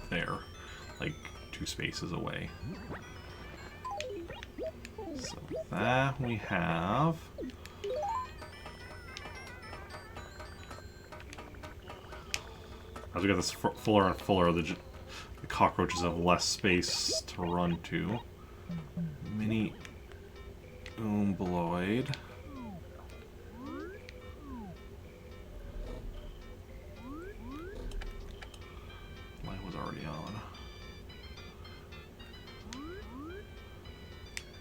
there. Like, 2 spaces away. So that we have... As we get this fuller and fuller, the cockroaches have less space to run to. Mini Umbloid. Light was already on.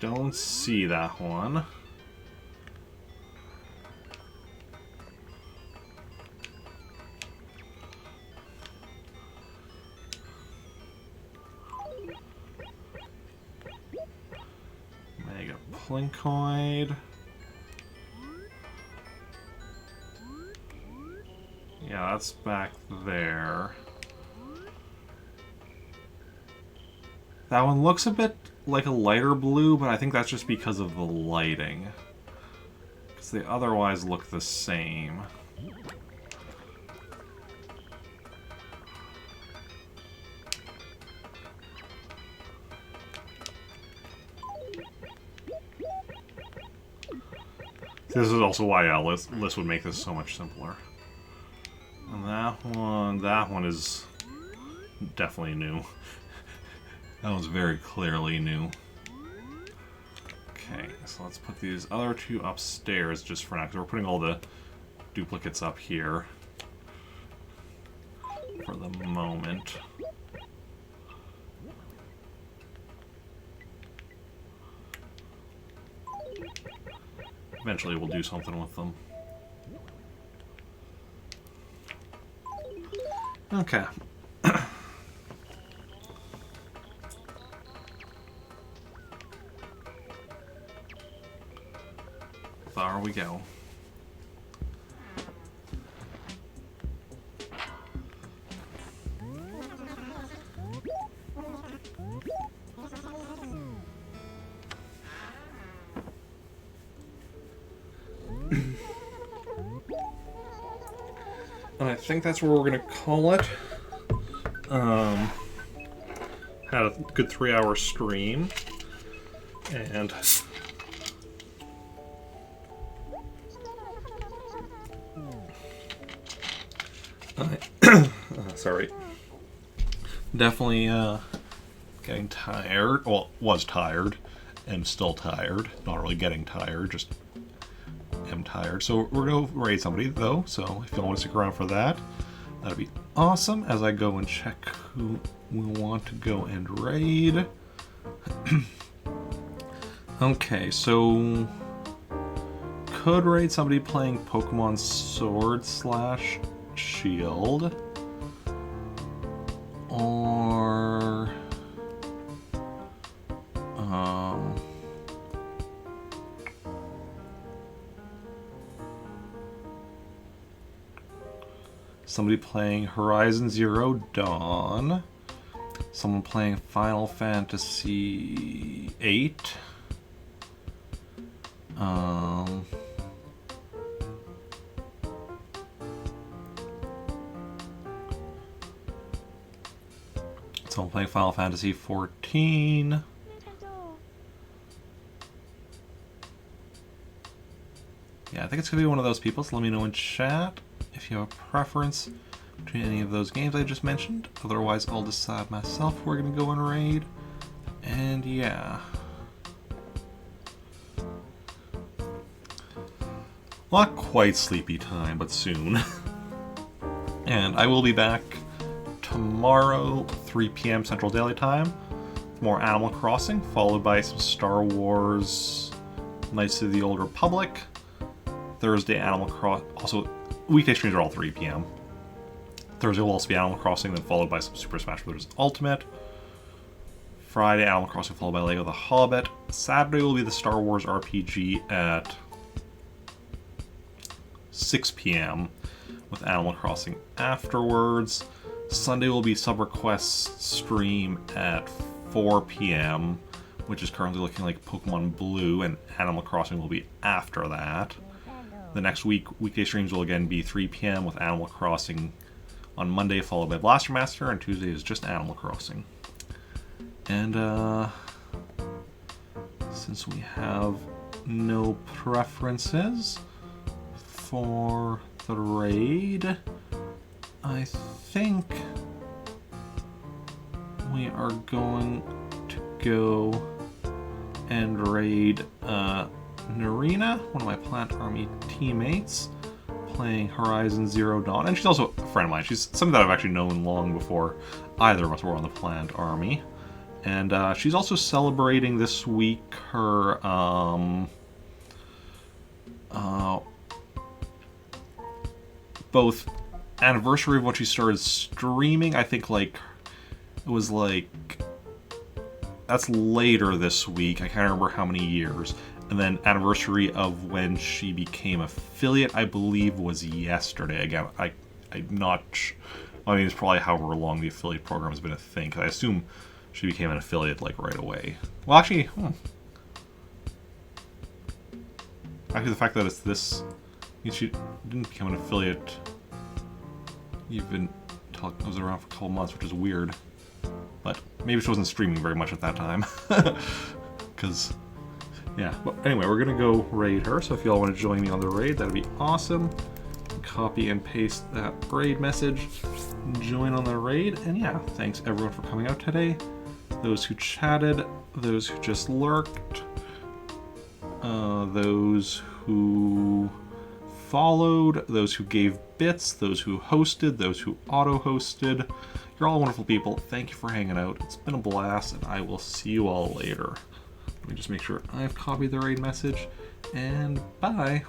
Don't see that one. Plinkoid. Yeah, that's back there. That one looks a bit like a lighter blue, but I think that's just because of the lighting. Because they otherwise look the same. This is also why list would make this so much simpler. And that one is definitely new. That one's very clearly new. Okay, so let's put these other 2 upstairs just for now, because we're putting all the duplicates up here for the moment. Eventually we'll do something with them. Okay. There we go. And I think that's where we're gonna call it. Had a good 3-hour stream, and sorry, definitely getting tired. Well, was tired, and still tired. Not really getting tired, just am tired. So we're gonna raid somebody though. So if you want to stick around for that, that'd be awesome. As I go and check who we want to go and raid. Okay, so could raid somebody playing Pokemon Sword / Shield, or somebody playing Horizon Zero Dawn, someone playing Final Fantasy VIII, Still playing Final Fantasy 14. Yeah, I think it's going to be one of those people, so let me know in chat if you have a preference between any of those games I just mentioned. Otherwise, I'll decide myself if we're going to go and raid. And yeah. Not quite sleepy time, but soon. And I will be back tomorrow, 3 p.m. Central Daily Time. More Animal Crossing, followed by some Star Wars Knights of the Old Republic. Thursday, Animal Crossing. Also, weekday streams are all 3 p.m. Thursday will also be Animal Crossing, then followed by some Super Smash Bros. Ultimate. Friday, Animal Crossing, followed by LEGO The Hobbit. Saturday will be the Star Wars RPG at 6 p.m. with Animal Crossing afterwards. Sunday will be Sub Request stream at 4 p.m., which is currently looking like Pokemon Blue, and Animal Crossing will be after that. The next week, weekday streams will again be 3 p.m. with Animal Crossing on Monday, followed by Blaster Master, and Tuesday is just Animal Crossing. And since we have no preferences for the raid, I think we are going to go and raid Narina, one of my Plant Army teammates, playing Horizon Zero Dawn. And she's also a friend of mine. She's something that I've actually known long before either of us were on the Plant Army. And she's also celebrating this week her both anniversary of when she started streaming. I think like it was like that's later this week. I can't remember how many years. And then anniversary of when she became affiliate, I believe, was yesterday. Again, I'm not. I mean, it's probably however long the affiliate program has been a thing. 'Cause I assume she became an affiliate like right away. Well, actually, the fact that it's this, she didn't become an affiliate even until it was around for a couple months, which is weird. But maybe she wasn't streaming very much at that time. Because, yeah. But anyway, we're going to go raid her, so if y'all want to join me on the raid, that'd be awesome. Copy and paste that raid message, join on the raid, and yeah, thanks everyone for coming out today. Those who chatted, those who just lurked, those who followed, those who gave bits, those who hosted, those who auto-hosted. You're all wonderful people. Thank you for hanging out. It's been a blast, and I will see you all later. Let me just make sure I've copied the raid message, and bye.